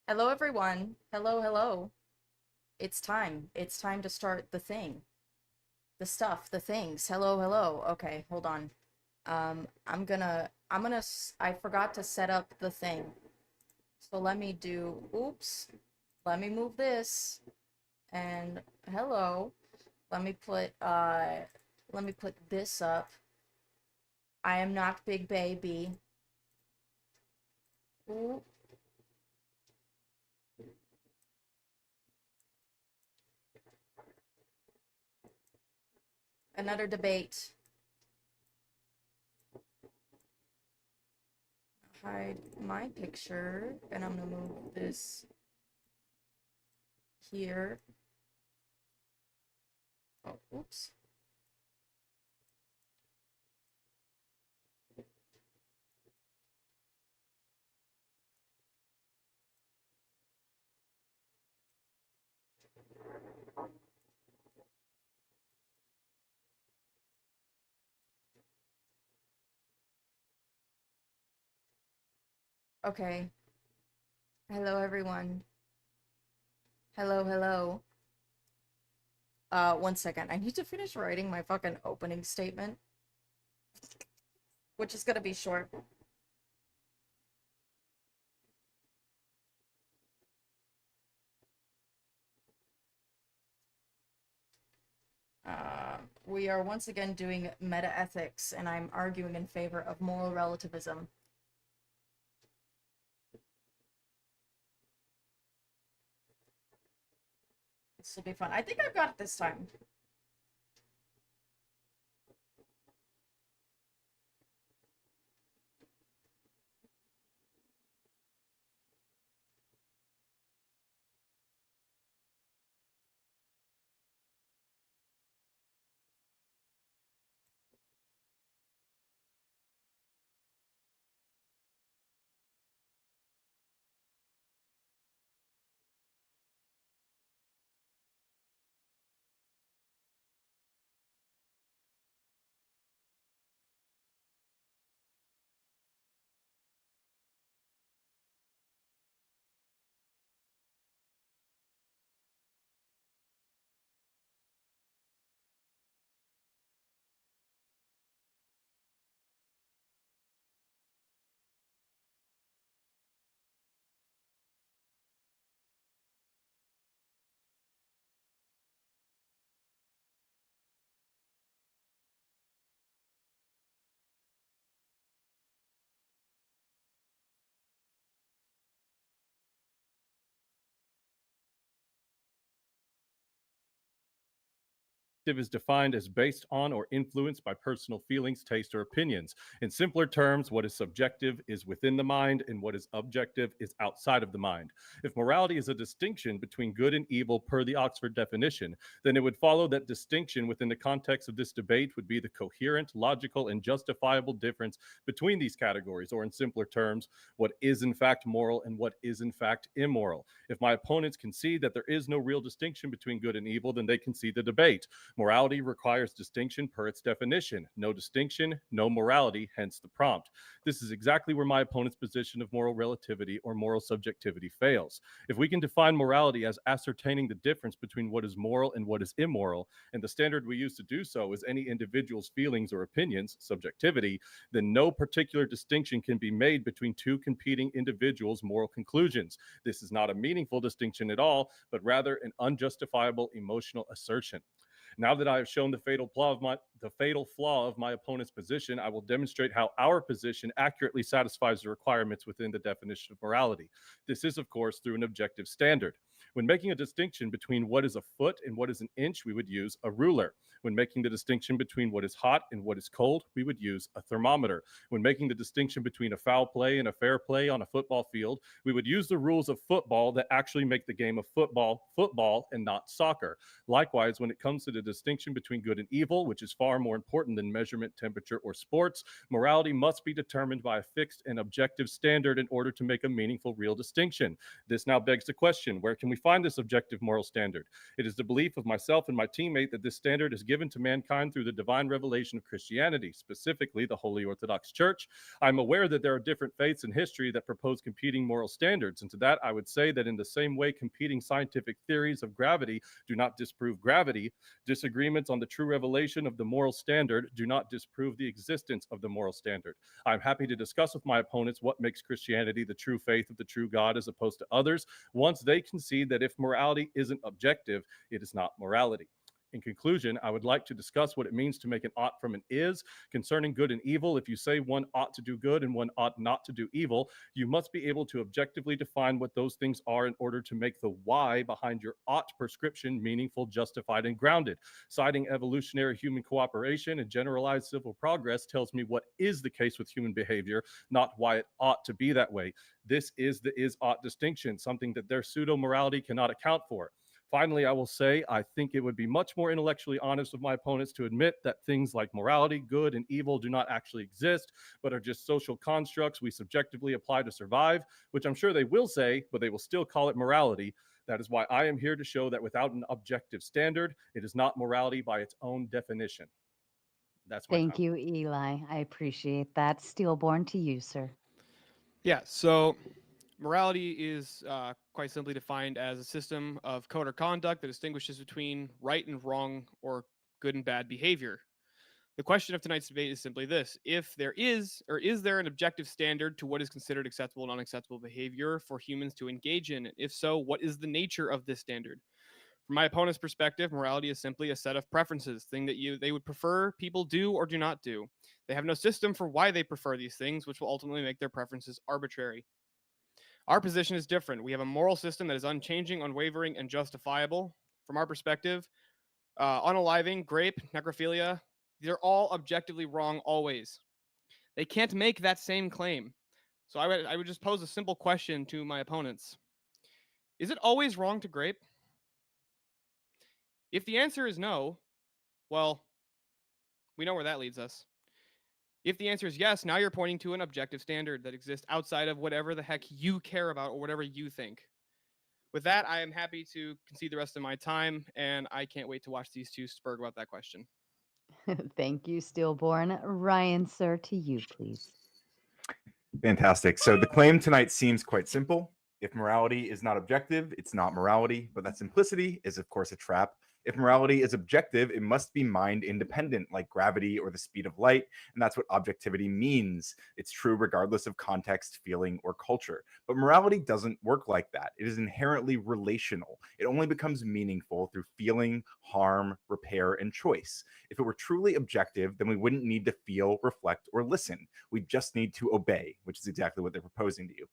Hello, everyone. Hello, hello. It's time. It's time to start the thing. The stuff, the things. Hello, hello. Okay, hold on. I forgot to set up the thing. So oops. Let me move this. And hello. Let me put, uh, let me put this up. I am not Big Baby. Ooh, another debate. Hide my picture, and I'm gonna move this here. Oh, oops. Okay. Hello, everyone. Hello, hello. 1 second. I need to finish writing my fucking opening statement, which is gonna be short. We are once again doing meta-ethics, and I'm arguing in favor of moral relativism. This will be fun. I think I've got it this time. Is defined as based on or influenced by personal feelings, taste, or opinions. In simpler terms, what is subjective is within the mind, and what is objective is outside of the mind. If morality is a distinction between good and evil per the Oxford definition, then it would follow that distinction within the context of this debate would be the coherent, logical, and justifiable difference between these categories, or in simpler terms, what is in fact moral and what is in fact immoral. If my opponents concede that there is no real distinction between good and evil, then they concede the debate. Morality requires distinction per its definition. No distinction, no morality, hence the prompt. This is exactly where my opponent's position of moral relativity or moral subjectivity fails. If we can define morality as ascertaining the difference between what is moral and what is immoral, and the standard we use to do so is any individual's feelings or opinions, subjectivity, then no particular distinction can be made between two competing individuals' moral conclusions. This is not a meaningful distinction at all, but rather an unjustifiable emotional assertion. Now that I have shown the fatal flaw of my opponent's position, I will demonstrate how our position accurately satisfies the requirements within the definition of morality. This is, of course, through an objective standard. When making a distinction between what is a foot and what is an inch, we would use a ruler. When making the distinction between what is hot and what is cold, we would use a thermometer. When making the distinction between a foul play and a fair play on a football field, we would use the rules of football that actually make the game of football and not soccer. Likewise, when it comes to the distinction between good and evil, which is far more important than measurement, temperature, or sports, morality must be determined by a fixed and objective standard in order to make a meaningful real distinction. This now begs the question, where can we define this objective moral standard. It is the belief of myself and my teammate that this standard is given to mankind through the divine revelation of Christianity, specifically the Holy Orthodox Church. I'm aware that there are different faiths in history that propose competing moral standards, and to that I would say that in the same way competing scientific theories of gravity do not disprove gravity, disagreements on the true revelation of the moral standard do not disprove the existence of the moral standard. I'm happy to discuss with my opponents what makes Christianity the true faith of the true God as opposed to others, once they concede that if morality isn't objective, it is not morality. In conclusion, I would like to discuss what it means to make an ought from an is. Concerning good and evil, if you say one ought to do good and one ought not to do evil, you must be able to objectively define what those things are in order to make the why behind your ought prescription meaningful, justified, and grounded. Citing evolutionary human cooperation and generalized civil progress tells me what is the case with human behavior, not why it ought to be that way. This is the is-ought distinction, something that their pseudo-morality cannot account for. Finally, I will say, I think it would be much more intellectually honest of my opponents to admit that things like morality, good, and evil do not actually exist, but are just social constructs we subjectively apply to survive, which I'm sure they will say, but they will still call it morality. That is why I am here to show that without an objective standard, it is not morality by its own definition. That's my Thank comment. you, Eli. I appreciate that. Stillborn, to you, sir. Yeah, so morality is quite simply defined as a system of code or conduct that distinguishes between right and wrong or good and bad behavior. The question of tonight's debate is simply this: if there is, or is there an objective standard to what is considered acceptable and unacceptable behavior for humans to engage in? If so, what is the nature of this standard? From my opponent's perspective, morality is simply a set of preferences, thing that they would prefer people do or do not do. They have no system for why they prefer these things, which will ultimately make their preferences arbitrary. Our position is different. We have a moral system that is unchanging, unwavering, and justifiable. From our perspective, unaliving, grape, necrophilia, these are all objectively wrong always. They can't make that same claim. So I would just pose a simple question to my opponents. Is it always wrong to grape? If the answer is no, well, we know where that leads us. If the answer is yes, now you're pointing to an objective standard that exists outside of whatever the heck you care about or whatever you think. With that, I am happy to concede the rest of my time, and I can't wait to watch these two spurg about that question. Thank you, Stillborn. Ryan, sir, to you, please. Fantastic. So the claim tonight seems quite simple. If morality is not objective, it's not morality, but that simplicity is, of course, a trap. If morality is objective, it must be mind independent, like gravity or the speed of light. And that's what objectivity means. It's true regardless of context, feeling, or culture. But morality doesn't work like that. It is inherently relational. It only becomes meaningful through feeling, harm, repair, and choice. If it were truly objective, then we wouldn't need to feel, reflect, or listen. We just need to obey, which is exactly what they're proposing to you.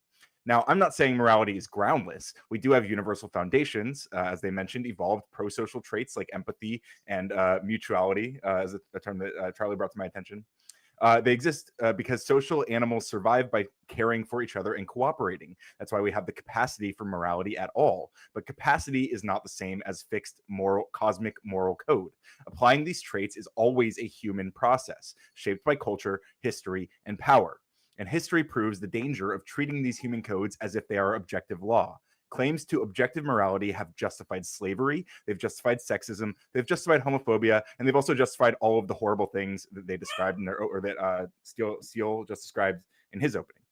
Now, I'm not saying morality is groundless. We do have universal foundations, as they mentioned, evolved pro-social traits like empathy and mutuality, as a term that Charlie brought to my attention. They exist because social animals survive by caring for each other and cooperating. That's why we have the capacity for morality at all. But capacity is not the same as fixed cosmic moral code. Applying these traits is always a human process, shaped by culture, history, and power. And history proves the danger of treating these human codes as if they are objective law. Claims to objective morality have justified slavery, they've justified sexism, they've justified homophobia, and they've also justified all of the horrible things that they described in their, or that Steele just described in his opening.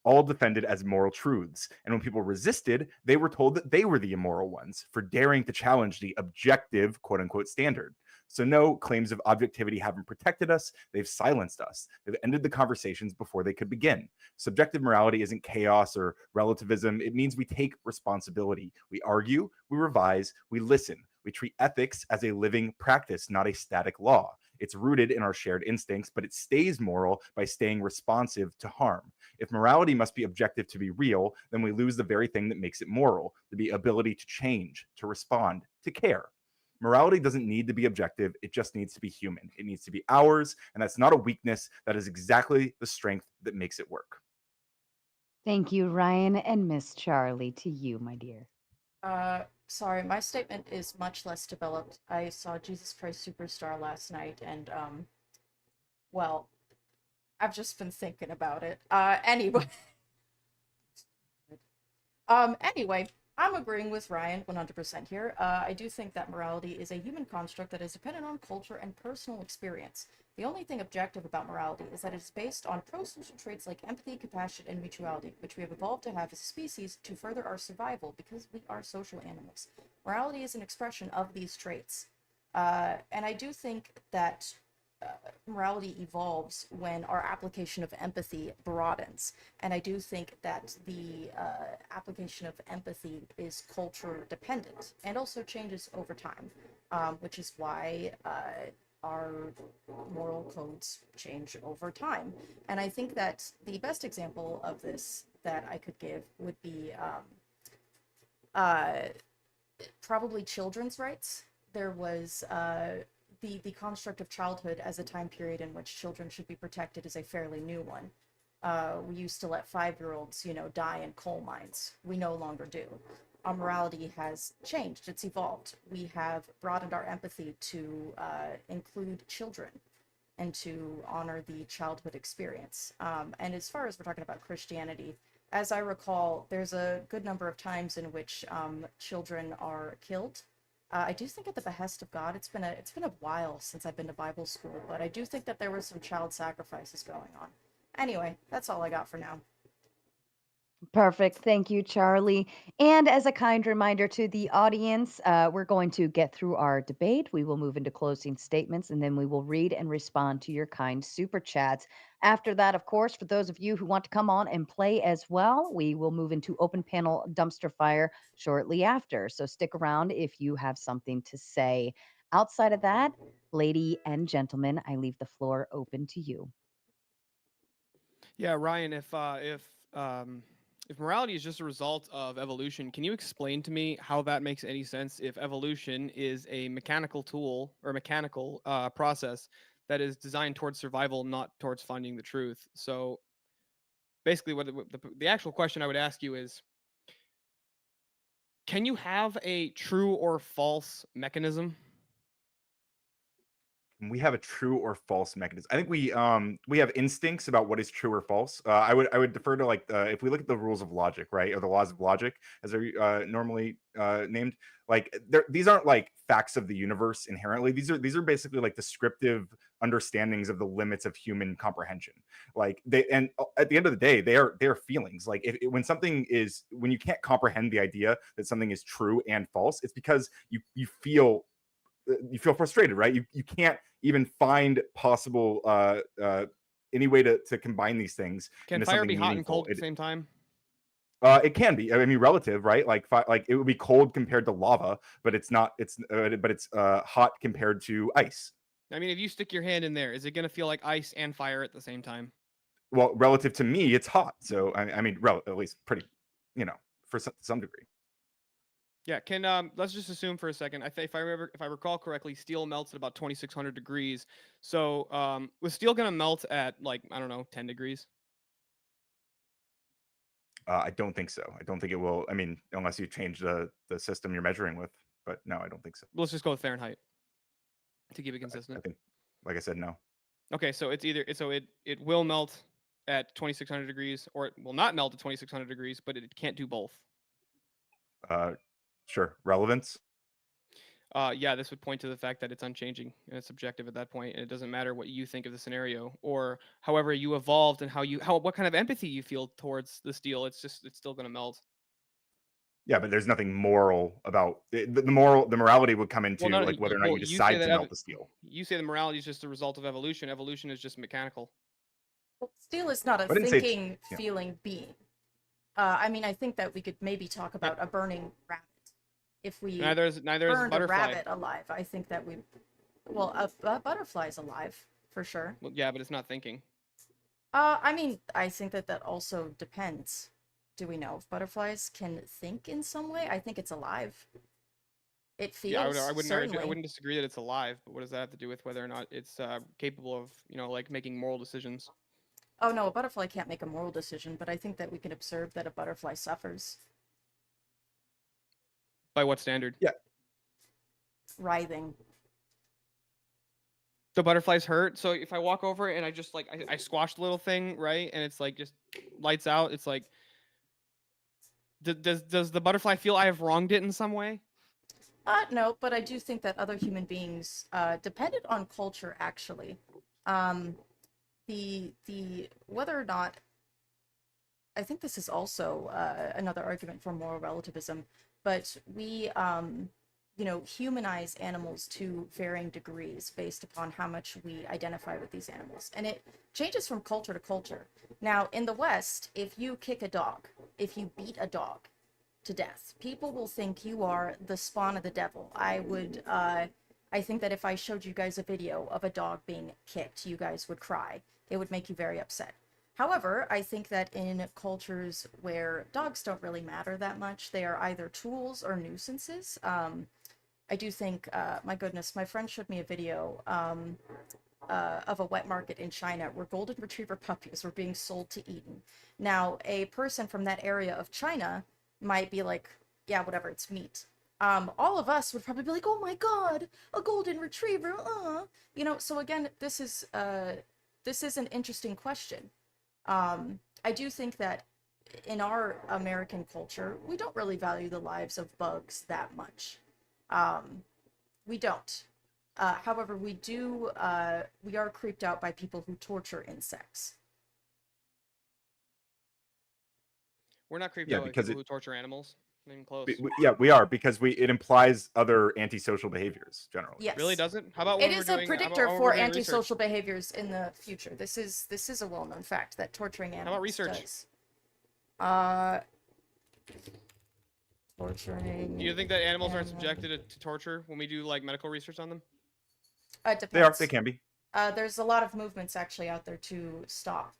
All defended as moral truths. And when people resisted, they were told that they were the immoral ones for daring to challenge the objective, quote unquote, standard. So, no, claims of objectivity haven't protected us. They've silenced us. They've ended the conversations before they could begin. Subjective morality isn't chaos or relativism. It means we take responsibility. We argue, we revise, we listen. We treat ethics as a living practice, not a static law. It's rooted in our shared instincts, but it stays moral by staying responsive to harm. If morality must be objective to be real, then we lose the very thing that makes it moral, the ability to change, to respond, to care. Morality doesn't need to be objective. It just needs to be human. It needs to be ours, and that's not a weakness. That is exactly the strength that makes it work. Thank you, Ryan, and Miss Charlie, to you, my dear. Sorry, my statement is much less developed. I saw Jesus Christ Superstar last night, and, well, I've just been thinking about it. Anyway. Anyway, I'm agreeing with Ryan 100% here. I do think that morality is a human construct that is dependent on culture and personal experience. The only thing objective about morality is that it is based on pro-social traits like empathy, compassion, and mutuality, which we have evolved to have as a species to further our survival because we are social animals. Morality is an expression of these traits. And I do think that morality evolves when our application of empathy broadens. And I do think that the application of empathy is culture dependent and also changes over time, which is why our moral codes change over time. And I think that the best example of this that I could give would be uh, probably children's rights. There was the construct of childhood as a time period in which children should be protected is a fairly new one. We used to let 5-year-olds, die in coal mines. We no longer do. Our morality has changed. It's evolved. We have broadened our empathy to include children and to honor the childhood experience. And as far as we're talking about Christianity, as I recall, there's a good number of times in which children are killed. I do think at the behest of God. It's been a while since I've been to Bible school, but I do think that there were some child sacrifices going on. Anyway, that's all I got for now. Perfect. Thank you, Charlie. And as a kind reminder to the audience, we're going to get through our debate. We will move into closing statements and then we will read and respond to your kind super chats. After that, of course, for those of you who want to come on and play as well, we will move into open panel dumpster fire shortly after. So stick around if you have something to say. Outside of that, lady and gentlemen, I leave the floor open to you. Yeah, Ryan, if morality is just a result of evolution, can you explain to me how that makes any sense if evolution is a mechanical tool or mechanical process that is designed towards survival, not towards finding the truth? So basically, what the actual question I would ask you is, can you have a true or false mechanism? We have a true or false mechanism. I think we have instincts about what is true or false. I would defer to like if we look at the rules of logic, right, or the laws of logic as they're normally named. Like these aren't like facts of the universe inherently. These are basically like descriptive understandings of the limits of human comprehension. Like at the end of the day, they are feelings. Like when you can't comprehend the idea that something is true and false, it's because you feel frustrated, right? You can't even find possible any way to combine these things Can into fire something be hot and meaningful. cold at the same time? It can be. I mean, relative, right? Like it would be cold compared to lava, but it's not. It's hot compared to ice. I mean, if you stick your hand in there, is it going to feel like ice and fire at the same time? Well, relative to me, it's hot. So I mean, at least pretty, for some degree. Yeah, can let's just assume for a second. If I recall correctly, steel melts at about 2600 degrees. So, was steel gonna melt at like I don't know 10 degrees? I don't think so. I don't think it will. I mean, unless you change the system you're measuring with. But no, I don't think so. Let's just go with Fahrenheit to keep it I consistent. think, like I said, no. Okay, so it will melt at 2600 degrees, or it will not melt at 2600 degrees, but it can't do both. Sure. Relevance. Yeah, this would point to the fact that it's unchanging and it's subjective at that point, and it doesn't matter what you think of the scenario or however you evolved and what kind of empathy you feel towards the steel. It's still going to melt. Yeah, but there's nothing moral about the morality would come into like whether or not you You say decide to that melt the steel. you say the morality is just a result of evolution. Evolution is just mechanical. Well, steel is not a I didn't say thinking, yeah. feeling being. I mean, I think that we could maybe talk about a burning rabbit. If we Neither is a burned a butterfly. rabbit alive, I think that we, well, a butterfly's alive for sure. Well, yeah, but it's not thinking. I mean, I think that also depends. Do we know if butterflies can think in some way? I think it's alive. It feels, Yeah, certainly. I wouldn't disagree that it's alive, but what does that have to do with whether or not it's capable of like making moral decisions? Oh no, a butterfly can't make a moral decision, but I think that we can observe that a butterfly suffers. By what standard? Yeah. Writhing. So butterflies hurt. So if I walk over and I just like I squash the little thing, right, and it's like just lights out, it's like, Does the butterfly feel I have wronged it in some way? No, but I do think that other human beings, dependent on culture, actually, um, the whether or not, I think this is also another argument for moral relativism, but we, humanize animals to varying degrees based upon how much we identify with these animals, and it changes from culture to culture. Now, in the West, if you kick a dog, if you beat a dog to death, people will think you are the spawn of the devil. I think that if I showed you guys a video of a dog being kicked, you guys would cry. It would make you very upset. However, I think that in cultures where dogs don't really matter that much, they are either tools or nuisances. I do think, my goodness, my friend showed me a video of a wet market in China where golden retriever puppies were being sold to eaten. Now, a person from that area of China might be like, yeah, whatever, it's meat. All of us would probably be like, oh my god, a golden retriever, so again, this is an interesting question. I do think that in our American culture, we don't really value the lives of bugs that much. We don't. However, we are creeped out by people who torture insects. We're not creeped Yeah, out by because people who torture animals. Not even close. we are, because it implies other antisocial behaviors generally. Yes. Really doesn't? How about It when we're is a doing predictor how about for we're doing research? antisocial behaviors in the future. This is a well-known fact that torturing animals about research? does. Torturing. Do you think that animals are animals. subjected to torture when we do like medical research on them? It depends. They are. They can be. There's a lot of movements actually out there to stop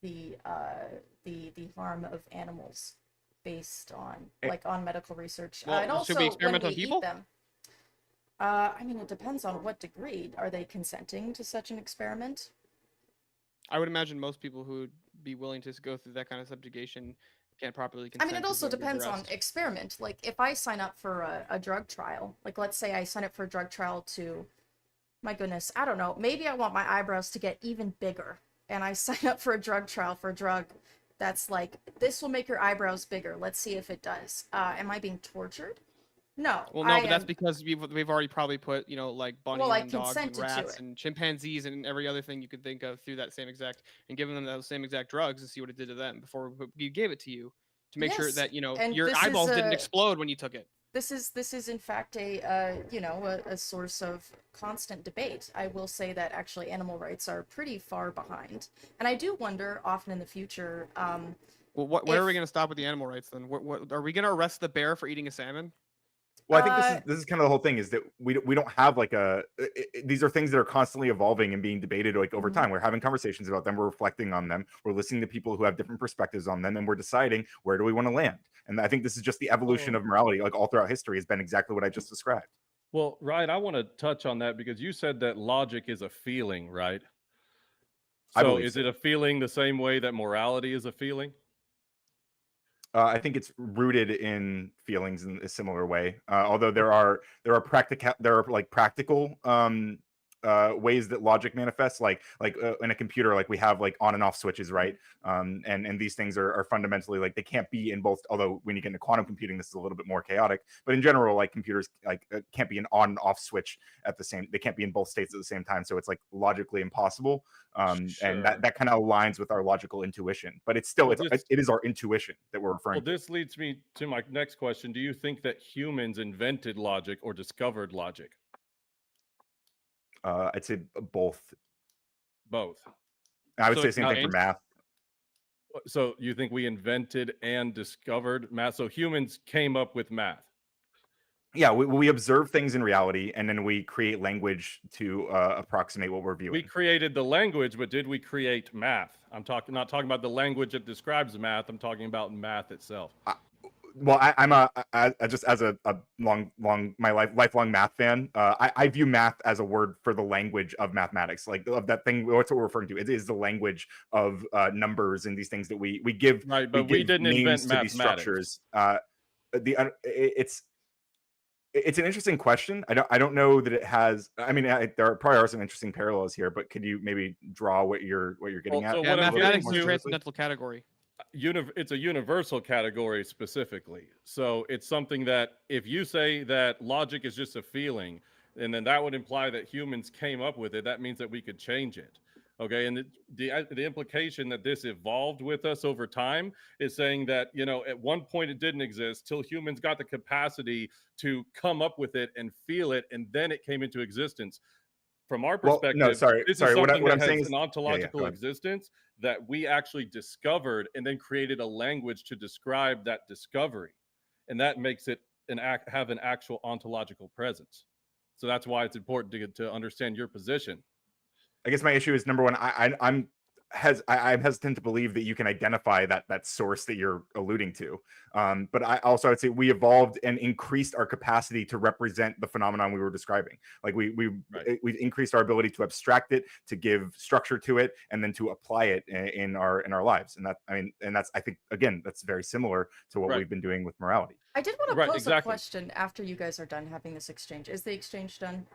the harm of animals based on on medical research. Well, And also should we experiment when on we people? eat them. I mean, it depends on what degree. Are they consenting to such an experiment? I would imagine most people who would be willing to go through that kind of subjugation can't properly consent. I mean, it to also the depends on arrest. experiment. Like, if I sign up for a drug trial, like, let's say I sign up for a drug trial to, my goodness, I don't know, maybe I want my eyebrows to get even bigger, and I sign up for a drug trial for a drug that's like, this will make your eyebrows bigger. Let's see if it does. Am I being tortured? No. Well, no, but that's because we've already probably put like bunnies Well, I and dogs and consented to rats it. and chimpanzees and every other thing you could think of through that same exact and giving them those same exact drugs to see what it did to them before we gave it to you to make sure Yes, that and your this is eyeballs didn't a- explode when you took it. This is in fact a source of constant debate. I will say that actually animal rights are pretty far behind, and I do wonder often in the future. Well, where are we if- going to stop with the animal rights then? What are we going to arrest the bear for eating a salmon? Well, I think this is kind of the whole thing, is that we don't have like these are things that are constantly evolving and being debated like over Mhm. time. We're having conversations about them, we're reflecting on them, we're listening to people who have different perspectives on them, and we're deciding where do we want to land. And I think this is just the evolution of morality, like all throughout history, has been exactly what I just described. Well, Ryan, I want to touch on that because you said that logic is a feeling, right? I So believe is so. it a feeling the same way that morality is a feeling? I think it's rooted in feelings in a similar way. Although there are practical ways that logic manifests, like in a computer, like we have like on and off switches, right? And these things are fundamentally like they can't be in both. Although when you get into quantum computing, this is a little bit more chaotic. But in general, like computers can't be an on and off switch at the same. They can't be in both states at the same time. So it's like logically impossible. And Sure. that kind of aligns with our logical intuition. But it's still Well, it is our intuition that we're referring Well, to. this leads me to my next question. Do you think that humans invented logic or discovered logic? I'd say both. Both. I would So say it's same not thing for math. So you think we invented and discovered math? So humans came up with math. Yeah, we observe things in reality, and then we create language to approximate what we're viewing. We created the language, but did we create math? I'm not talking about the language that describes math. I'm talking about math itself. Well, I'm just as a lifelong math fan. I view math as a word for the language of mathematics, like of that thing. What's what we're referring to? It is the language of numbers and these things that we give. Right, but we give didn't names invent to these mathematics. structures. It's an interesting question. I don't know that it has. I mean, there probably are some interesting parallels here, but could you maybe draw what you're getting Well, at? so Yeah, what I'm mathematics getting is a to- transcendental category. it's a universal category specifically. So it's something that if you say that logic is just a feeling, and then that would imply that humans came up with it, that means that we could change it. Okay, and the implication that this evolved with us over time is saying that, you know, at one point it didn't exist till humans got the capacity to come up with it and feel it, and then it came into existence. From our Well, no, perspective, sorry, this is sorry. something What that I'm saying has is, an yeah, yeah. ontological Go ahead. existence that we actually discovered and then created a language to describe that discovery. And that makes it have an actual ontological presence. So that's why it's important to understand your position. I guess my issue is number one. I'm hesitant to believe that you can identify that source that you're alluding to. But I also would say we evolved and increased our capacity to represent the phenomenon we were describing. Like we've increased our ability to abstract it, to give structure to it, and then to apply it in our lives. And that's I think again that's very similar to what Right. we've been doing with morality. I did want to Right, pose a exactly. question after you guys are done having this exchange. Is the exchange done?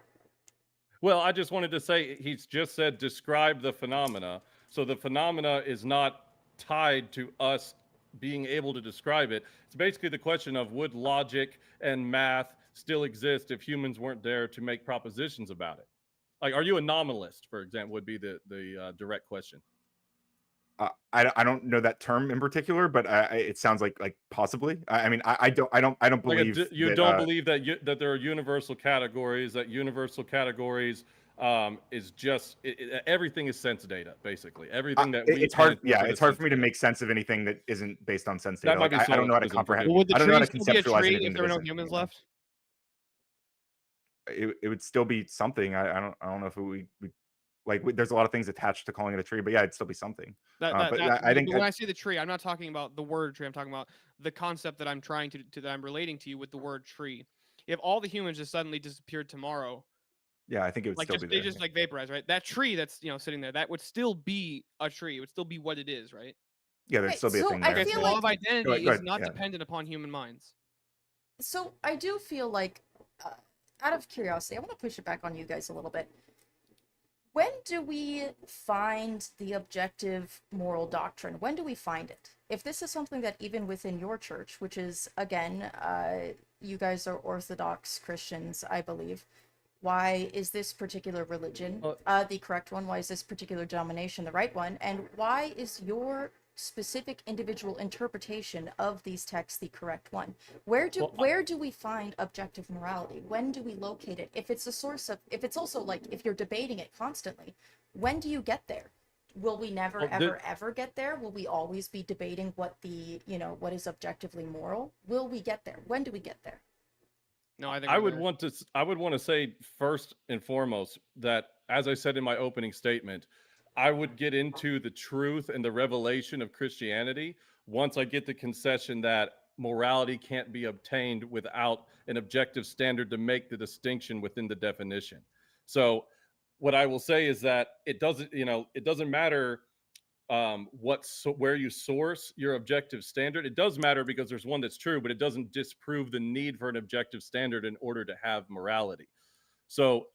Well, I just wanted to say he's just said describe the phenomena. So the phenomena is not tied to us being able to describe it. It's basically the question of would logic and math still exist if humans weren't there to make propositions about it? Like, are you a nominalist, for example, would be the direct question. I don't know that term in particular, but it sounds like possibly. I mean, I don't believe you that, don't believe that there are universal categories. That universal categories is just everything is sense data, basically. Everything that we it's hard. can Yeah, interpret it's as hard sense for me to data. make sense of anything that isn't based on sense That data. might Like be I don't know how to syllogism, comprehend. forgive Well, would the I don't know how tree to still be a conceptualize tree anything if that there were no isn't. humans You know, left? it would still be something. I don't know if we like. There's a lot of things attached to calling it a tree, but yeah, it'd still be something. But I think But when I say the tree, I'm not talking about the word tree. I'm talking about the concept that I'm trying to that I'm relating to you with the word tree. If all the humans just suddenly disappeared tomorrow, yeah, I think it would like still be they there. just like vaporize, right? That tree that's sitting there, that would still be a tree. It would still be what it is, right? Yeah, there'd Right, still be a so thing I there. Okay, feel so Yeah. law like of identity Go is ahead. not Yeah. dependent upon human minds. So I do feel like, out of curiosity, I want to push it back on you guys a little bit. When do we find the objective moral doctrine? When do we find it? If this is something that even within your church, which is, again, you guys are Orthodox Christians, I believe, why is this particular religion the correct one? Why is this particular denomination the right one? And why is your specific individual interpretation of these texts the correct one? Where do we find objective morality? When do we locate it? If it's a source of, if it's also like, if you're debating it constantly, when do you get there? Will we never ever get there? Will we always be debating what what is objectively moral? Will we get there? When do we get there? No, I think I we're would there. want to say first and foremost that, as I said in my opening statement, I would get into the truth and the revelation of Christianity once I get the concession that morality can't be obtained without an objective standard to make the distinction within the definition. So what I will say is that it doesn't matter where you source your objective standard. It does matter because there's one that's true, but it doesn't disprove the need for an objective standard in order to have morality. So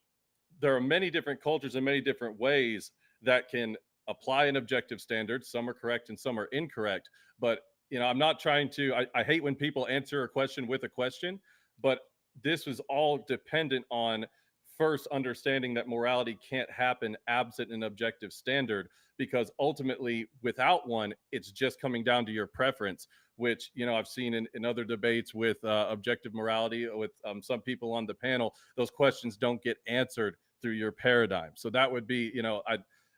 there are many different cultures and many different ways that can apply an objective standard. Some are correct and some are incorrect. But I'm not trying to. I hate when people answer a question with a question, but this was all dependent on first understanding that morality can't happen absent an objective standard, because ultimately without one it's just coming down to your preference, which I've seen in other debates with objective morality with some people on the panel. Those questions don't get answered through your paradigm. So that would be,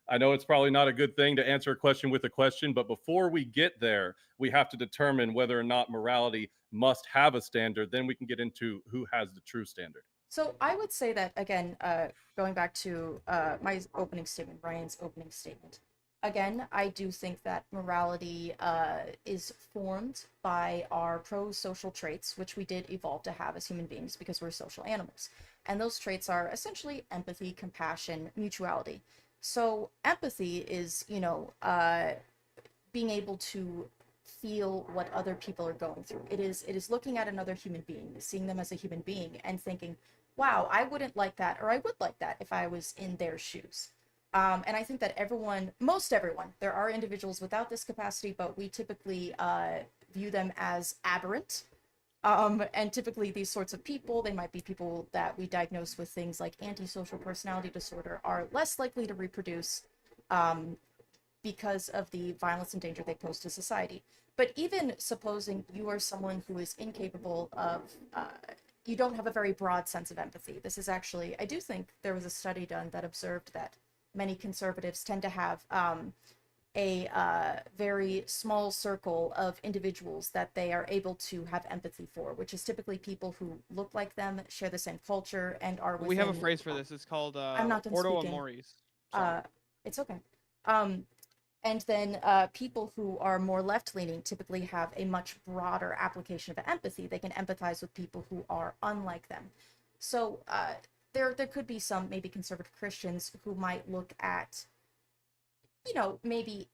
I know it's probably not a good thing to answer a question with a question, but before we get there, we have to determine whether or not morality must have a standard. Then we can get into who has the true standard. So I would say that, again, going back to my opening statement, Ryan's opening statement, again, I do think that morality is formed by our pro-social traits, which we did evolve to have as human beings because we're social animals. And those traits are essentially empathy, compassion, mutuality. So empathy is, being able to feel what other people are going through. It is looking at another human being, seeing them as a human being and thinking, wow, I wouldn't like that, or I would like that if I was in their shoes. And I think that most everyone, there are individuals without this capacity, but we typically view them as aberrant. And typically these sorts of people, they might be people that we diagnose with things like antisocial personality disorder, are less likely to reproduce because of the violence and danger they pose to society. But even supposing you are someone who is incapable of, you don't have a very broad sense of empathy. This is actually, I do think there was a study done that observed that many conservatives tend to have a very small circle of individuals that they are able to have empathy for, which is typically people who look like them, share the same culture, and are within... We have a phrase for this. It's called I'm not done ordo speaking. amoris. Sorry. It's okay. And then people who are more left-leaning typically have a much broader application of empathy. They can empathize with people who are unlike them. So there could be some maybe conservative Christians who might look at, you know, maybe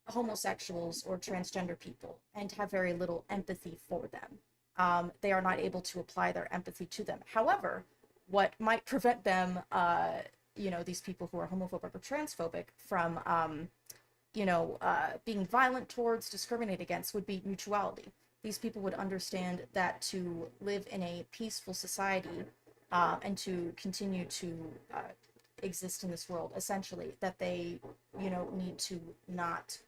homosexuals or transgender people and have very little empathy for them. They are not able to apply their empathy to them. However, what might prevent them, you know, these people who are homophobic or transphobic from, you know, being violent towards, discriminate against, would be mutuality. These people would understand that to live in a peaceful society and to continue to exist in this world, essentially, that they, you know, need to not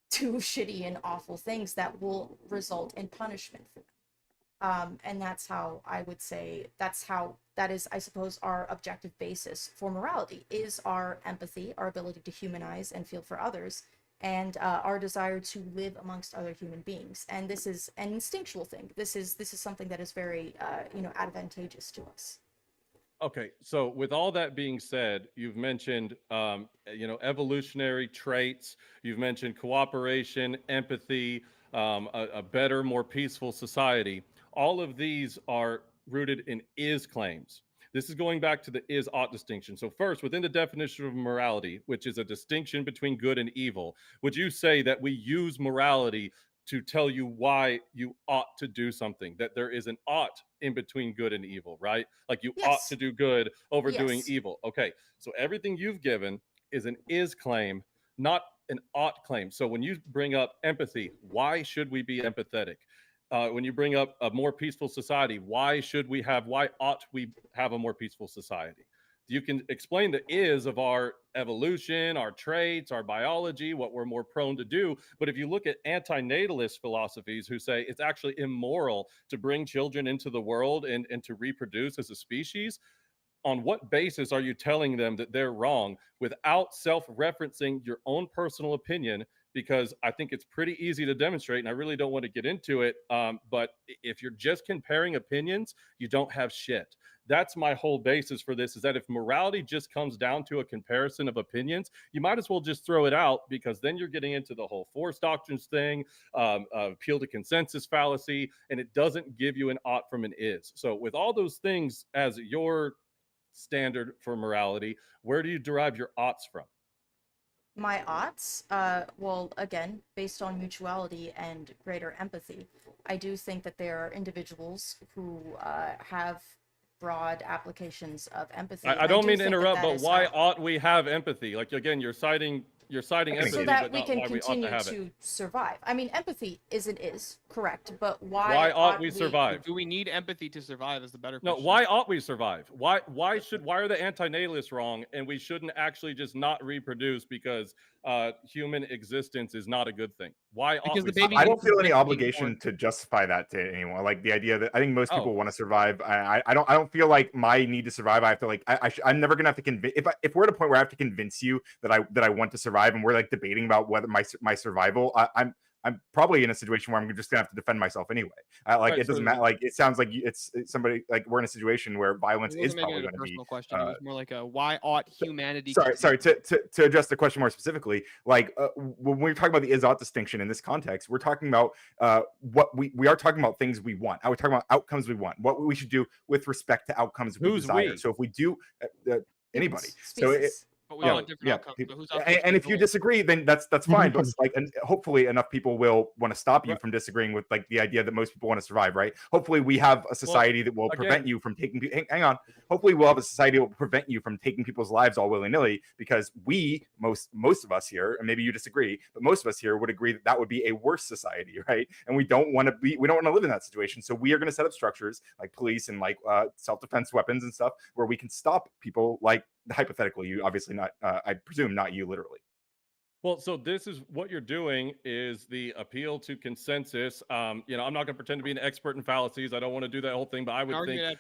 do shitty and awful things that will result in punishment for them. And that's how I would say, that is, I suppose, our objective basis for morality, is our empathy, our ability to humanize and feel for others, and our desire to live amongst other human beings. And this is an instinctual thing. This is something that is very, you know, advantageous to us. Okay, so with all that being said, you've mentioned, you know, evolutionary traits. You've mentioned cooperation, empathy, a better, more peaceful society. All of these are rooted in is claims. This is going back to the is-ought distinction. So first, within the definition of morality, which is a distinction between good and evil, would you say that we use morality to tell you why you ought to do something, that there is an ought in between good and evil, right? Like you ought Yes. to do good over doing Yes. evil. Okay, so everything you've given is an is claim, not an ought claim. So when you bring up empathy, why should we be empathetic? When you bring up a more peaceful society, why ought we have a more peaceful society? You can explain the is of our evolution, our traits, our biology, what we're more prone to do. But if you look at antinatalist philosophies who say it's actually immoral to bring children into the world and to reproduce as a species, on what basis are you telling them that they're wrong without self-referencing your own personal opinion? Because I think it's pretty easy to demonstrate, and I really don't want to get into it. But if you're just comparing opinions, you don't have shit. That's my whole basis for this, is that if morality just comes down to a comparison of opinions, you might as well just throw it out, because then you're getting into the whole force doctrines thing, appeal to consensus fallacy, and it doesn't give you an ought from an is. So with all those things as your standard for morality, where do you derive your oughts from? My oughts, well, again, based on mutuality and greater empathy, I do think that there are individuals who have broad applications of empathy. I don't mean to interrupt, but why ought ought we have empathy? Like, again, you're citing empathy, so that but we not can why we ought to continue have it. to survive. I mean, empathy is correct, but Why ought we survive? Do we need empathy to survive is the better No, question. why ought we survive? Why are the antinatalists wrong, and we shouldn't actually just not reproduce because human existence is not a good thing? Why ought Because we the baby I survive? don't feel any needs to be obligation born. to justify that to anyone. Like the idea that I think most people Oh. want to survive. I don't feel like my need to survive. I have to like I'm never gonna have to convince if we're at a point where I have to convince you that I want to survive, and we're like debating about whether my survival. I'm probably in a situation where I'm just gonna have to defend myself anyway. Right, it doesn't so- matter. Like it sounds like it's somebody like we're in a situation where violence It is wasn't making probably it a going to be. personal question. It was more like a why ought humanity? Sorry. continue? To address the question more specifically, like when we're talking about the is-ought distinction in this context, we're talking about what we are talking about things we want. We're talking about outcomes we want. What we should do with respect to outcomes we Who's desire. we? So if we do anybody, species. But we Yeah, want different yeah. outcomes. People, So who's up and if you disagree, then that's fine. But like, and hopefully enough people will want to stop you Right. from disagreeing with like the idea that most people want to survive, right? Hopefully we have a society that will prevent again- you from taking. Hang on. Hopefully we'll have a society that will prevent you from taking people's lives all willy nilly, because most of us here, and maybe you disagree, but most of us here would agree that that would be a worse society, right? And we don't want to live in that situation. So we are going to set up structures like police and like self defense weapons and stuff where we can stop people like. Hypothetically, you obviously not, I presume not you literally. Well, so this is what you're doing is the appeal to consensus. I'm not going to pretend to be an expert in fallacies. I don't want to do that whole thing, but I would think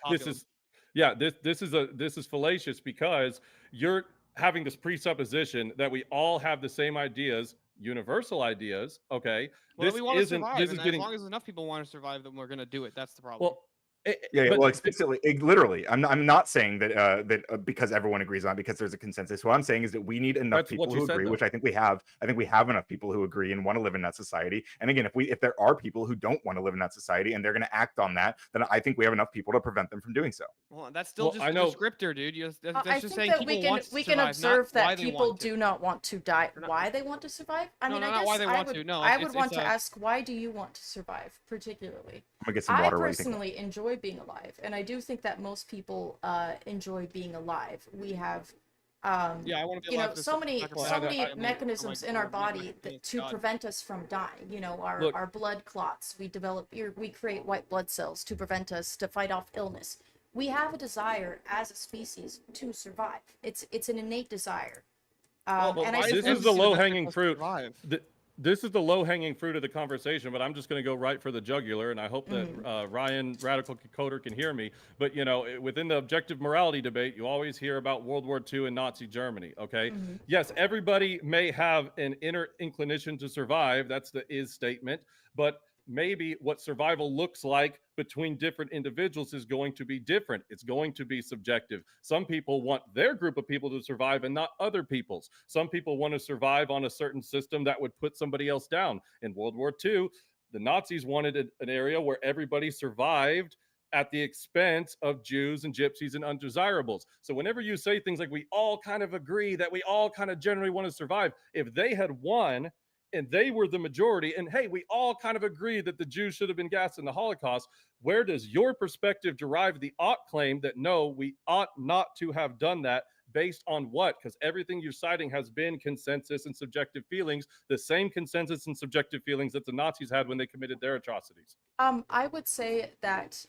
this is fallacious because you're having this presupposition that we all have the same ideas, universal ideas. Okay, Well, this we want to isn't. survive, This is and getting as long as enough people want to survive, then we're going to do it. That's the problem. well. Yeah, but well, explicitly, literally, I'm not saying that because everyone agrees on it, because there's a consensus. What I'm saying is that we need enough That's people what who you said, agree, though. which I think we have. I think we have enough people who agree and want to live in that society. And again, if there are people who don't want to live in that society and they're going to act on that, then I think we have enough people to prevent them from doing so. Well, that's still Well, just I a know- descriptor, dude. That's I just think saying that people we can want to we can survive, observe not why that they people want to. do not want to die. They're not- Why they want to survive? I No, mean, no, I not guess why they I want would to. No, I it's- would it's want to a- ask, why do you want to survive particularly? I'm gonna get some I water. What do you think? personally enjoy being alive, and I do think that most people enjoy being alive. We have Yeah, I want to be alive. so many sacrifice so my many family, mechanisms my- in our my body family to to God. prevent us from dying. Look- Our blood clots. We create white blood cells to prevent us to fight off illness. We have a desire as a species to survive. It's an innate desire. Well, And I this is suppose- the empathy that low-hanging makes us fruit. survive? This is the low-hanging fruit of the conversation, but I'm just going to go right for the jugular, and I hope that Mm-hmm. Ryan, Radical Coder, can hear me. But, within the objective morality debate, you always hear about World War II and Nazi Germany, okay? Mm-hmm. Yes, everybody may have an inner inclination to survive. That's the is statement. But maybe what survival looks like between different individuals is going to be different. It's going to be subjective. Some people want their group of people to survive and not other people's. Some people want to survive on a certain system that would put somebody else down. In World War II, the Nazis wanted an area where everybody survived at the expense of Jews and gypsies and undesirables. So whenever you say things like we all kind of agree that we all kind of generally want to survive, if they had won and they were the majority, and hey, we all kind of agree that the Jews should have been gassed in the Holocaust, where does your perspective derive the ought claim that no, we ought not to have done that? Based on what? Because everything you're citing has been consensus and subjective feelings, the same consensus and subjective feelings that the Nazis had when they committed their atrocities. I would say that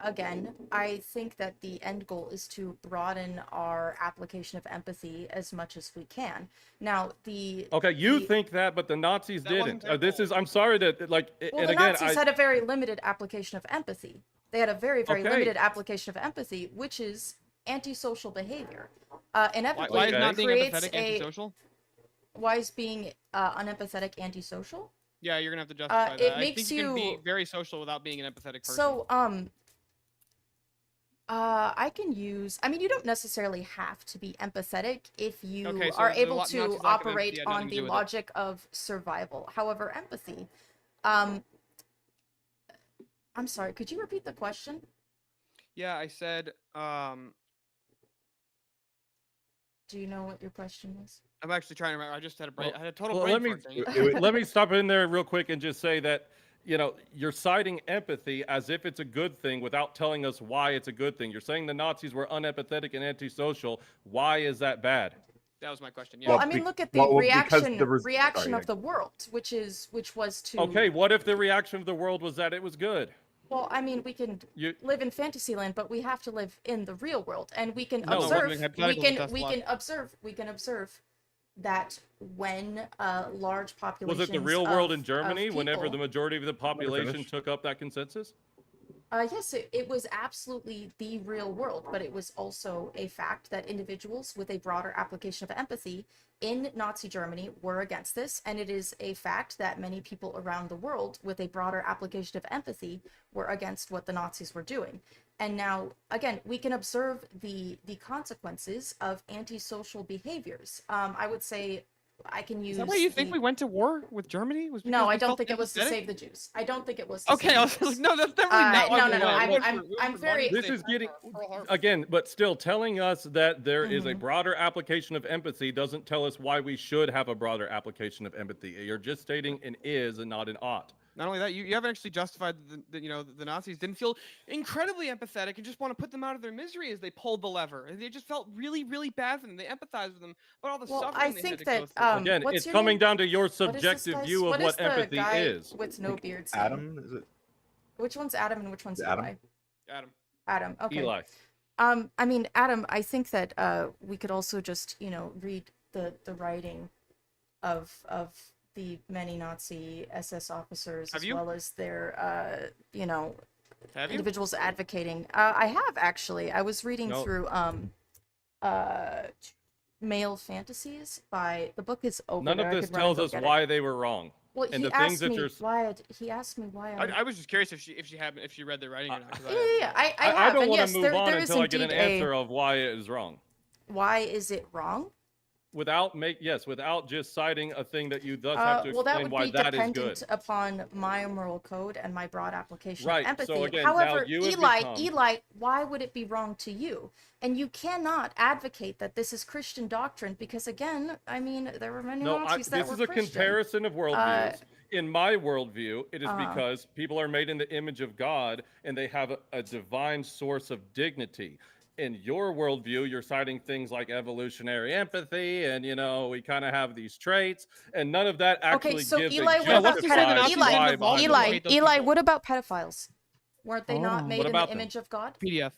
again, I think that the end goal is to broaden our application of empathy as much as we can. Now, okay, you think that, but the Nazis didn't. I'm sorry that, like, well, and the again, Nazis had a very limited application of empathy. They had a very, very limited application of empathy, which is antisocial behavior. Inevitably, Why is not being creates empathetic antisocial? Why is being unempathetic antisocial? Yeah, you're gonna have to justify that. It I makes think you can be you- very social without being an empathetic person. So, I can use. I mean, you don't necessarily have to be empathetic if you Okay, so are the able Nazis' to lack of empathy operate had on nothing to the do with it. logic of survival. However, empathy. I'm sorry. Could you repeat the question? Yeah, I said. Do you know what your question was? I'm actually trying to remember. I just had a brain. Well- I had a total well, brain let me- fart, dang it. Let me stop in there real quick and just say that, you're citing empathy as if it's a good thing without telling us why it's a good thing. You're saying the Nazis were unempathetic and antisocial. Why is that bad? That was my question. Yeah. Well, Well, I mean, be- look at the well, because reaction the reaction sorry, of the world, which was to. Okay, what if the reaction of the world was that it was good? Well, I mean, we can You- live in Fantasyland, but we have to live in the real world, and we can No, we're observe. living We hypothetically, can that's we why. can observe. We can observe that when large populations. Was it the real world in of Germany whenever the people- majority of the population finish. took up that consensus? Yes, it was absolutely the real world, but it was also a fact that individuals with a broader application of empathy in Nazi Germany were against this, and it is a fact that many people around the world with a broader application of empathy were against what the Nazis were doing. And now, again, we can observe the consequences of antisocial behaviors. I would say I can use. Is that why you think we went to war with Germany? Was No, because I we don't felt think it was to empathetic? save the Jews. I don't think it was. To Okay, save I the was like, Jews. no, that's definitely not no, why no, we no. went. We went I'm for- we went I'm for very. money to This save is getting Pearl Harbor. again, but still telling us that there is a Mhm. broader application of empathy doesn't tell us why we should have a broader application of empathy. You're just stating an is and not an ought. Not only that, you haven't actually justified the Nazis didn't feel incredibly empathetic and just want to put them out of their misery as they pulled the lever. And they just felt really, really bad for them. They empathized with them, but all the Well, suffering I they had think to that go through. Again, what's it's your coming name? down to your What is this subjective guy's- view of what what is the empathy guy is. with no beard name? Adam, is it? Which one's Adam and which one's Is it Eli? Adam? Adam. Adam. Okay. Eli. I mean, Adam, I think that we could also just, read the writing of the many Nazi SS officers Have as you? well as their Have you? individuals advocating. I have actually. I was reading No. through Male Fantasies by the book is over None there. of I this could run and tells go us get it. why they were wrong. Well, and he the things asked that me you're why. He asked me why. I was just curious if she read the writing or not. 'cause Yeah. I I have. don't And want yes, to move there on is until I get an indeed answer of why it is wrong. Why is it wrong? Without just citing a thing that you thus have to Well, that explain would why be that is good. dependent upon my moral code and my broad application Right, of so empathy. again, now However, you have Eli, become- Eli, why would it be wrong to you? And you cannot advocate that this is Christian doctrine because, again, I mean, there were many No, Nazis that this were is a Christian. comparison of worldviews. In my worldview, it is because people are made in the image of God and they have a divine source of dignity. In your worldview, you're citing things like evolutionary empathy, and we kind of have these traits, and none of that actually Okay, so gives Eli, a what about what's to say the justified Nazis why didn't behind evolve the to law. hate those Eli, people? what about pedophiles? Weren't they Hold not on. made What in the about them? image of God? PDF.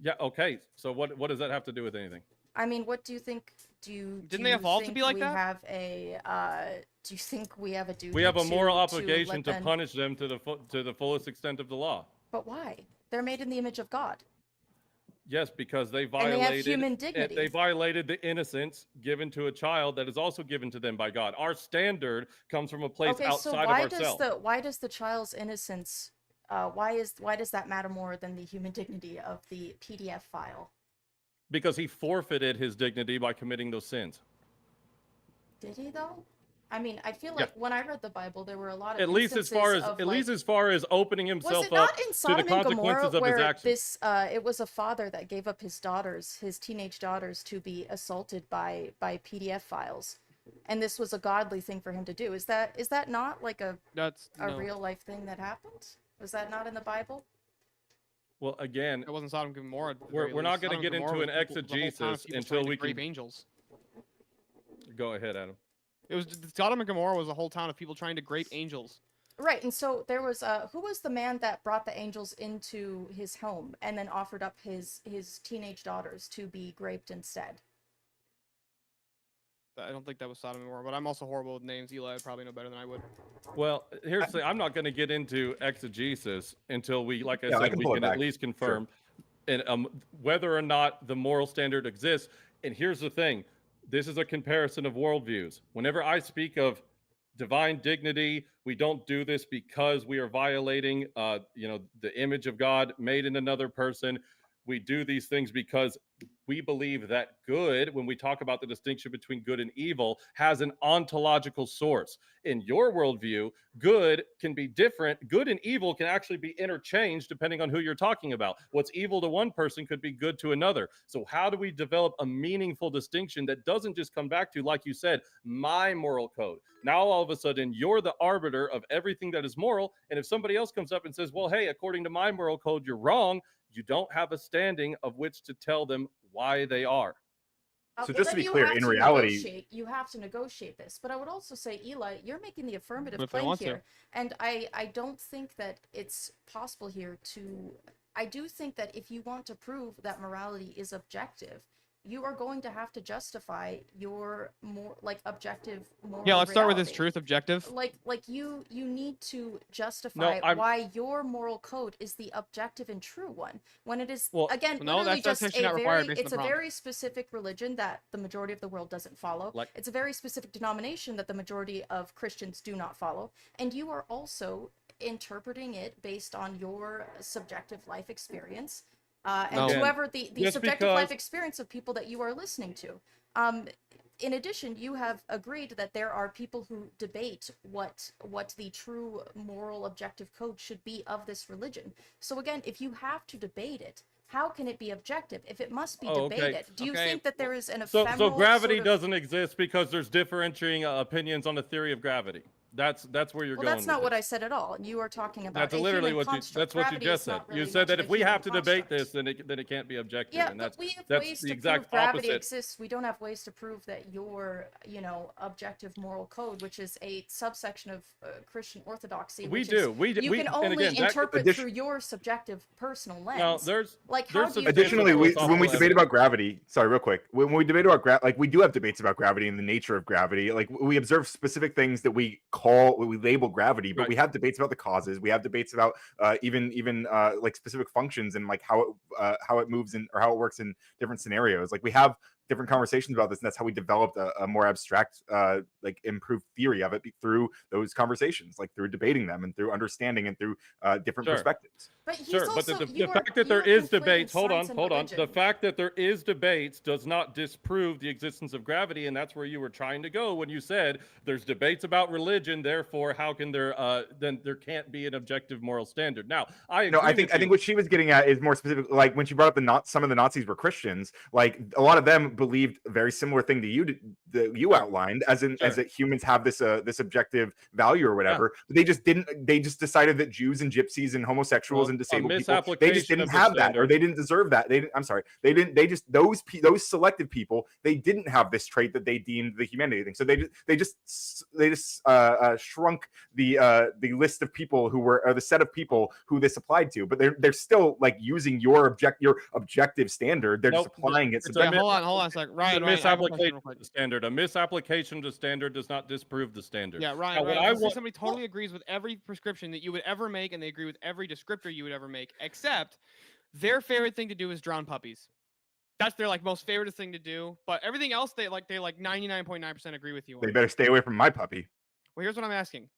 Yeah, okay. So what does that have to do with anything? I mean, what do you think? Didn't they evolve to be like we that? Have a? Do you think we have a duty? We have a moral to obligation let to them- punish them to the fullest extent of the law. But why? They're made in the image of God. Yes, because they And violated they have human dignity. they violated the innocence given to a child that is also given to them by God. Our standard comes from a place Okay, so outside why of ourselves. why does the child's innocence why does that matter more than the human dignity of the PDF file? Because he forfeited his dignity by committing those sins. Did he though? I mean, I feel like when I read the Bible, there were a lot of At least as far as opening was himself it up not in to the Sodom and consequences Gomorrah of his where actions. this it was a father that gave up his daughters, his teenage daughters, to be assaulted by PDF files, and this was a godly thing for him to do. Is that not like a That's no. real life thing that happened? Was that not in the Bible? Well, again, It wasn't Sodom and Gomorrah. at the We're- very we're not least. gonna Sodom get and into Gomorrah an was the whole town of exegesis people until trying to we grape can- angels. go ahead, Adam. It was Sodom and Gomorrah was a whole town of people trying to grape angels. Right, and so there was who was the man that brought the angels into his home and then offered up his teenage daughters to be raped instead? I don't think that was Sodom and Gomorrah, but I'm also horrible with names. Eli would probably know better than I would. Well, here's the thing. I'm not going to get into exegesis until we, like I Yeah, I said, can we pull it can at back. least confirm and whether or not the moral standard exists. And here's the thing. This is a comparison of worldviews. Whenever I speak of divine dignity, we don't do this because we are violating, the image of God made in another person. We do these things because we believe that good, when we talk about the distinction between good and evil, has an ontological source. In your worldview, good can be different. Good and evil can actually be interchanged depending on who you're talking about. What's evil to one person could be good to another. So how do we develop a meaningful distinction that doesn't just come back to, like you said, my moral code? Now all of a sudden you're the arbiter of everything that is moral. And if somebody else comes up and says, well, hey, according to my moral code, you're wrong, you don't have a standing of which to tell them why they are. So Well, just to then be you clear, have in to reality- you have to negotiate this. But I would also say, Eli, you're making the affirmative If they claim want to. here, and I don't think that it's possible here to. I do think that if you want to prove that morality is objective, you are going to have to justify your more objective moral. Yeah, let's start with this reality. truth objective. You need to justify I'm- why your moral code is the objective and true one when it is Well, again no, literally that's just actually a not required very based on it's the a prompt. very specific religion that the majority of the world doesn't follow. Like- It's a very specific denomination that the majority of Christians do not follow, and you are also interpreting it based on your subjective life experience. And No. whoever the Just subjective life because- experience of people that you are listening to. in addition, you have agreed that there are people who debate what the true moral objective code should be of this religion. So again, if you have to debate it, how can it be objective if it must be Oh, okay. debated? Do you Okay, think that there is an So ephemeral gravity sort of... doesn't exist because there's differentiating opinions on the theory of gravity. That's where you're Well, going. that's not with what it. I said at all. You are talking about That's a literally human what you. construct. That's what you Gravity just is said. not You really said much that of if a we human have to debate construct. this, then it can't be objective. Yeah, and but we have that's ways the to exact prove gravity opposite. exists. We don't have ways to prove that your, objective moral code, which is a subsection of Christian orthodoxy, We which do. is, you can and only again, that- interpret through your subjective personal lens. Now, there's like, how there's do you substantial Additionally, when we philosophical debate about evidence. gravity, sorry, real quick, when we debate about like we do have debates about gravity and the nature of gravity. Like we observe specific things that we label gravity, but Right. we have debates about the causes. We have debates about even like specific functions and like how it moves in or how it works in different scenarios. Like we have different conversations about this, and that's how we developed a more abstract like improved theory of it through those conversations, like through debating them and through understanding and through different Sure. perspectives. But he's Sure, but also, the fact that there is debates, hold on. The religion. fact that there is debates does not disprove the existence of gravity, and that's where you were trying to go when you said there's debates about religion, therefore how can there then there can't be an objective moral standard. Now, No, I think what she was getting at is more specific. Like when she brought up some of the Nazis were Christians. Like a lot of them believed a very similar thing to you that you outlined, as that humans have this this objective value or whatever. But they just didn't. They just decided that Jews and gypsies and homosexuals and disabled people, they just didn't have that, or they didn't deserve that. I'm sorry, they didn't. They just those selected people, they didn't have this trait that they deemed the humanity thing. So they just shrunk the list of people who were, or the set of people who this applied to. But they're still like using your objective standard. They're just applying it. Yeah, hold on a second. Ryan, I have a question real quick. A misapplication to standard does not disprove the standard. Yeah, Ryan, somebody totally agrees with every prescription that you would ever make, and they agree with every descriptor you would ever make, except their favorite thing to do is drown puppies. That's their like most favorite thing to do. But everything else they like 99.9% agree with you on. They better stay away from my puppy. Well, here's what I'm asking.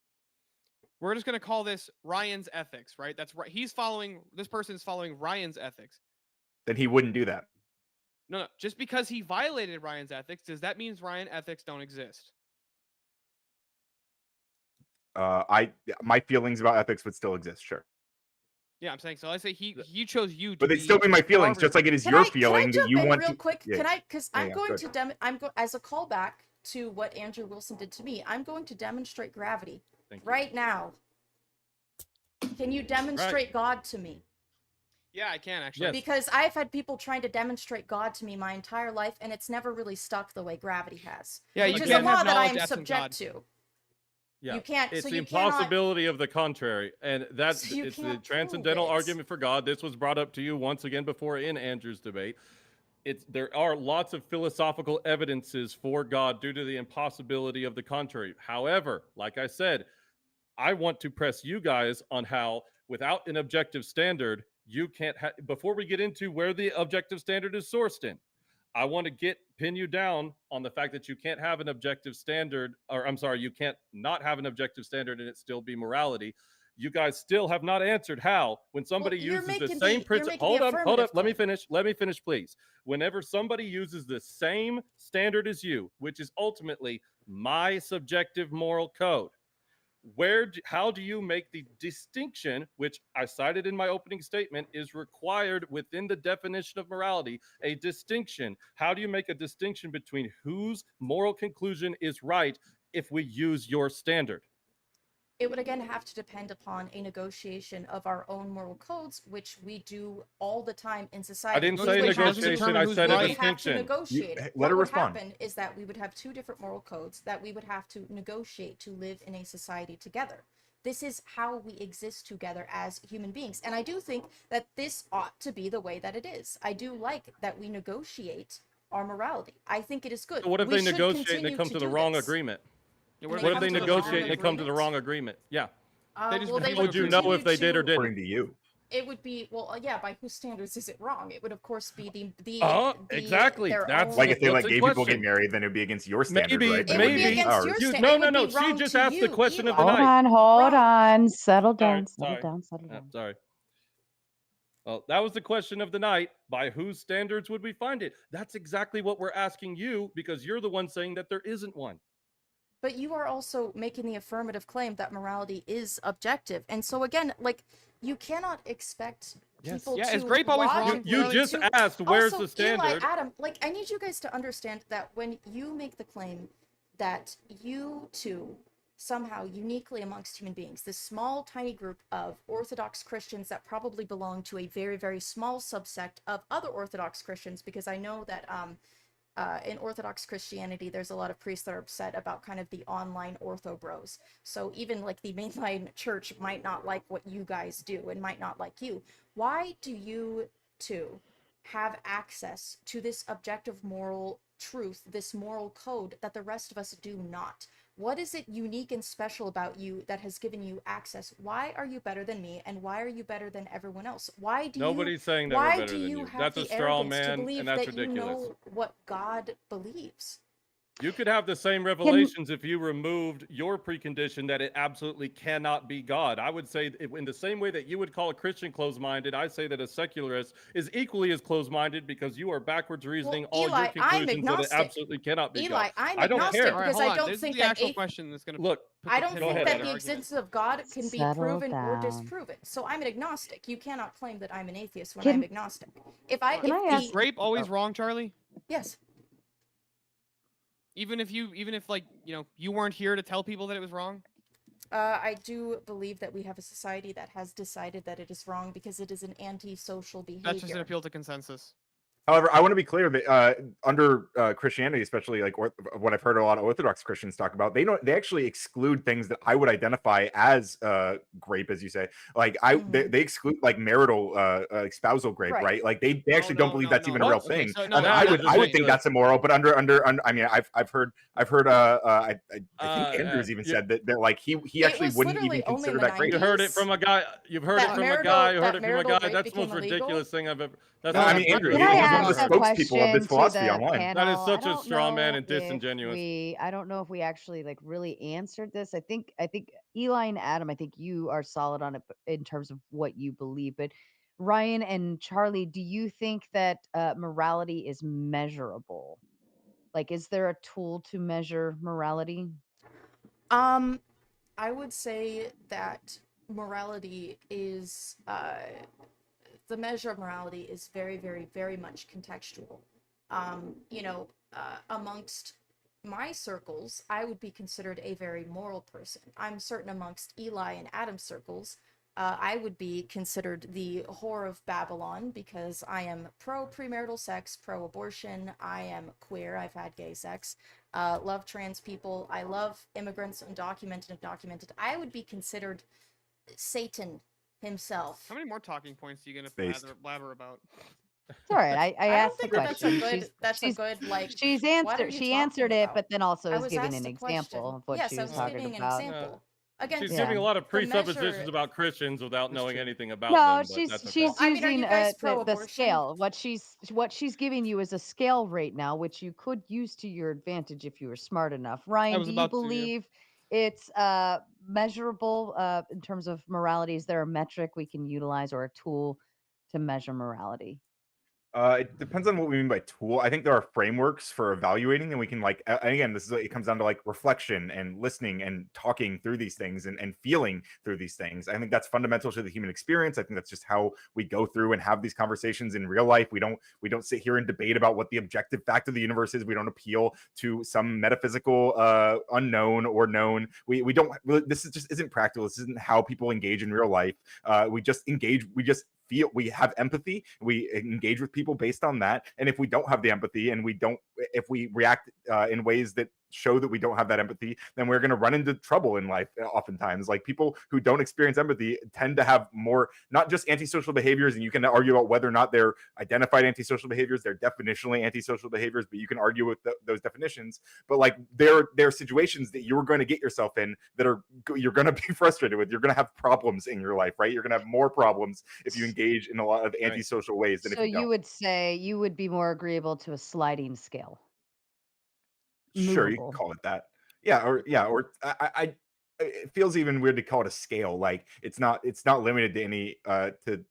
We're just gonna call this Ryan's ethics, right? That's right. This person is following Ryan's ethics. Then he wouldn't do that. No. Just because he violated Ryan's ethics, does that mean Ryan ethics don't exist? My feelings about ethics would still exist, sure. Yeah, I'm saying so. Let's say he chose you, but they'd still be my feelings, just like it is your feeling that you want real to. quick? Yeah. Can I? Because I'm going to as a callback to what Andrew Wilson did to me. I'm going to demonstrate gravity right now. Can you demonstrate God to me? Yeah, I can actually. Yes. Because I've had people trying to demonstrate God to me my entire life, and it's never really stuck the way gravity has. Yeah, which you is can't a law have that I knowledge am absent subject God. to. Yeah, you can't. It's so the you cannot, impossibility of the contrary, and that's So you it's the can't transcendental prove it. argument for God. This was brought up to you once again before in Andrew's debate. There are lots of philosophical evidences for God due to the impossibility of the contrary. However, like I said, I want to press you guys on how, without an objective standard, you can't. Before we get into where the objective standard is sourced in, I want to pin you down on the fact that you can't have an objective standard, or I'm sorry, you can't not have an objective standard and it still be morality. You guys still have not answered how, when somebody uses the same principle. Hold up. Let me finish, please. Whenever somebody uses the same standard as you, which is ultimately my subjective moral code, how do you make the distinction, which I cited in my opening statement, is required within the definition of morality, a distinction? How do you make a distinction between whose moral conclusion is right if we use your standard? It would again have to depend upon a negotiation of our own moral codes, which we do all the time in society. I didn't say negotiation, I said a distinction. Negotiate. Let her what respond. would happen is that we would have two different moral codes that we would have to negotiate to live in a society together. This is how we exist together as human beings. And I do think that this ought to be the way that it is. I do like that we negotiate our morality. I think it is good. So what if We they should negotiate and they continue come to the wrong this. agreement? Yeah, What if they negotiate and they come to the wrong agreement? Yeah. They just Well, they How would you know if they did or According didn't? to you. It would be, well, yeah, by whose standards is it wrong? It would, of course, be exactly. their That's own- Like if they let That's a gay people question. get married, then it'd be against your standard, Maybe- right? It would maybe- be against ours. your You- standard. no, It would no, no, be she wrong just to asked the you, question of the Eli. night. Hold Wrong. on. Settle Sorry, down, settle sorry. down, settle Yeah, down. sorry. Well, that was the question of the night. By whose standards would we find it? That's exactly what we're asking you, because you're the one saying that there isn't one. But you are also making the affirmative claim that morality is objective. And so again, like, you cannot expect Yes. people Yeah, to is grape always wrong? logically You Really? just to- asked where's also, the standard. Eli, Adam, like, I need you guys to understand that when you make the claim that you two somehow uniquely amongst human beings, this small tiny group of Orthodox Christians that probably belong to a very, very small subsect of other Orthodox Christians, because I know that in Orthodox Christianity, there's a lot of priests that are upset about kind of the online ortho bros. So even like the mainline church might not like what you guys do and might not like you. Why do you two have access to this objective moral truth, this moral code that the rest of us do not? What is it unique and special about you that has given you access? Why are you better than me, and why are you better than everyone else? Why do Nobody's saying that why we're better do than you you. have That's the a straw arrogance to man, believe and that's that ridiculous. you know what God believes? You could have the same revelations if you removed your precondition that it absolutely cannot be God. I would say, in the same way that you would call a Christian closed-minded, I say that a secularist is equally as closed-minded, because you are backwards reasoning all Eli, your I'm conclusions that it agnostic. absolutely cannot be Eli, God. I'm I don't agnostic care. All right, because hold I on. don't This is think the that actual question that's going to Look, put I the don't pin in think ahead, that that the Adam. argument. existence of God can be Settle proven or down. disproven. So I'm an agnostic. You cannot claim that I'm an atheist when I'm Can agnostic. If I can if I the ask? Grape always Oh, wrong, Charlie? yes, Even if like, you weren't here to tell people that it was wrong? I do believe that we have a society that has decided that it is wrong because it is an antisocial That's just an behavior. appeal to consensus. However, I want to be clear that under Christianity, especially like what I've heard a lot of Orthodox Christians talk about, they actually exclude things that I would identify as grape, as you say. Like they exclude like marital like spousal grape, Right. right? Like they actually don't believe that's even a no. real What? thing. Okay, so no, And that I is would think ridiculous. that's immoral, but under I mean I've heard I think Andrews even said that like he It actually was wouldn't literally even only consider in the that grape. You heard it 90s. from a guy. You've heard That it from a marital- guy. You heard that it from a marital guy. grape That's the most became illegal. ridiculous thing I've ever. That's No, not I mean Andrew, can he I was one of ask the a spokespeople of this question to philosophy the online. panel? That is such I a don't straw man know and if disingenuous. I don't know if we actually like really answered this. I think Eli and Adam, I think you are solid on it in terms of what you believe. But Ryan and Charlie, do you think that morality is measurable? Like, is there a tool to measure morality? I would say that morality is the measure of morality is very, very, very much contextual. Amongst my circles, I would be considered a very moral person. I'm certain amongst Eli and Adam's circles, I would be considered the whore of Babylon because I am pro premarital sex, pro abortion. I am queer. I've had gay sex. Love trans people. I love immigrants, undocumented and documented. I would be considered Satan himself. How many more talking points are you going Based. to blabber about? It's all right. I I don't asked the think that that's a question. good. That's a she's good like. she's What are answered. you She talking answered it, about? but then also I is was giving asked an a question. example of what Yes, she I was was talking giving an about. example. Again, She's Yeah. giving a lot of the measure- presuppositions about Christians without knowing true. anything about No, them. But she's that's okay. she's I mean, are using you guys the pro-abortion? scale. What she's giving you is a scale right now, which you could use to your advantage if you were smart enough. Ryan, was do you about to, yeah. believe it's measurable in terms of morality? Is there a metric we can utilize or a tool to measure morality? It depends on what we mean by tool. I think there are frameworks for evaluating, and we can like and again, it comes down to like reflection and listening and talking through these things and feeling through these things. I think that's fundamental to the human experience. I think that's just how we go through and have these conversations in real life. We don't sit here and debate about what the objective fact of the universe is. We don't appeal to some metaphysical unknown or known. We don't. This just isn't practical. This isn't how people engage in real life. We just engage. We just feel, we have empathy, we engage with people based on that. And if we don't have the empathy and if we react in ways that show that we don't have that empathy, then we're going to run into trouble in life. Oftentimes, like people who don't experience empathy tend to have more, not just antisocial behaviors, and you can argue about whether or not they're identified antisocial behaviors. They're definitionally antisocial behaviors, but you can argue with those definitions. But like there are situations that you're going to get yourself in that you're going to be frustrated with. You're going to have problems in your life, right? You're going to have more problems if you engage in a lot of antisocial ways than So if you don't. would say you would be more agreeable to a sliding scale. Sure, you can Movable. call it that. Or it feels even weird to call it a scale. Like it's not limited to any to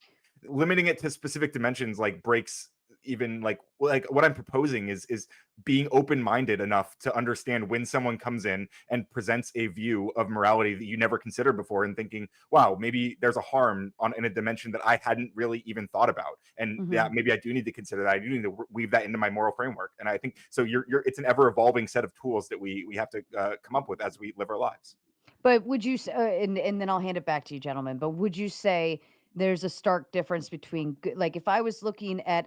limiting it to specific dimensions like breaks even like what I'm proposing is being open-minded enough to understand when someone comes in and presents a view of morality that you never considered before, and thinking, wow, maybe there's a harm on in a dimension that I hadn't really even thought about, and Mhm. maybe I do need to consider that. I do need to weave that into my moral framework. And I think so you're it's an ever evolving set of tools that we have to come up with as we live our lives. But would you say, and then I'll hand it back to you, gentlemen. But would you say there's a stark difference between like if I was looking at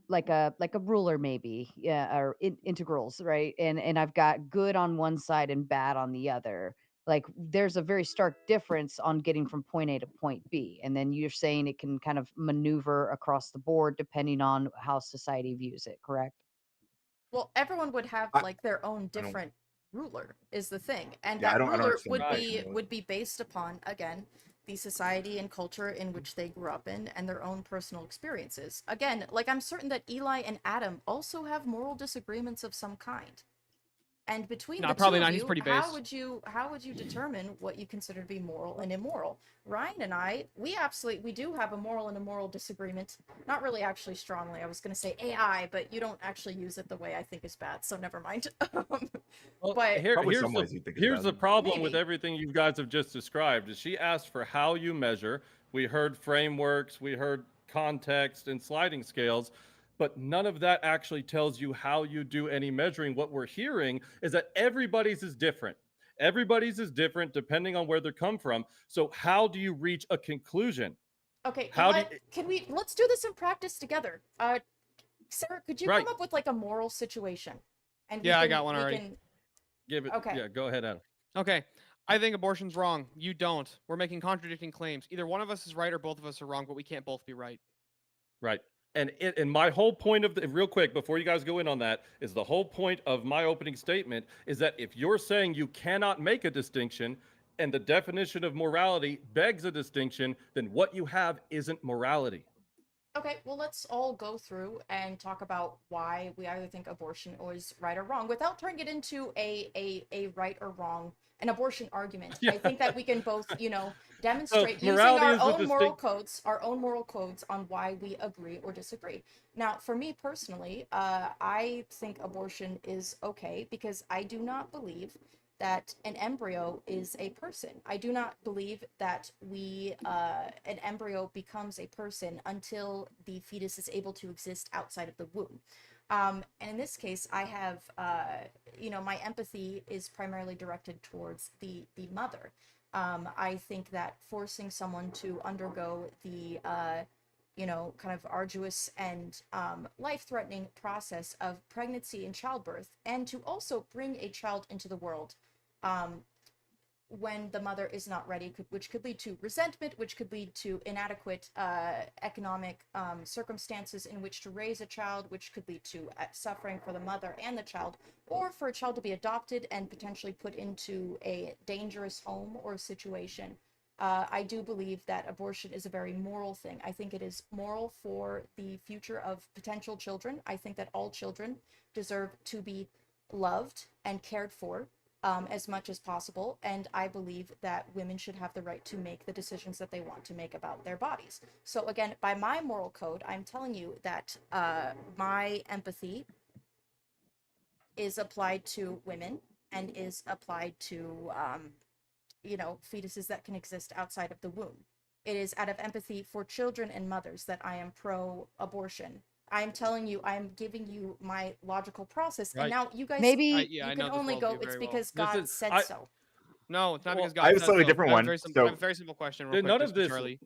like a ruler maybe, yeah, or integrals, right? And I've got good on one side and bad on the other. Like there's a very stark difference on getting from point A to point B, and then you're saying it can kind of maneuver across the board depending on how society views it. Correct? Well, everyone would have I, like their own I don't different ruler is the thing. And yeah, that I don't ruler understand the would Right. question really. be based upon again the society and culture in which they grew up in and their own personal experiences. Again, like I'm certain that Eli and Adam also have moral disagreements of some kind. And between No, the two probably of not. He's you, pretty based. how would you determine what you consider to be moral and immoral? Ryan and I, we do have a moral and immoral disagreement. Not really actually strongly. I was going to say AI, but you don't actually use it the way I think is bad, so never mind. Well, But Probably some ways you think is here's bad. the problem with maybe. everything you guys have just described. Is she asked for how you measure. We heard frameworks, we heard context and sliding scales, but none of that actually tells you how you do any measuring. What we're hearing is that everybody's is different. Everybody's is different depending on where they come from. So how do you reach a conclusion? Okay, How do you, let's do this in practice together. Sarah, could you come right? up with like a moral situation? And Yeah, I got one we already. can Give it. okay. Yeah, go ahead, Adam. Okay. I think abortion's wrong. You don't. We're making contradicting claims. Either one of us is right or both of us are wrong, but we can't both be right. Right. And my whole point of the real quick before you guys go in on that is the whole point of my opening statement is that if you're saying you cannot make a distinction and the definition of morality begs a distinction, then what you have isn't morality. Okay, well, let's all go through and talk about why we either think abortion is right or wrong without turning it into a right or wrong, an abortion argument. I Yeah. think that we can both, So demonstrate using morality is the distinct. our own moral codes on why we agree or disagree. Now, for me personally, I think abortion is okay because I do not believe that an embryo is a person. I do not believe that an embryo becomes a person until the fetus is able to exist outside of the womb. And in this case, I have, my empathy is primarily directed towards the mother. I think that forcing someone to undergo the kind of arduous and life-threatening process of pregnancy and childbirth, and to also bring a child into the world um, when the mother is not ready, which could lead to resentment, which could lead to inadequate economic circumstances in which to raise a child, which could lead to suffering for the mother and the child, or for a child to be adopted and potentially put into a dangerous home or situation. I do believe that abortion is a very moral thing. I think it is moral for the future of potential children. I think that all children deserve to be loved and cared for as much as possible. And I believe that women should have the right to make the decisions that they want to make about their bodies. So, again, by my moral code, I'm telling you that my empathy is applied to women and is applied to, fetuses that can exist outside of the womb. It is out of empathy for children and mothers that I am pro abortion. I'm telling you, I'm giving you my logical process, and Right. now you guys Maybe Yeah, you I can know this only go worldview it's very well. because This God is said so. No, it's not because well, I God have a said slightly so. different I have a one. very simple, I So have a very simple question, real then quick, none just of for this. Charlie.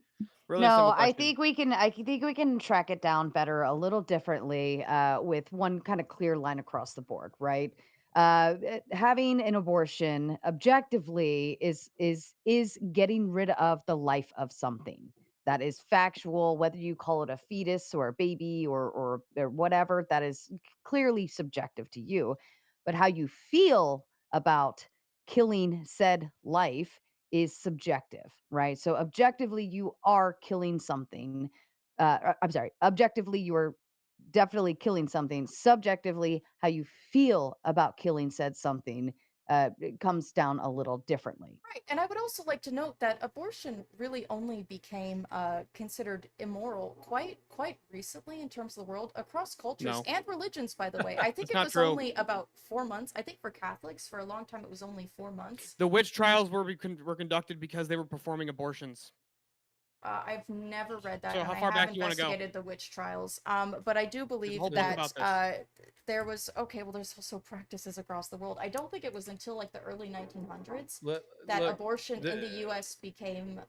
Really no, simple I question. think we can track it down better a little differently with one kind of clear line across the board, right? Having an abortion objectively is getting rid of the life of something that is factual, whether you call it a fetus or a baby or whatever. That is clearly subjective to you, but how you feel about killing said life is subjective, right? So objectively, you are killing something. I'm sorry. Objectively, you are definitely killing something. Subjectively, how you feel about killing said something it comes down a little differently. Right, and I would also like to note that abortion really only became considered immoral quite recently in terms of the world, across cultures No. and religions, by the way. I think That's it not was true. only about 4 months. I think for Catholics, for a long time, it was only 4 months. The witch trials were conducted because they were performing abortions. I've never read that, So and how I far have back do you wanna go? investigated the witch trials. But I do believe whole book that about this. there was well, there's also practices across the world. I don't think it was until like the early 1900s that abortion in the U.S. became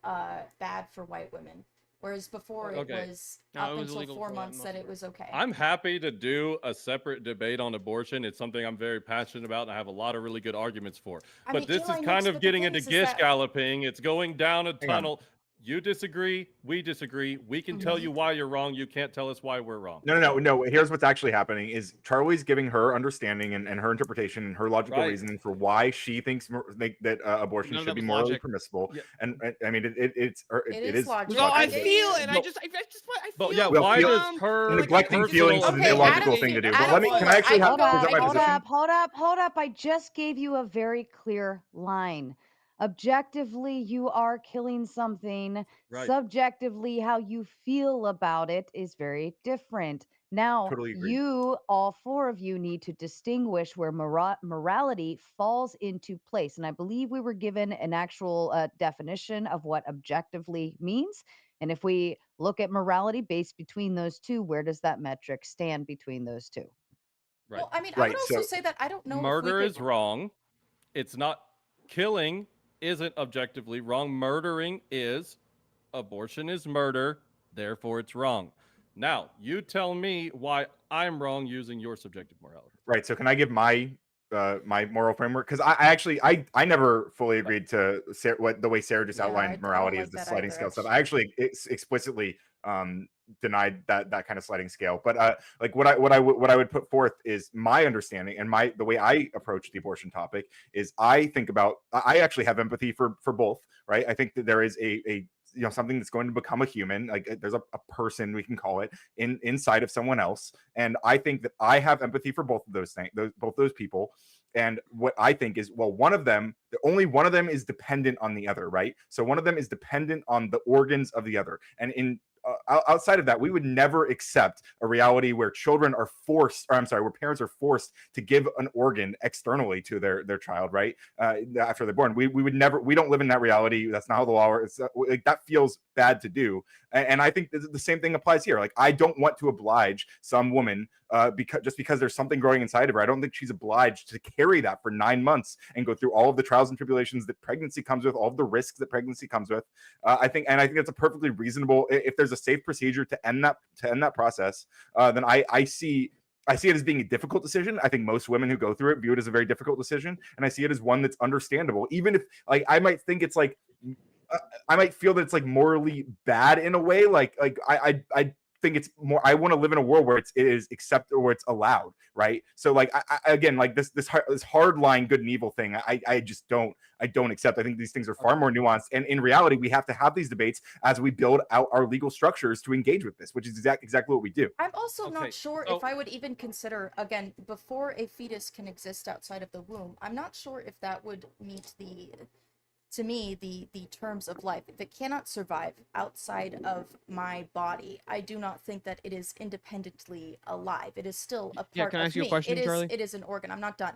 bad for white women, whereas before it Okay. was No, up it was until illegal 4 before that in months most that of it was okay. I'm happy to do a separate debate on abortion. It's something I'm very passionate about, and I have a lot of really good arguments for. I But mean, this is Eli kind knows, of but the getting thing into is gish that galloping. It's going down a Hang on. tunnel. You disagree, we disagree. We can tell Mhm. you why you're wrong. You can't tell us why we're wrong. No. Here's what's actually happening: is Charlie's giving her understanding and her interpretation and her logical Right. reasoning for why she thinks that abortion None of should that be was morally logic. permissible. Yeah. And I mean, it is logic. No, I Yeah, yeah, feel yeah. it. No. I just I But feel. yeah, Well, why feel- does I her feel like neglecting personal feelings is an Okay, illogical Adam- thing to do. Adam But can Fuller, I actually I have can go- present my hold position? up, hold up. I just gave you a very clear line. Objectively, you are killing something. Right. Subjectively, how you feel about it is very different. Now, Totally agree. you, all four of you, need to distinguish where morality falls into place. And I believe we were given an actual definition of what objectively means. And if we look at morality based between those two, where does that metric stand between those two? Right. Well, I mean, I Right, would also so- say that I don't know if we Murder could. is wrong. It's not killing isn't objectively wrong. Murdering is. Abortion is murder, therefore it's wrong. Now, you tell me why I'm wrong using your subjective morality. Right. So can I give my my moral framework? Because I actually I never fully agreed to the way Sarah just Yeah, outlined I don't morality like as the that sliding either, scale stuff. actually. I actually explicitly denied that kind of sliding scale. But like what I would put forth is my understanding and the way I approach the abortion topic is I think about I actually have empathy for both. Right. I think that there is a something that's going to become a human, like there's a person, we can call it, inside of someone else, and I think that I have empathy for both of those things, both those people. And what I think is, well, only one of them is dependent on the other, right? So one of them is dependent on the organs of the other, and outside of that, we would never accept a reality where children are forced, or I'm sorry, where parents are forced to give an organ externally to their child, right? After they're born, we would never. We don't live in that reality. That's not how the law works. Like, that feels bad to do, and I think the same thing applies here. Like, I don't want to oblige some woman because there's something growing inside of her. I don't think she's obliged to carry that for 9 months and go through all of the trials and tribulations that pregnancy comes with, all of the risks that pregnancy comes with. I think that's a perfectly reasonable. If there's a safe procedure to end that process, then I see it as being a difficult decision. I think most women who go through it view it as a very difficult decision, and I see it as one that's understandable. Even if, like, I might think it's like, I might feel that it's like morally bad in a way. Like I think it's more. I want to live in a world where it is accepted, or where it's allowed, right? So like again, like this hard line good and evil thing, I just don't accept. I think these things are far more nuanced, and in reality, we have to have these debates as we build out our legal structures to engage with this, which is exactly what we do. I'm also Okay, not sure so- if I would even consider, again, before a fetus can exist outside of the womb, I'm not sure if that would meet to me, the terms of life. If it cannot survive outside of my body, I do not think that it is independently alive. It is still a part Yeah, can I of ask you a me. question, Charlie? It is an organ. I'm not done.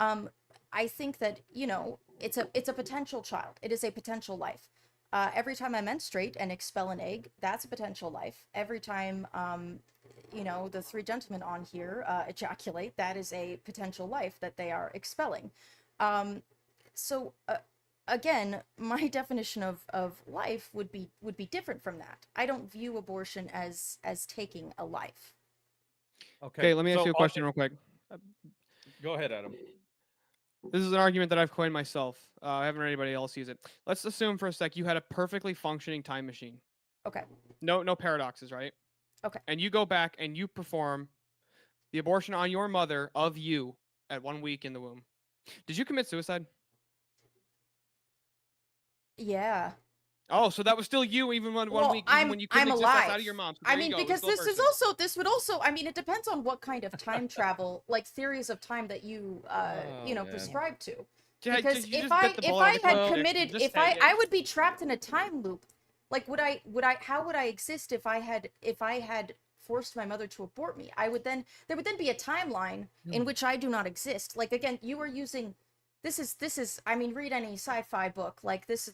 I think that, it's a potential child. It is a potential life. Every time I menstruate and expel an egg, that's a potential life. Every time, the three gentlemen on here ejaculate, that is a potential life that they are expelling. So again, my definition of life would be different from that. I don't view abortion as taking a life. Okay, let me ask so you a question real quick. Go ahead, Adam. This is an argument that I've coined myself. I haven't heard anybody else use it. Let's assume for a sec you had a perfectly functioning time machine. Okay. No paradoxes, right? Okay. And you go back and you perform the abortion on your mother of you at 1 week in the womb. Did you commit suicide? Yeah. Oh, so that was still you even when 1 week, even when you couldn't I'm exist alive. outside of your mom. So I there you mean, go, because legal person. this would also, I mean, it depends on what kind of time travel, like theories of time that you, Oh, man. prescribe to. Because you if just bit the if bullet I every had time you committed, just if say I it. would be trapped in a time loop. Like how would I exist if I had forced my mother to abort me? There would then be a timeline in which I do not exist. Like again, you are using this is I mean, read any sci-fi book. Like there's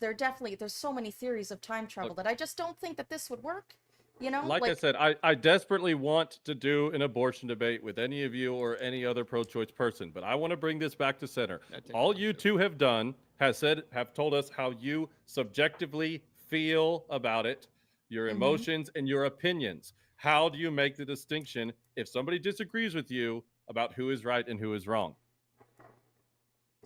so many theories of time travel that I just don't think that this would work. You know? Like I said, I desperately want to do an abortion debate with any of you or any other pro-choice person, but I want to bring this back to center. All you two have done have told us how you subjectively feel about it, your emotions and your opinions. How do you make the distinction if somebody disagrees with you about who is right and who is wrong?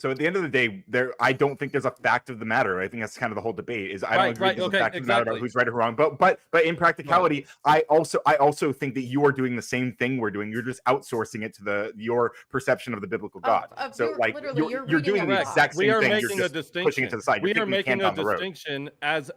So at the end of the day, I don't think there's a fact of the matter. I think that's kind of the whole debate. Is I don't agree there's a fact of the matter about who's right or wrong. But in practicality, I also think that you are doing the same thing we're doing. You're just outsourcing it to your perception of the biblical God. So like you're doing the exact same thing. You're just pushing it to the side. We You're are kicking the can making a down the road. distinction as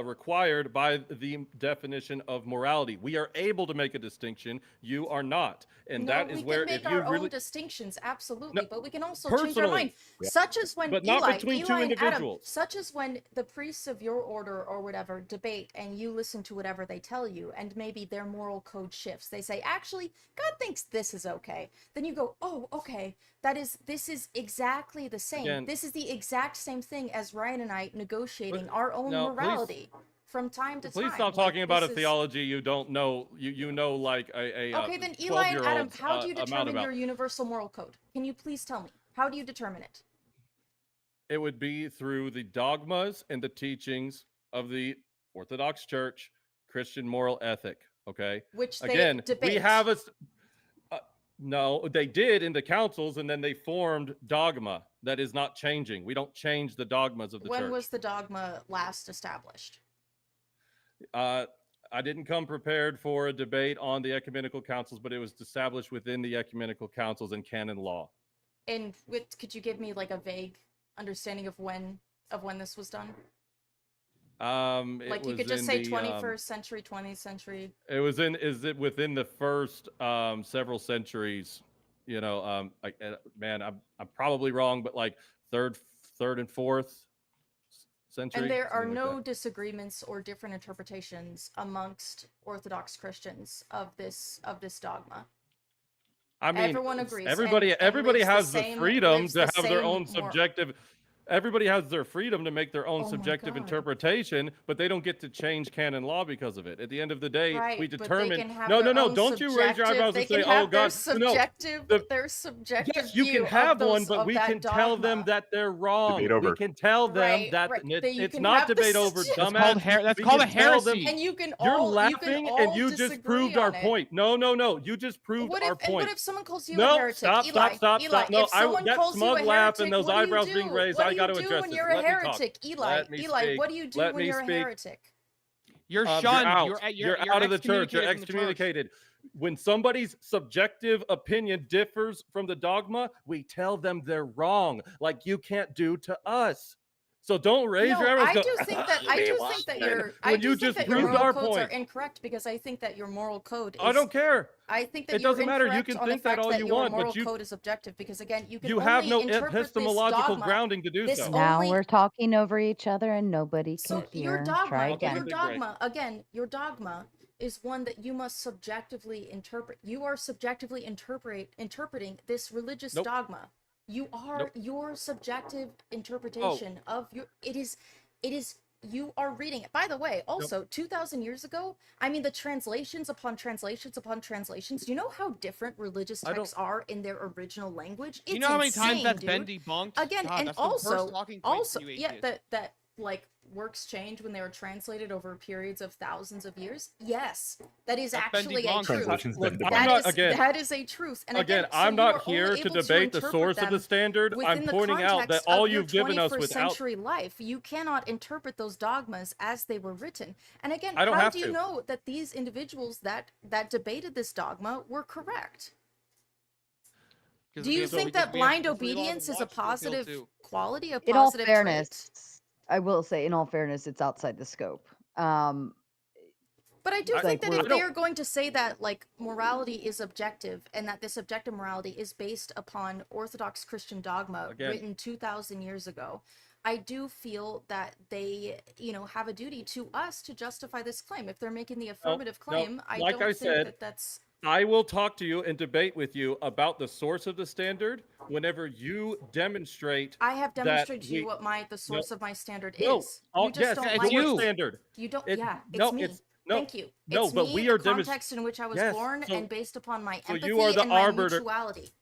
required by the definition of morality. We are able to make a distinction. You are not, and no, that is where we if can you make our really own distinctions, absolutely, No, but we can also change our mind. Yeah. Such as when But Eli, not between two Eli and Adam, individuals. such as when the priests of your order or whatever debate and you listen to whatever they tell you, and maybe their moral code shifts. They say, actually, God thinks this is okay. Then you go, oh, okay, this is exactly the same. Again, this is the exact same thing as Ryan and I negotiating our own no, please- morality. From time to time. Please stop talking about a theology you don't know. You know like a okay, then Eli and Adam, 12-year-old's, how do you amount determine about. your universal moral code? Can you please tell me? How do you determine it? It would be through the dogmas and the teachings of the Orthodox Church, Christian moral ethic. Okay. Which they Again, debate. we have a. No, they did in the councils, and then they formed dogma that is not changing. We don't change the dogmas of the church. When was the dogma last established? I didn't come prepared for a debate on the ecumenical councils, but it was established within the ecumenical councils and canon law. And could you give me like a vague understanding of when this was done? Like you could just say 21st century, 20th century. Is it within the first several centuries? You know, man, I'm probably wrong, but like third and fourth century. And there are something like no that. disagreements or different interpretations amongst Orthodox Christians of this dogma. I mean, everyone agrees. Everybody lives has the freedom lives to the have their same own subjective. Everybody has their freedom to make their own Oh my subjective God. interpretation, but they don't get to change canon law because of it. At the end of the day, Right, we but they determine. can have No, their own don't you raise your eyebrows they and say, can have "Oh God, their no." their subjective Yes, you view can have of one, those, but of we that can tell them dogma. that they're wrong. Debate over. We can tell them Right, that right, that you it's can not have the debate over, subject- That's dumbass. called that's We called a can tell them- heresy. And you can You're all laughing, you can and all you just disagree proved our on it. point. No, you just proved What our if, point. and what if someone calls you No, a heretic? stop. Eli, No, if someone that calls you smug a laugh heretic, and those what do you eyebrows do? being raised, What I do got you to do address when this. you're a Let me talk. heretic? Eli, Let me Eli, speak. what do you do Let when me you're a speak. heretic? You're You're shunned. out. You're out of the church. You're excommunicated from the church. excommunicated. When somebody's subjective opinion differs from the dogma, we tell them they're wrong, like you can't do to us. So don't raise your eyebrows. I Go, do think that when you just proved moral our codes are point. incorrect because I think that your moral code is I don't care. I think that It you're doesn't matter. You incorrect can on the think that fact all you your want, but moral you- code is objective because again, you can You have only no interpret this epistemological dogma. grounding to do this so. o- Now only- we're talking over each other and nobody can So hear. your dogma, Try Okay, again. your big break. dogma, again, your dogma is one that you must subjectively interpret. You are subjectively interpreting this religious Nope. dogma. You are Nope. your subjective interpretation of your. It is. You are reading it. By the way, also 2,000 years ago, I mean the translations upon translations upon translations. Do you know how different religious I don't- texts are in their original language? It's You know how many times insane, that's dude. been debunked? Again, God, and that's the worst also talking point for you yeah, atheists. that like works change when they were translated over periods of thousands of years. Yes, that is That's been actually a debunked. truth. Translations Look, been I'm debunked. not- again- That is a truth. And Again, so I'm you are not here only to able debate the interpret source of the them standard. I'm within the pointing out that context all of your you've given us 21st without. century life. You cannot interpret those dogmas as they were written. And again, I don't how have do you to. know that these individuals that debated this dogma were correct? 'Cause Do you again, think because that we have blind free law to obedience is a watch the appeal positive too. quality, a In all positive trait? fairness, I will say, in all fairness, it's outside the scope. But I do It's think like that if we're- they are going to say that, like, morality is objective and that this objective morality is based upon Orthodox Christian dogma Again. written 2,000 years ago, I do feel that they, have a duty to us to justify this claim. If they're making the affirmative claim, I like don't I think said, that that's... I will talk to you and debate with you about the source of the standard whenever you demonstrate. I have that demonstrated to you we- what the source of my standard No, is. oh, You just yes, don't it's like your it. standard. You don't. It- Yeah, it's no, me. it's- no, Thank you. no, It's but me, we the are context in which I was Yes, born, so- and based upon my so empathy you are the and my arbiter- mutuality.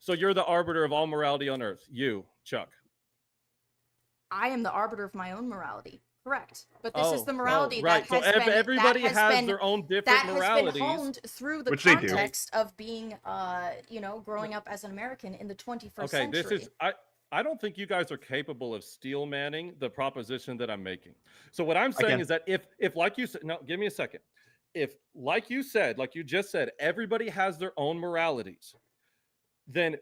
So you're the arbiter of all morality on earth. You, Chuck. I am the arbiter of my own morality. Correct. But this is Oh, the morality right. that has been everybody that has has been, their own different that has moralities. been honed through the Which they do. context of being, growing up as an American in the 21st Okay, century. this is I don't think you guys are capable of steel manning the proposition that I'm making. So what I'm saying can. is that if like you said, no, give me a second. If like you just said, everybody has their own moralities, then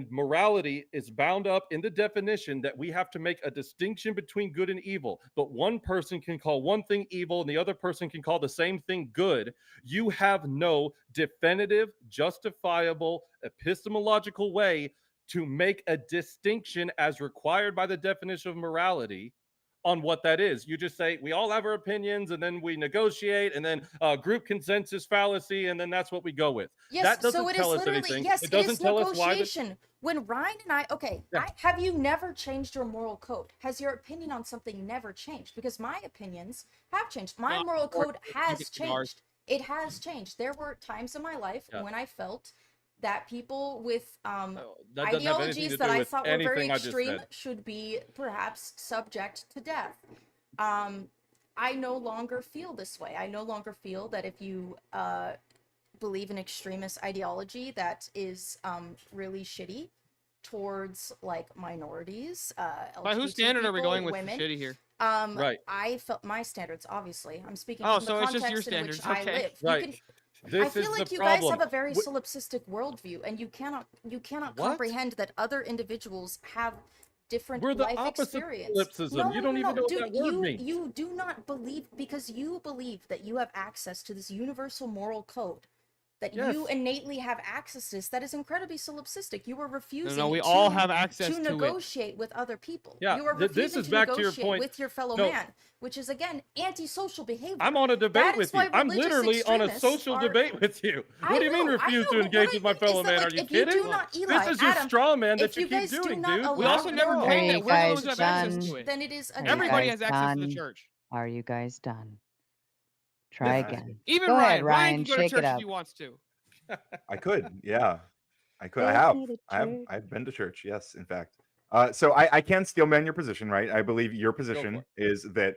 morality is bound up in the definition that we have to make a distinction between good and evil. But one person can call one thing evil and the other person can call the same thing good. You have no definitive, justifiable, epistemological way to make a distinction as required by the definition of morality on what that is. You just say, we all have our opinions, and then we negotiate, and then group consensus fallacy, and then that's what we go with. Yes, That doesn't so it is tell us literally anything. yes, It it doesn't is tell us why the- negotiation. When Ryan and I, Yeah. have you never changed your moral code? Has your opinion on something never changed? Because my opinions have changed. My Not moral more code than has you can ours. changed. It has changed. There were times in my life Yeah. when I felt that people with Oh, that doesn't have anything ideologies to that do I with thought were very anything I just extreme said. should be perhaps subject to death. I no longer feel this way. I no longer feel that if you believe in extremist ideology that is really shitty towards like minorities, By whose LGBT standard are we people, going with women. for shitty here? Right. I felt my standards, obviously. I'm speaking Oh, from so the it's just context your in which standards, I okay. live. Right. You can, This I feel is like the you problem. guys have a very Wh- solipsistic worldview, and you cannot What? comprehend that other individuals have different We're the life opposite of experience. solipsism. You don't even know what Dude, that word you, means. you do not believe because you believe that you have access to this universal moral code that you Yes. innately have access to. This that is incredibly solipsistic. You are refusing. No, we to, all have access to to it. negotiate with other people. Yeah, you are this refusing is to back to your negotiate point. with your fellow No. man, which is again antisocial behavior. I'm on a debate That is with you. why I'm religious literally on a extremists social are- debate with you. What do you mean I refuse know, to but engage what with my I mean fellow is that, man? like, Are you if you kidding? do not, Eli, This is your Adam, straw man that if you you keep guys do doing, not dude. allow We also never no, claimed Are that you we're the ones guys who have access done? to it. then it is Are you again. Everybody guys has access to the done? church. Are you guys done? Try Yeah. again. Even Go Ryan. ahead, Ryan, can go to shake it church if up. he wants to. I could, yeah. I could. Take I have. me to I have. church. I've been to church. Yes, in fact. So I can steel man your position, right? I believe your position is that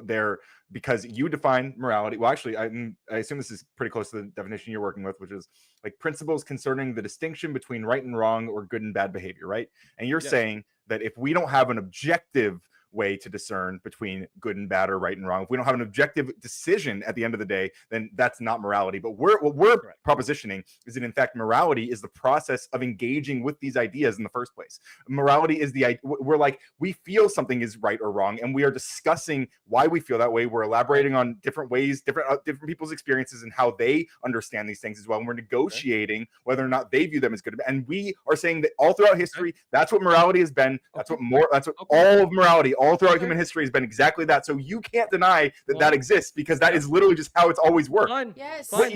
they're because you define morality. Well, actually, I assume this is pretty close to the definition you're working with, which is like principles concerning the distinction between right and wrong or good and bad behavior, right? And you're Yes. saying that if we don't have an objective way to discern between good and bad or right and wrong, if we don't have an objective decision at the end of the day, then that's not morality. But what we're Correct. propositioning is that in fact morality is the process of engaging with these ideas in the first place. Morality is we're like, we feel something is right or wrong, and we are discussing why we feel that way. We're elaborating on different ways, different people's experiences and how they understand these things as well. And we're negotiating whether or not they view them as good. And we are saying that all throughout history, that's what morality has been. That's Okay. that's what Okay. all of morality, all throughout Okay. human history has been exactly that. So you can't deny that Well, that exists because that yeah. is literally just how it's always worked. Fine. Yes. Fine.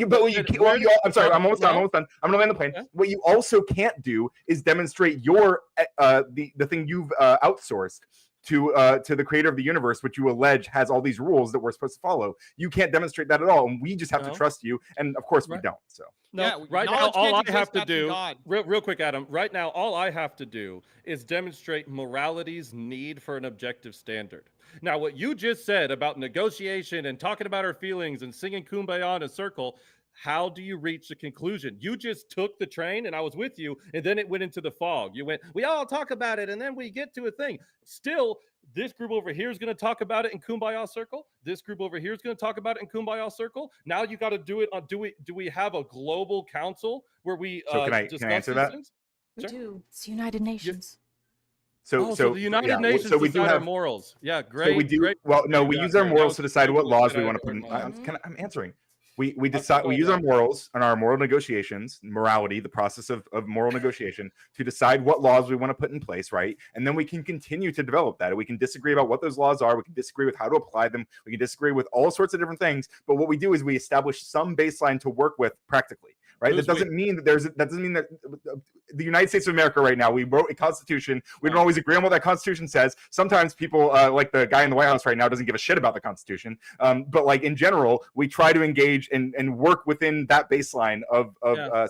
I'm sorry, I'm almost done. I'm gonna land the plane. Yeah. What you also can't do is demonstrate your the thing you've outsourced to the creator of the universe, which you allege has all these rules that we're supposed to follow. You can't demonstrate that at all, and we just have to No. trust you. And of course, we Right. don't. So No, Yeah, right now, knowledge all I can't have exist to absent do, God. real quick, Adam, right now, all I have to do is demonstrate morality's need for an objective standard. Now, what you just said about negotiation and talking about our feelings and singing Kumbaya in a circle, how do you reach the conclusion? You just took the train and I was with you, and then it went into the fog. You went, we all talk about it, and then we get to a thing. Still, this group over here is going to talk about it in Kumbaya circle. This group over here is going to talk about it in Kumbaya circle. Now you got to do it on. Do we have a global council where we So can I discuss answer these that? things? We Sure. do. It's United Nations. So the United yeah, Nations so we do decide our have morals. Yeah, So great. we do Great. well. No, you we got use our there. That morals was to decide what totally laws good we want to put in. Mhm. I'm answering. We Okay, decide. go We use our ahead. morals and our moral negotiations, morality, the process of moral negotiation, to decide what laws we want to put in place, right? And then we can continue to develop that. We can disagree about what those laws are. We can disagree with how to apply them. We can disagree with all sorts of different things. But what we do is we establish some baseline to work with practically. Right. Who's That doesn't mean that that doesn't mean that the United States of America right now, we wrote a constitution. We don't always agree on what that constitution says. Sometimes people, like the guy in the White House right now, doesn't give a shit about the constitution. But like in general, we try to engage and work within that baseline of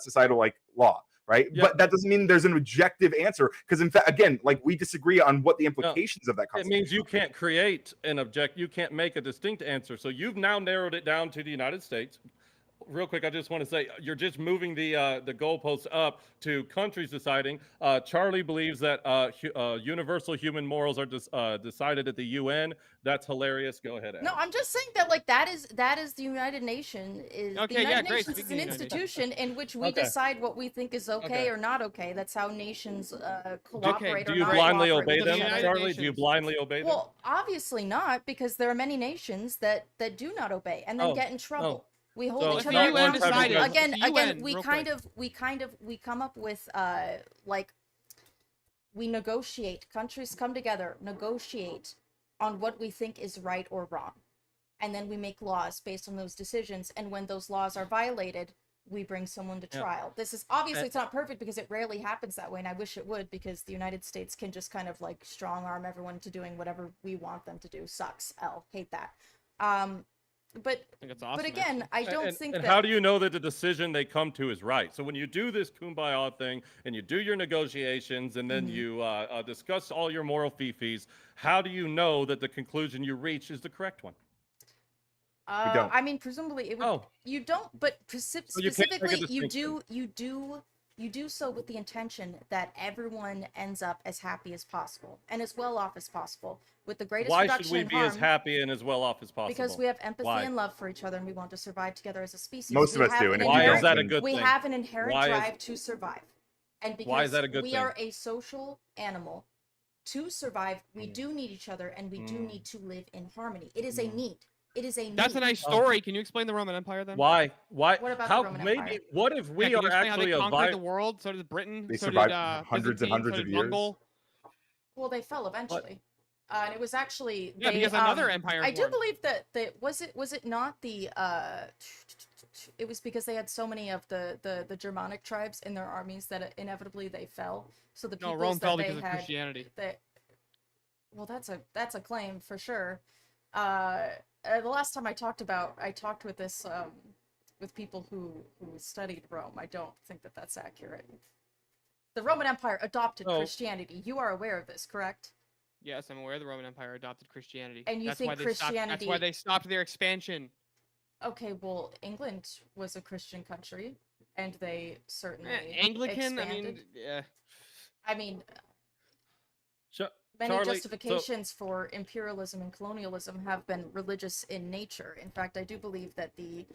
societal like law. Right. Yeah. But that doesn't mean there's an objective answer. Because in fact, again, like we disagree on what the implications of that It constitution means you can't create an you can't make a distinct answer. So you've now narrowed it down to the United States. Real quick, I just want to say you're just moving the goalposts up to countries deciding. Charlie believes that universal human morals are decided at the UN. That's hilarious. Go ahead, Adam. No, I'm just saying that like that is the United Nations is Okay, the yeah, United great. Nations is Speaking an of the United institution in which we Okay. decide what we think is okay, Okay. or not okay. That's how nations cooperate Do or you not blindly cooperate obey with the them, each other. United Charlie? Do you Nations. blindly obey them? Well, obviously not, because there are many nations that do not obey and then Oh, get in trouble. We hold So each it's other not accountable. one-sided. Again, It's the UN, again, we real kind quick. of we come up with like we negotiate. Countries come together, negotiate on what we think is right or wrong, and then we make laws based on those decisions. And when those laws are violated, we bring someone to Yeah. trial. This is obviously And- it's not perfect because it rarely happens that way, and I wish it would, because the United States can just kind of like strong arm everyone into doing whatever we want them to do. Sucks. Hate that. But I think it's awesome. but again, I don't think and that. how do you know that the decision they come to is right? So when you do this kumbaya thing and you do your negotiations and then you discuss all your moral fifis, how do you know that the conclusion you reach is the correct one? don't. I mean, presumably it would. Oh. You don't, but you can't make a specifically, distinction. you do so with the intention that everyone ends up as happy as possible and as well off as possible, with the greatest Why reduction should we in be harm. as happy and as well off as possible? Because we have empathy Why? and love for each other, and we want to survive together as a species. Most of We us have do, an and if you Why don't, is that a then- good we thing? have an inherent Why is- drive to survive, and because Why is that a good we thing? are a social animal, to survive, we do need each other, and we do need to live in harmony. It is a need. It is a need. That's a nice story. Can you explain the Roman Empire then? Why? What about the How? Roman Maybe. Empire? What if we Yeah, can you are explain how actually they a conquered the vi- world? So did Britain. They so survived did hundreds and Byzantine, hundreds so of did years. Mongol. Well, they fell eventually, and it was actually Yeah, they, because another empire I do formed. believe that was it not the it was because they had so many of the Germanic tribes in their armies that inevitably they fell. So the No, peoples Rome that fell they because of had, Christianity. well, that's a claim for sure. The last time I talked with this with people who studied Rome. I don't think that that's accurate. The Roman Empire adopted Oh. Christianity. You are aware of this, correct? Yes, I'm aware the Roman Empire adopted Christianity. And you that's think why they stopped, that's why Christianity- they stopped their expansion. Okay, well, England was a Christian country, and they certainly Anglican. expanded. Yeah. I mean, Ch- many Charlie, so- justifications for imperialism and colonialism have been religious in nature. In fact, I do believe that the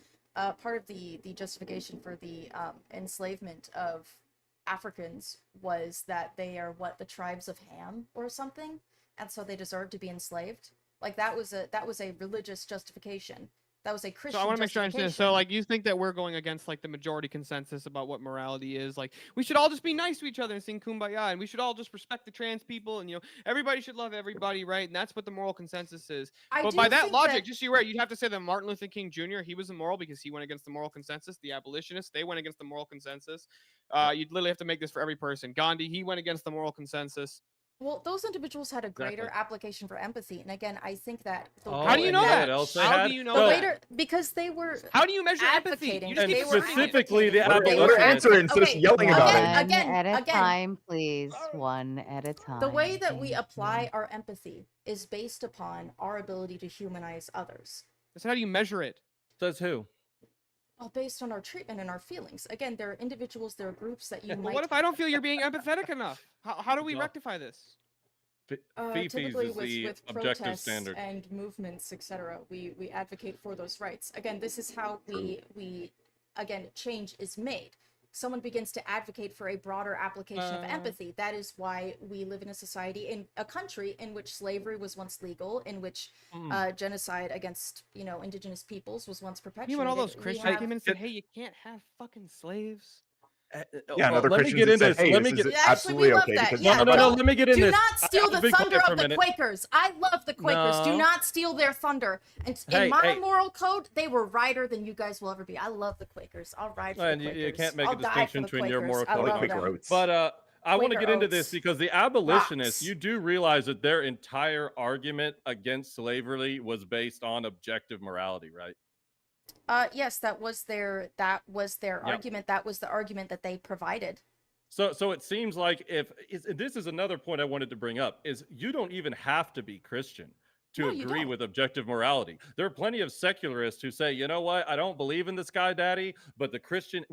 part of the justification for the enslavement of Africans was that they are the tribes of Ham or something, and so they deserve to be enslaved. Like that was a religious justification. That was a Christian. So I want to make sure I understand. So justification. like you think that we're going against like the majority consensus about what morality is? Like we should all just be nice to each other and sing kumbaya, and we should all just respect the trans people, and everybody should love everybody, right? And that's what the moral consensus is. I But do by that think logic, just so you're right, you'd have to say that Martin Luther King Jr. he was immoral because he went against the moral consensus. The abolitionists they went against the moral consensus. You'd literally have to make this for every person. Gandhi he went against the moral consensus. Well, those individuals had a greater Exactly. application for empathy, and again, I think that the Oh, How do you and know know that? what else they How had? do you know the No. that? later because they were How do you measure empathy? advocating. You just And keep They were asserting it. specifically the advocating. We're abolitionists. answering instead of Okay, yelling One about again, it. again, at a again. time, please. One at a time. The way that we Thank apply you. our empathy is based upon our ability to humanize others. That's how do you measure it? Says who? Based on our treatment and our feelings. Again, there are individuals, there are groups that you But might what if I don't feel you're being empathetic enough? How do we No. rectify this? Fifis typically is with, the with objective protests standard. and movements, etc. We advocate for those rights. Again, this is how we again change is made. someone begins to advocate for a broader application of Uh. empathy. That is why we live in a society, in a country in which slavery was once legal, in which genocide against, indigenous peoples was once You perpetuated. when all those We Christians have- came in and said, "Hey, you can't have fucking slaves." Yeah, and other let me Christians get that into said, this. hey, Let this me is get. Actually, absolutely we love okay that. because Yeah, No, none of our let me get in Do this. not steal I've the been thunder quiet for of a the minute. Quakers. I love the Quakers. Do No. not steal their thunder. And Hey, in my hey. moral code, they were righter than you guys will ever be. I love the Quakers. I'll ride for And the you Quakers. can't make a I'll die distinction for the between your Quakers. moral I code like love Quaker them. oats. But I want to Quaker get into oats. this because the abolitionists, Rocks. you do realize that their entire argument against slavery was based on objective morality, right? Yes, that was their Yep. argument. That was the argument that they provided. So it seems like this is another point I wanted to bring up is you don't even have to be Christian to No, you agree don't. with objective morality. There are plenty of secularists who say, you know what, I don't believe in the sky daddy, but the Christian,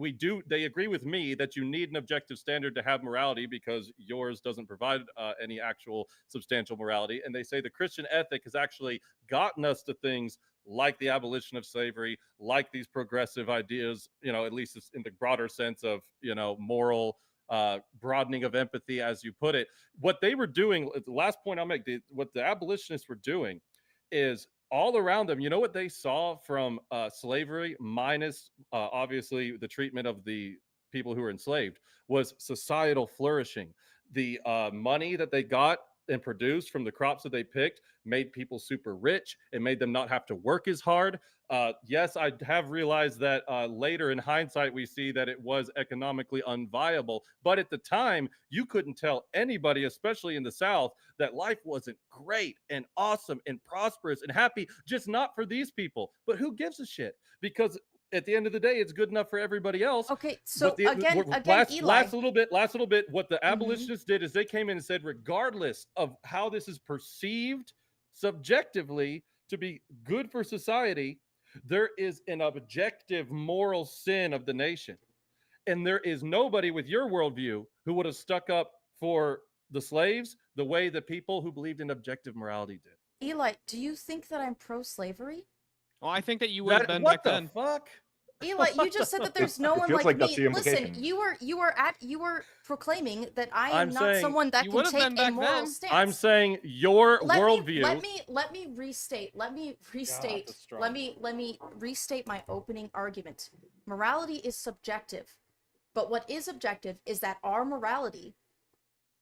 they agree with me that you need an objective standard to have morality because yours doesn't provide any actual substantial morality. And they say the Christian ethic has actually gotten us to things like the abolition of slavery, like these progressive ideas, at least it's in the broader sense of, moral broadening of empathy, as you put it. What they were doing, the last point I'll make, what the abolitionists were doing is all around them, you know what they saw from slavery, minus obviously the treatment of the people who were enslaved, was societal flourishing. The money that they got and produced from the crops that they picked made people super rich. It made them not have to work as hard. Yes, I have realized that later in hindsight, we see that it was economically unviable. But at the time, you couldn't tell anybody, especially in the South, that life wasn't great and awesome and prosperous and happy, just not for these people. But who gives a shit? Because at the end of the day, it's good enough for everybody else. Okay, so But again, last Eli. little bit, what the abolitionists did is they came in and said, regardless of how this is perceived subjectively to be good for society, there is an objective moral sin of the nation. And there is nobody with your worldview who would have stuck up for the slaves the way the people who believed in objective morality did. Eli, do you think that I'm pro-slavery? Well, I think that you would have been What back the then. fuck? Eli, you just said that there's no It one feels like that's me. the Listen, implication. you were proclaiming that I am I'm not saying someone that you can would have take been a back moral then. stance. I'm saying your worldview. Let me restate. Let me restate. that's strong. Let me restate my opening argument. Morality is subjective, but what is objective is that our morality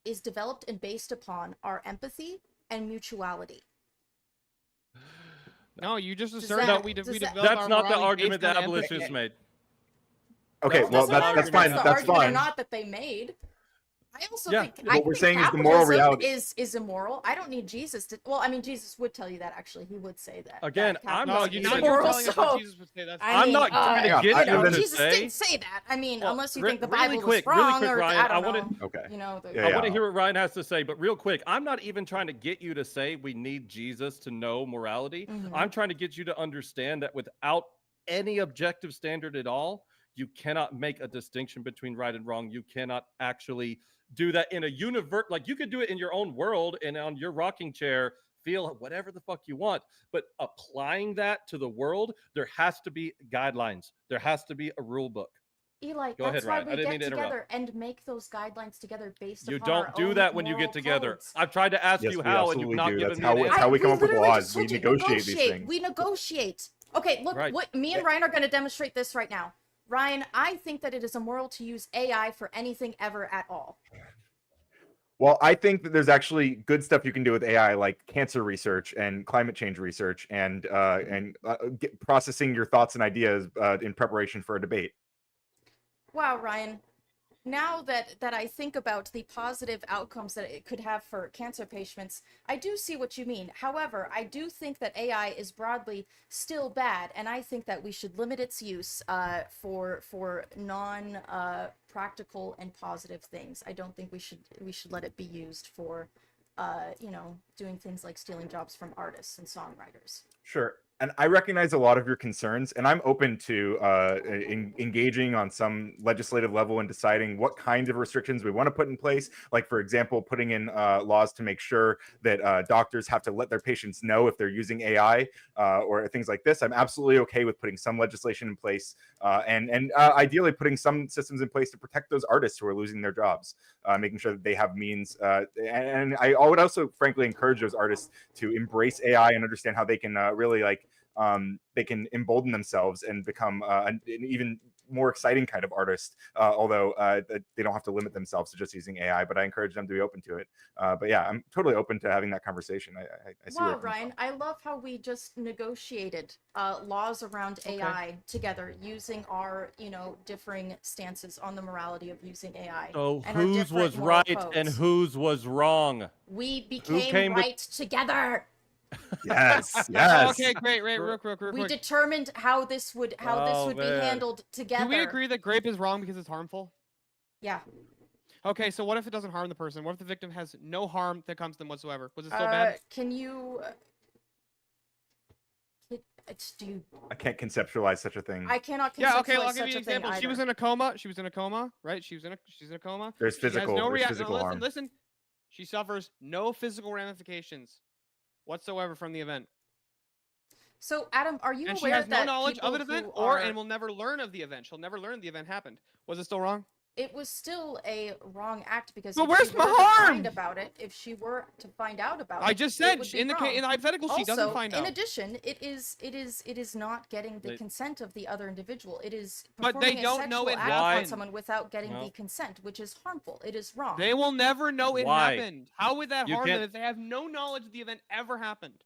is developed and based upon our empathy and mutuality. No, you just Does asserted that- that we does developed that- That's our not the morality argument based the on empathy. abolitionists made. Okay, That's well the Doesn't that's matter argument. if fine. the That's argument or fine. not that they made. I also Yeah. think What we're saying is the moral capitalism reality- is immoral. I don't need Jesus to. Well, I mean, Jesus would tell you that. Actually, he would say that. Again, that I'm No, not you capitalism now is even- you're immoral, telling us what so- Jesus would say. That's I I'm mean, not trying to hang on, get I- you to Jesus say. didn't say that. I mean, Well, unless you re- think the really Bible quick, was really wrong, quick, or Ryan, I I don't wanna- know. Okay. You know, Yeah, I want to hear what Ryan has to say, but real quick, I'm not even trying to get you to say we need Jesus to know morality. Mhm. I'm trying to get you to understand that without any objective standard at all, you cannot make a distinction between right and wrong. You cannot actually do that in a universe. Like you could do it in your own world and on your rocking chair, feel whatever the fuck you want. But applying that to the world, there has to be guidelines. There has to be a rule book. Eli, Go ahead, that's why Ryan. I we didn't get mean to interrupt. together and make those guidelines together based You upon our don't do own that when you moral get together. codes. I've tried to ask Yes, you we how, and you've absolutely not do. given That's me how an we- answer. how we come up with literally laws. just We told you, negotiate these things. We negotiate. Okay, look, Right. what me and Ryan are going to demonstrate this right now. Ryan, I think that it is immoral to use AI for anything ever at all. Well, I think that there's actually good stuff you can do with AI, like cancer research and climate change research, and processing your thoughts and ideas in preparation for a debate. Wow, Ryan. Now that I think about the positive outcomes that it could have for cancer patients, I do see what you mean. However, I do think that AI is broadly still bad, and I think that we should limit its use for non practical and positive things. I don't think we should let it be used for doing things like stealing jobs from artists and songwriters. Sure. And I recognize a lot of your concerns, and I'm open to engaging on some legislative level and deciding what kind of restrictions we want to put in place. Like, for example, putting in laws to make sure that doctors have to let their patients know if they're using AI or things like this. I'm absolutely okay with putting some legislation in place and ideally putting some systems in place to protect those artists who are losing their jobs, making sure that they have means. And I would also, frankly, encourage those artists to embrace AI and understand how they can really they can embolden themselves and become an even more exciting kind of artist, although they don't have to limit themselves to just using AI, but I encourage them to be open to it. But yeah, I'm totally open to having that conversation. I see where Wow, you're coming Ryan, I love how we just negotiated laws around AI together using our, differing stances on the morality of using AI. So and our whose different was moral right and codes. whose was wrong? We came became with- right together. Yes, yes. Okay, great, real quick. We determined how this would Oh, be man. handled together. Do we agree that grape is wrong because it's harmful? Yeah. Okay, so what if it doesn't harm the person? What if the victim has no harm that comes to them whatsoever? Was it still bad? Can you? Do you? I can't conceptualize such a thing. I cannot conceptualize Yeah, okay, I'll give such you a an thing example. She was either. in a coma. She was in a coma, right? She's in a coma. There's She has physical, no there's rea- physical no, harm. listen. She suffers no physical ramifications whatsoever from the event. So, Adam, are you And she aware has no that knowledge people of an event who are... and will never learn of the event. She'll never learn the event happened. Was it still wrong? It was still a wrong act because But if where's she my were to harm? find about it, if she were to find out about it, I just it said would be in the wrong. hypothetical she doesn't find in out. addition, it is not getting the They- consent of the other individual. It is But they performing a don't know sexual it act happened. on someone without getting Well- the consent, which is harmful. It is wrong. They will never know it Why? happened. How would that You harm them can't- if they have no knowledge the event ever happened?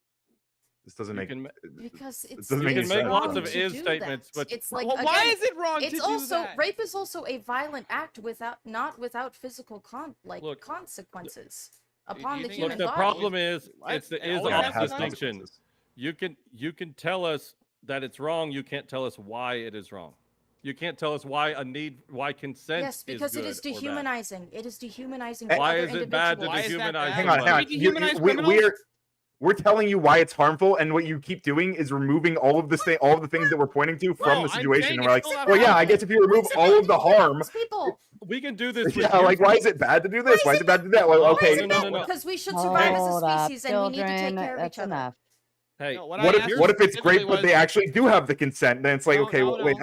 This doesn't You make can, Because it it's doesn't you make can any make sense. lots wrong of to is do statements, that. but It's like, Why again, is it wrong it's to also do that? rape is also a violent act not without physical Look, consequences do upon you the think human look, the body. problem is What? it's the It is always off has has distinction. consequences. You can tell us that it's wrong. You can't tell us why it is wrong. You can't tell us why consent Yes, because is it good is or bad. dehumanizing. It is dehumanizing Eh, to Why other is it bad to individuals. Why is that dehumanize bad? Hang on, hang somebody? on. We dehumanize criminals? We're telling you why it's harmful, and what you keep doing is removing all of the things that we're pointing to from No, the I'm situation. saying And we're like, it's still not well, yeah, I harmful. guess if you remove Why is it all bad of the to harm, humanize people? We can do this with yeah, you. like why is it bad to do this? Why is it bad to do that? Well, Why okay, is it bad? No. Because we should survive as a Hold up, species, and we need to take children. care of That's each other. enough. Hey, No, what what I asked if it's specifically great, but was- they actually do have the consent? Then it's like, okay, no, wait,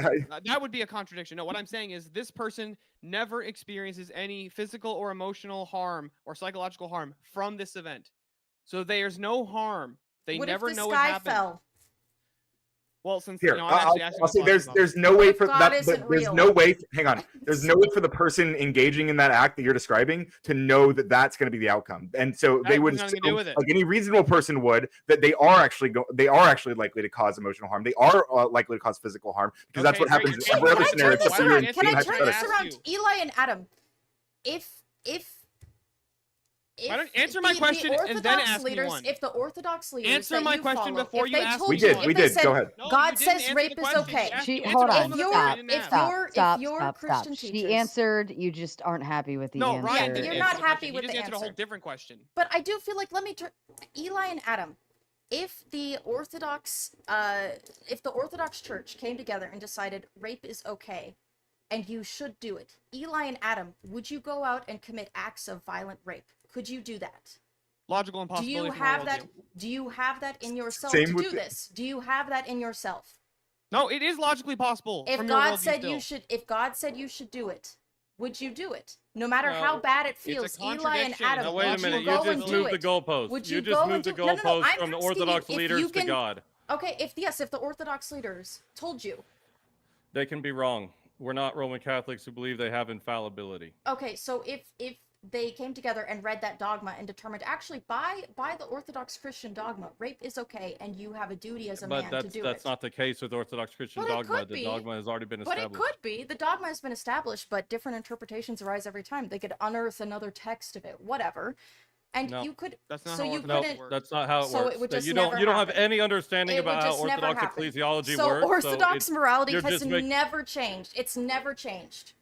that would be a contradiction. No, what I'm saying is this person never experiences any physical or emotional harm or psychological harm from this event. So there's no harm. They What never if the know it sky happened. fell? Well, since here, I'm actually asking I'll say this there's no way if for God that. isn't There's real? no way. Hang on. There's no way for the person engaging in that act that you're describing to know that that's going to be the outcome, and so That they has would nothing to do assume, with it. like any reasonable person would, that they are actually likely to cause emotional harm. They are likely to cause physical harm because that's Okay, what great, happens you're in every changing other the Can I turn scenario. this Why don't you around? answer Can I what turn I this asked around, you? Eli and Adam? If Why don't answer my question and then Orthodox ask me leaders, one. if the Orthodox leaders Answer that my you question follow, before if you they ask told We me you, did. if We they did. said, Go ahead. No, God you didn't says answer rape the is question. okay. She Answer hold all on. the If questions you're you didn't ask. Christian Stop. teachers, She answered. You just aren't happy with the No, answer. Ryan Yeah, didn't you're answer not the question. happy He with just the answered a whole answer. different question. but I do feel like, let me turn Eli and Adam. If the Orthodox Church came together and decided rape is okay, and you should do it, Eli and Adam, would you go out and commit acts of violent rape? Could you do that? Logical Do impossibility you from our have that? worldview. Do you have that in yourself Same to with do the- this? Do you have that in yourself? No, it is logically possible If from your God worldview said still. you should, if God said you should do it, would you do it? No matter No, how bad it it's a feels, Eli and contradiction. Adam, now Now, wait a would minute. you You go just and do moved the it? goalpost. Would You you just go and moved the do? No, goalpost I'm from the asking you Orthodox if leaders you to can- God. Okay, if the Orthodox leaders told you. They can be wrong. We're not Roman Catholics who believe they have infallibility. Okay, so if they came together and read that dogma and determined actually by the Orthodox Christian dogma, rape is okay, and you have a duty as a man to do that's it. not the case with Orthodox Christian But it dogma. could The be. dogma has already been But established. it could be. The dogma has been established, but different interpretations arise every time. They could unearth another text of it, whatever. And No. you could. That's not so how you Orthodox couldn't. works. That's not how it So it works. would That just you don't never you don't have happen. any understanding It would about how just never Orthodox happen. ecclesiology So works. Orthodox morality you're has just make- never changed. It's never changed.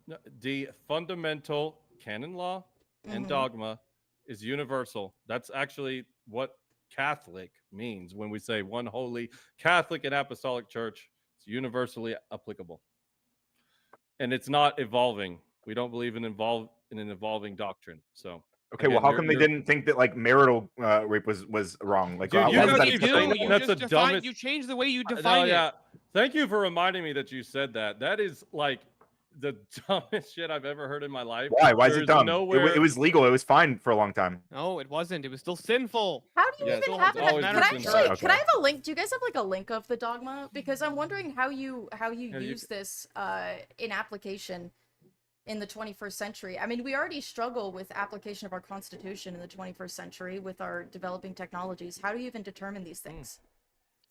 No, the fundamental canon law and Mhm. dogma is universal. That's actually what Catholic means when we say one holy Catholic and Apostolic Church. It's universally applicable, and it's not evolving. We don't believe in an evolving doctrine. So Okay, well, again, how come they didn't think that like marital rape was wrong? Like, Dude, why you was know that what you keep saying do. that? You That's just the define. dumbest- You change the way you No, define it. yeah. Thank you for reminding me that you said that. That is like the dumbest shit I've ever heard in my life. Why? Why is There it dumb? Nowhere. It was legal. It was fine for a long time. No, it wasn't. It was still sinful. How do you Yes, even it's have it? always Can I been actually? that. Can I have a link? Do you guys have like a link of the dogma? Because I'm wondering how you Yeah, you use this in application in the 21st century. I mean, we already struggle with application of our Constitution in the 21st century with our developing technologies. How do you even determine these things?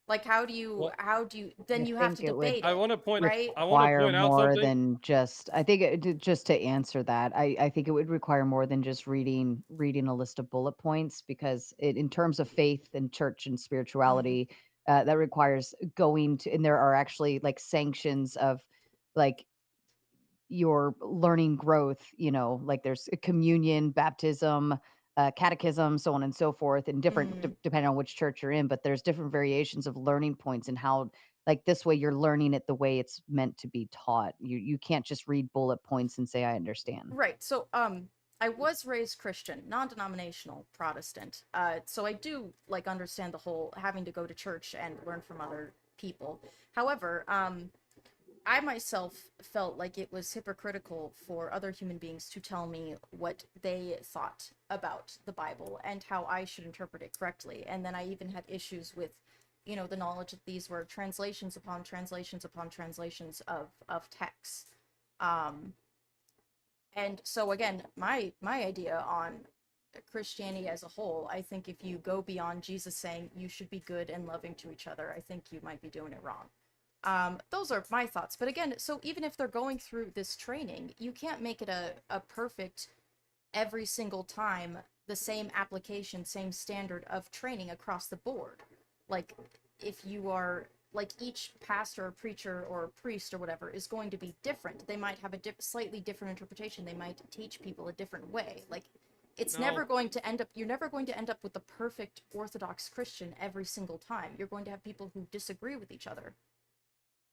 Like, how do you? Well, Then I you have to think it would debate I it. want to point. Right? I want to require point out more something. than just. I think just to answer that, I think it would require more than just reading a list of bullet points, because in terms of faith and church and spirituality, that requires going to, and there are actually like sanctions of like your learning growth, like there's a communion, baptism, catechism, so on and so forth, and different depending on which church you're in, but there's different variations of learning points and how, like, this way you're learning it the way it's meant to be taught. You can't just read bullet points and say I understand. Right. So, I was raised Christian, non-denominational Protestant. So I do like understand the whole having to go to church and learn from other people. However, I myself felt like it was hypocritical for other human beings to tell me what they thought about the Bible and how I should interpret it correctly. And then I even had issues with, the knowledge that these were translations upon translations upon translations of texts. And so again, my idea on Christianity as a whole, I think if you go beyond Jesus saying you should be good and loving to each other, I think you might be doing it wrong. Those are my thoughts. But again, so even if they're going through this training, you can't make it a perfect every single time, the same application, same standard of training across the board. Like, if you are, like, each pastor or preacher or priest or whatever is going to be different. They might have a slightly different interpretation. They might teach people a different way. Like, it's No. never going to end up, you're never going to end up with the perfect Orthodox Christian every single time. You're going to have people who disagree with each other.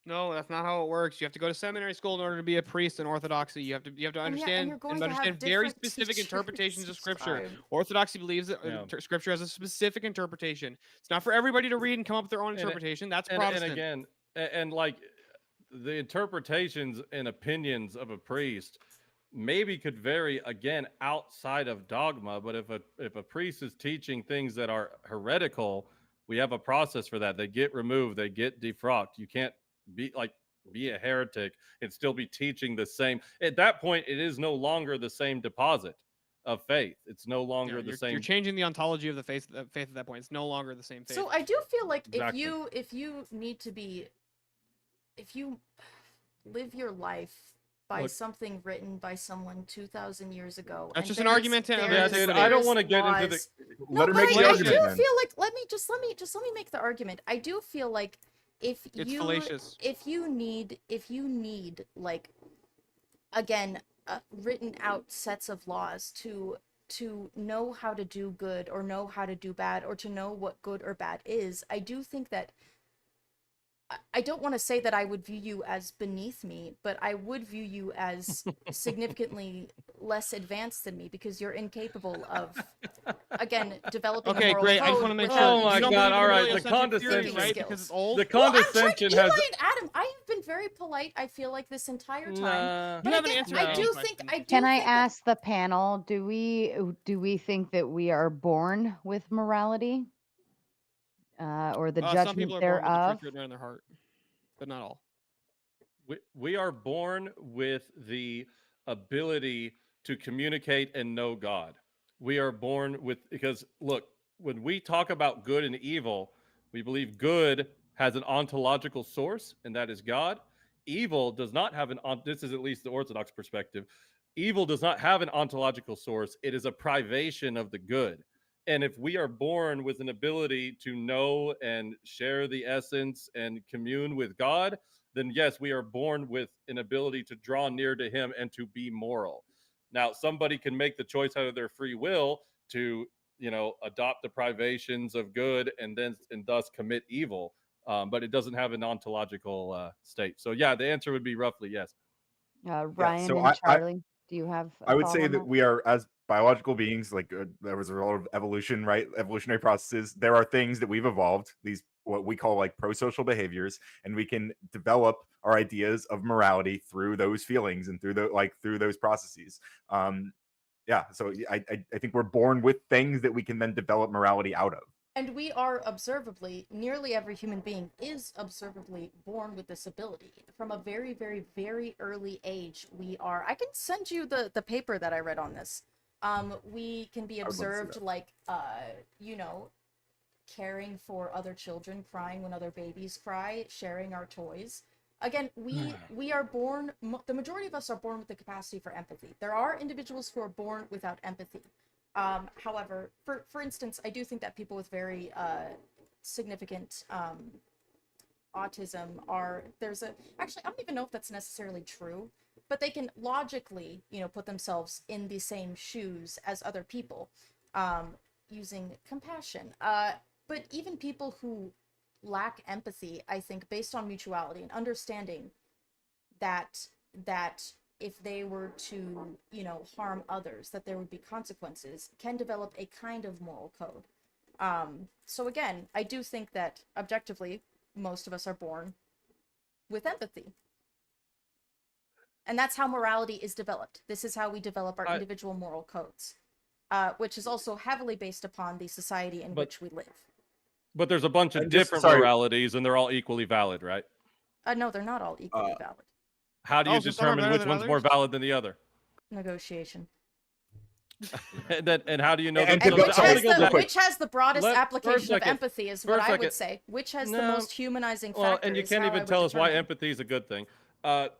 No, that's not how it works. You have to go to seminary school in order to be a priest in Orthodoxy. You have to And you're understand going to have very different specific teachers. interpretations of Scripture. Sorry. Orthodoxy believes that Yeah. Scripture has a specific interpretation. It's not for everybody to read and come up with their own And- interpretation. That's And Protestant. again, and like the interpretations and opinions of a priest maybe could vary again outside of dogma, but if a priest is teaching things that are heretical, we have a process for that. They get removed, they get defrocked. You can't be a heretic and still be teaching the same. At that point, it is no longer the same deposit of faith. It's no longer Yeah, the you're same. changing the ontology of the faith at that point. It's no longer the same faith. So I do feel like Exactly. if you need to be, if you live your life by Look- something written by someone 2,000 years ago, That's and just an there's- argument to- there's- Yeah, dude, I don't there's want to get into the. laws- Let her No, make but the I argument. do then. feel like let me make the argument. I do feel like if It's you fallacious. if you need like, again, written out sets of laws to know how to do good or know how to do bad or to know what good or bad is, I do think that I don't want to say that I would view you as beneath me, but I would view you as significantly less advanced than me because you're incapable of, again, developing a Okay, moral great. code I just want to make without sure. Oh you my don't God, believe in all right, the heliocentric theory, condescension- right? skills. Because it's old. The Well, I'm trying, condescension Eli has. and Adam, I have been very polite, I feel like, this entire time. Nah. You But haven't again, answered I any do question. think Can I think that- ask the panel, do we think that we are born with morality? Or the Some judgment people are born with the thereof? truth written in their heart, but not all. We are born with the ability to communicate and know God. We are born with, because look, when we talk about good and evil, we believe good has an ontological source, and that is God. Evil does not have this is at least the Orthodox perspective. Evil does not have an ontological source. It is a privation of the good. And if we are born with an ability to know and share the essence and commune with God, then yes, we are born with an ability to draw near to him and to be moral. Now, somebody can make the choice out of their free will to, adopt the privations of good and thus commit evil. But it doesn't have an ontological state. So yeah, the answer would be roughly yes. Ryan so and I Charlie, do you have a I would thought say on that that? we are, as biological beings, like there was a lot of evolution, right? Evolutionary processes. There are things that we've evolved, these what we call like pro-social behaviors, and we can develop our ideas of morality through those feelings and through those processes. Yeah, so I think we're born with things that we can then develop morality out of. And we are observably, nearly every human being is observably born with this ability. From a very, very, very early age, we are. I can send you the paper that I read on this. We can be I would love to see observed that. like, caring for other children, crying when other babies cry, sharing our toys. Again, we are born. The majority of us are born with the capacity for empathy. There are individuals who are born without empathy. However, for instance, I do think that people with very significant autism actually, I don't even know if that's necessarily true, but they can logically, put themselves in the same shoes as other people, using compassion. But even people who lack empathy, I think, based on mutuality and understanding that if they were to, harm others, that there would be consequences, can develop a kind of moral code. So again, I do think that objectively, most of us are born with empathy. And that's how morality is developed. This is how we develop our individual moral codes, which is also heavily based upon the society in which we live. But there's a bunch of And just- different sorry. moralities, and they're all equally valid, right? No, they're not all equally valid. How do you Oh, so some are determine better which than one's more others? valid than the other? Negotiation. And how do you know? And that? to go- sorry, real quick. Which has the broadest For a application of second. empathy is For a what I would second. say. Which has the No. most humanizing Well, factor. and you is can't how I even would tell us why determine. empathy is a good thing.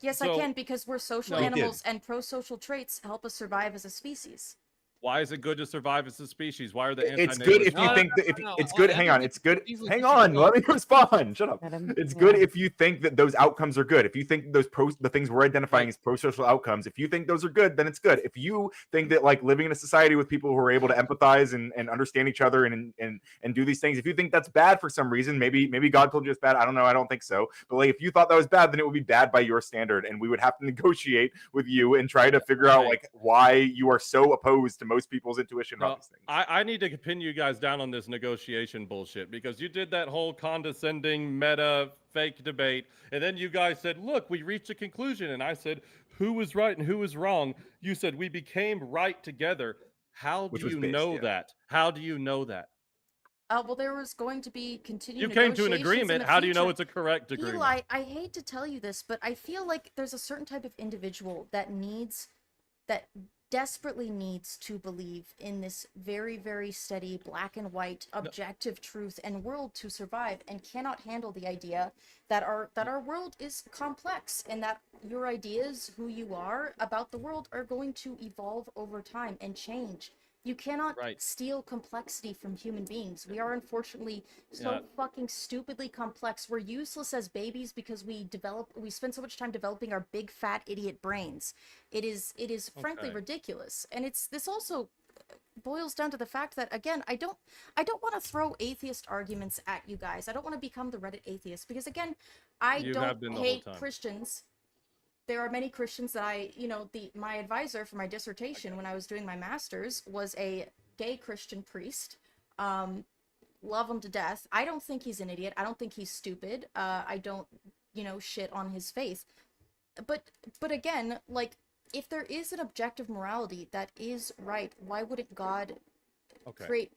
Yes, I so can, because we're social No. animals, and pro-social traits help us survive as a species. Why is it good to survive as a species? Why are the It's good if you No, think no, that if no, it's no, good. no, Hang on, empathy it's good. easily Hang puts you to on, go. let me respond. Shut up. Let him- It's yeah. good if you think that those outcomes are good. If you think the things we're identifying Right. as pro-social outcomes, if you think those are good, then it's good. If you think that like living in a society with people who are able to empathize and understand each other and do these things, if you think that's bad for some reason, maybe God told you it's bad. I don't know. I don't think so. But like if you thought that was bad, then it would be bad by your standard, and we would have to negotiate with you and try to figure out Right. like why you are so opposed to most people's intuition No, about these things. I need to pin you guys down on this negotiation bullshit, because you did that whole condescending meta fake debate, and then you guys said, look, we reached a conclusion, and I said, who was right and who was wrong? You said we became right together. How do Which was you based, know yeah. that? How do you know that? Well, there was going to be continued You came to an negotiations in agreement. the How do you know future. it's a correct agreement? Eli, I hate to tell you this, but I feel like there's a certain type of individual that desperately needs to believe in this very, very steady, black and white, objective truth and world to survive, and cannot handle the idea that our world is complex, and that your ideas, who you are about the world, are going to evolve over time and change. You cannot Right. steal complexity from human beings. We are unfortunately so Yeah. fucking stupidly complex. We're useless as babies because we spend so much time developing our big fat idiot brains. It is frankly Okay. ridiculous. And this also boils down to the fact that, again, I don't want to throw atheist arguments at you guys. I don't want to become the Reddit atheist, because again, I You have don't been the whole hate time. Christians. There are many Christians that my advisor for my dissertation when I was doing my master's was a gay Christian priest. Love him to death. I don't think he's an idiot. I don't think he's stupid. I don't, shit on his faith. But again, like, if there is an objective morality that is right, why wouldn't God Okay. create?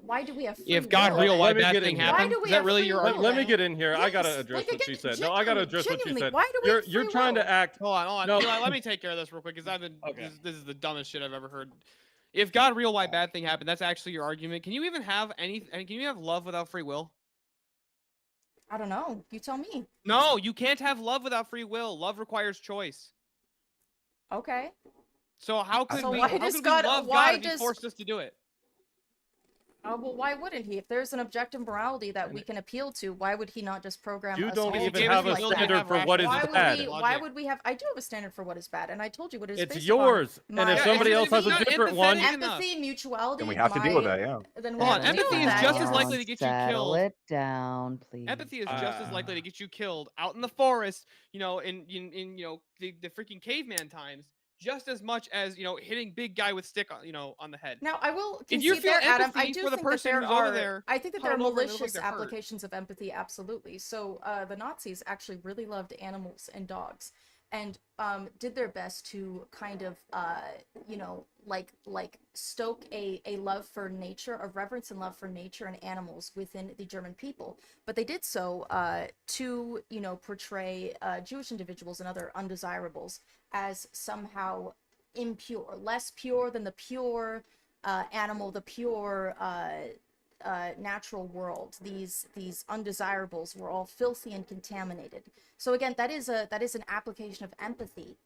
Why do we have free If God will? real, Let why me bad get thing in here. Why happened? do we Is that have really free your will? argument? Let me get in here. I gotta Yes, address like, what she again, said. No, I gotta address what she genuinely, said. why do we have You're free trying will? to act. Hold on. No. Eli, let me take care of this real quick, because Okay. this is the dumbest shit I've ever heard. If God real, why bad thing happened? That's actually your argument. Can you even have can you have love without free will? I don't know. You tell me. No, you can't have love without free will. Love requires choice. Okay. So how could So we? why How does could God- we love why God if He does- forced us to do it? Well, why wouldn't he? If there's an objective morality that we can appeal to, why would he not just program You us don't all even to have be a like that? standard for what is Why would bad. we? Why would we have? I do have a standard for what is bad, and I told you what it is. It's based yours, upon and if my- somebody Yeah, else has a not different one, empathetic enough. empathy, mutuality, Then we have to deal with my- that. Yeah. Then we Hold have on, to deal empathy with is that, just as yes. likely to get you Settle killed. it down, please. Empathy is just as likely to get you killed out in the forest, in the freaking caveman times, just as much as hitting big guy with stick on the head. Now, I will If you concede feel there, Adam. I empathy do for the think that person there who's over are. there, I think that there are huddled over and look like malicious they're hurt. applications of empathy. Absolutely. So the Nazis actually really loved animals and dogs, and did their best to kind of like stoke a love for nature, a reverence and love for nature and animals within the German people. But they did so to portray Jewish individuals and other undesirables as somehow impure, less pure than the pure animal, the pure natural world. These undesirables were all filthy and contaminated. So again, that is an application of empathy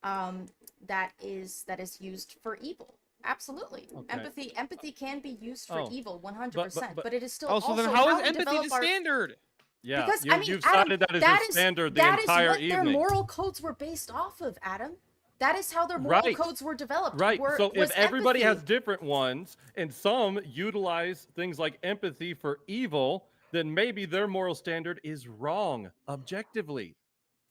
that is used for evil. Absolutely. Okay. Empathy can be used for evil 100%, but- but it is still Oh, so also then how is we empathy develop the our- standard? Yeah, because you've Adam, cited that as that your is- standard the that is entire what their evening. moral codes were based off of, Adam. That is how their moral Right. codes were developed. Right. So was if everybody has empathy. different ones and some utilize things like empathy for evil, then maybe their moral standard is wrong objectively.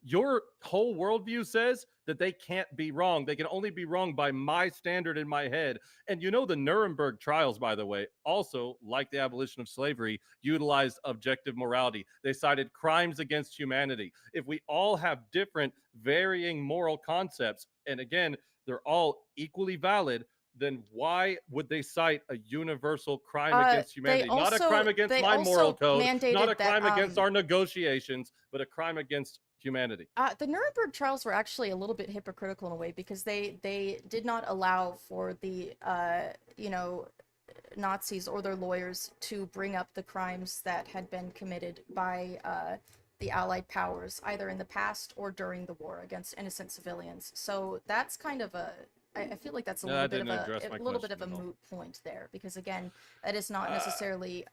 Your whole worldview says that they can't be wrong. They can only be wrong by my standard in my head. And the Nuremberg trials, by the way, also, like the abolition of slavery, utilized objective morality. They cited crimes against humanity. If we all have different, varying moral concepts, and again, they're all equally valid, then why would they cite a universal crime against humanity? Not a crime against my moral code, not a crime against our negotiations, but a crime against humanity. The Nuremberg trials were actually a little bit hypocritical in a way because they did not allow for the Nazis or their lawyers to bring up the crimes that had been committed by the Allied powers either in the past or during the war against innocent civilians. So that's kind of I feel like that's a little bit of a moot point there because again, that is not necessarily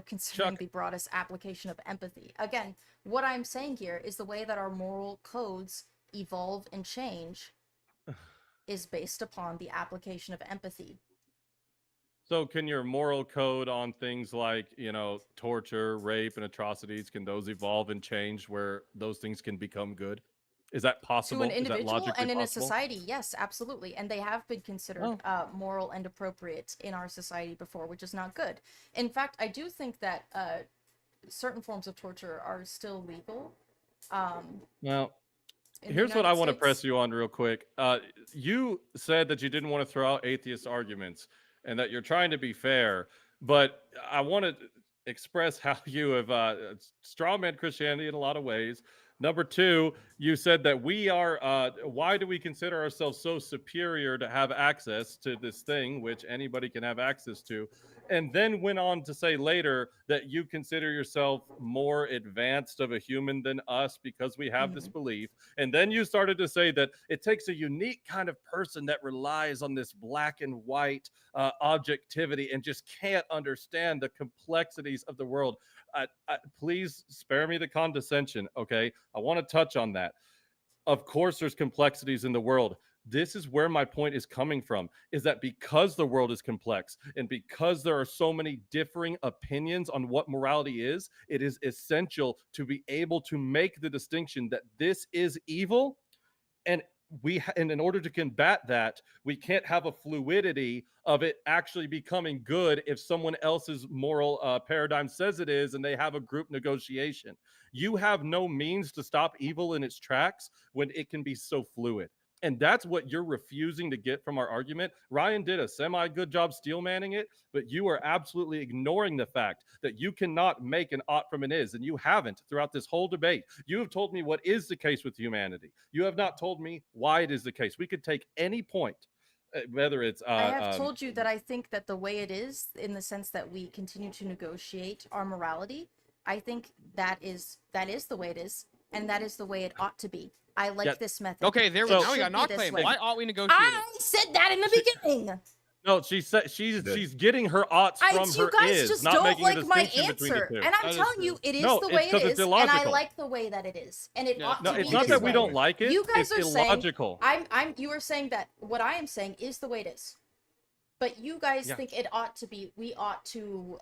considering Chuck. the broadest application of empathy. Again, what I'm saying here is the way that our moral codes evolve and change is based upon the application of empathy. So can your moral code on things like, torture, rape, and atrocities, can those evolve and change where those things can become good? Is that possible? To an Is that individual logically and in a possible? society, yes, absolutely. And they have been considered moral and appropriate in our society before, which is not good. In fact, I do think that certain forms of torture are still legal. Well, in the here's what I United want to States. press you on real quick. You said that you didn't want to throw out atheist arguments and that you're trying to be fair, but I want to express how you have strawman Christianity in a lot of ways. Number two, you said that we are, why do we consider ourselves so superior to have access to this thing, which anybody can have access to? And then went on to say later that you consider yourself more advanced of a human than us because we have this belief. And then you started to say that it takes a unique kind of person that relies on this black and white objectivity and just can't understand the complexities of the world. Please spare me the condescension, okay? I want to touch on that. Of course, there's complexities in the world. This is where my point is coming from, is that because the world is complex and because there are so many differing opinions on what morality is, it is essential to be able to make the distinction that this is evil. And and in order to combat that, we can't have a fluidity of it actually becoming good if someone else's moral paradigm says it is and they have a group negotiation. You have no means to stop evil in its tracks when it can be so fluid. And that's what you're refusing to get from our argument. Ryan did a semi-good job steel manning it, but you are absolutely ignoring the fact that you cannot make an ought from an is, and you haven't throughout this whole debate. You have told me what is the case with humanity. You have not told me why it is the case. We could take any point, whether it's... I have told you that I think that the way it is, in the sense that we continue to negotiate our morality, I think that is the way it is, and that is the way it ought to be. I like this method. Okay, there we It go. Now we should got be not this claim. way. Why ought we negotiate I said that in the beginning. No, she said did. she's getting her oughts from You her guys is, just not don't making like a my distinction between the answer. two. And I'm That is telling you, true. it is No, the it's way it 'cause it's is, and I illogical. like the way that it is. And it Yeah. ought No, to it's be not this that we way. don't like it. You guys it's are saying illogical. you are saying that what I am saying is the way it is. But you guys Yeah. think it ought to be, we ought to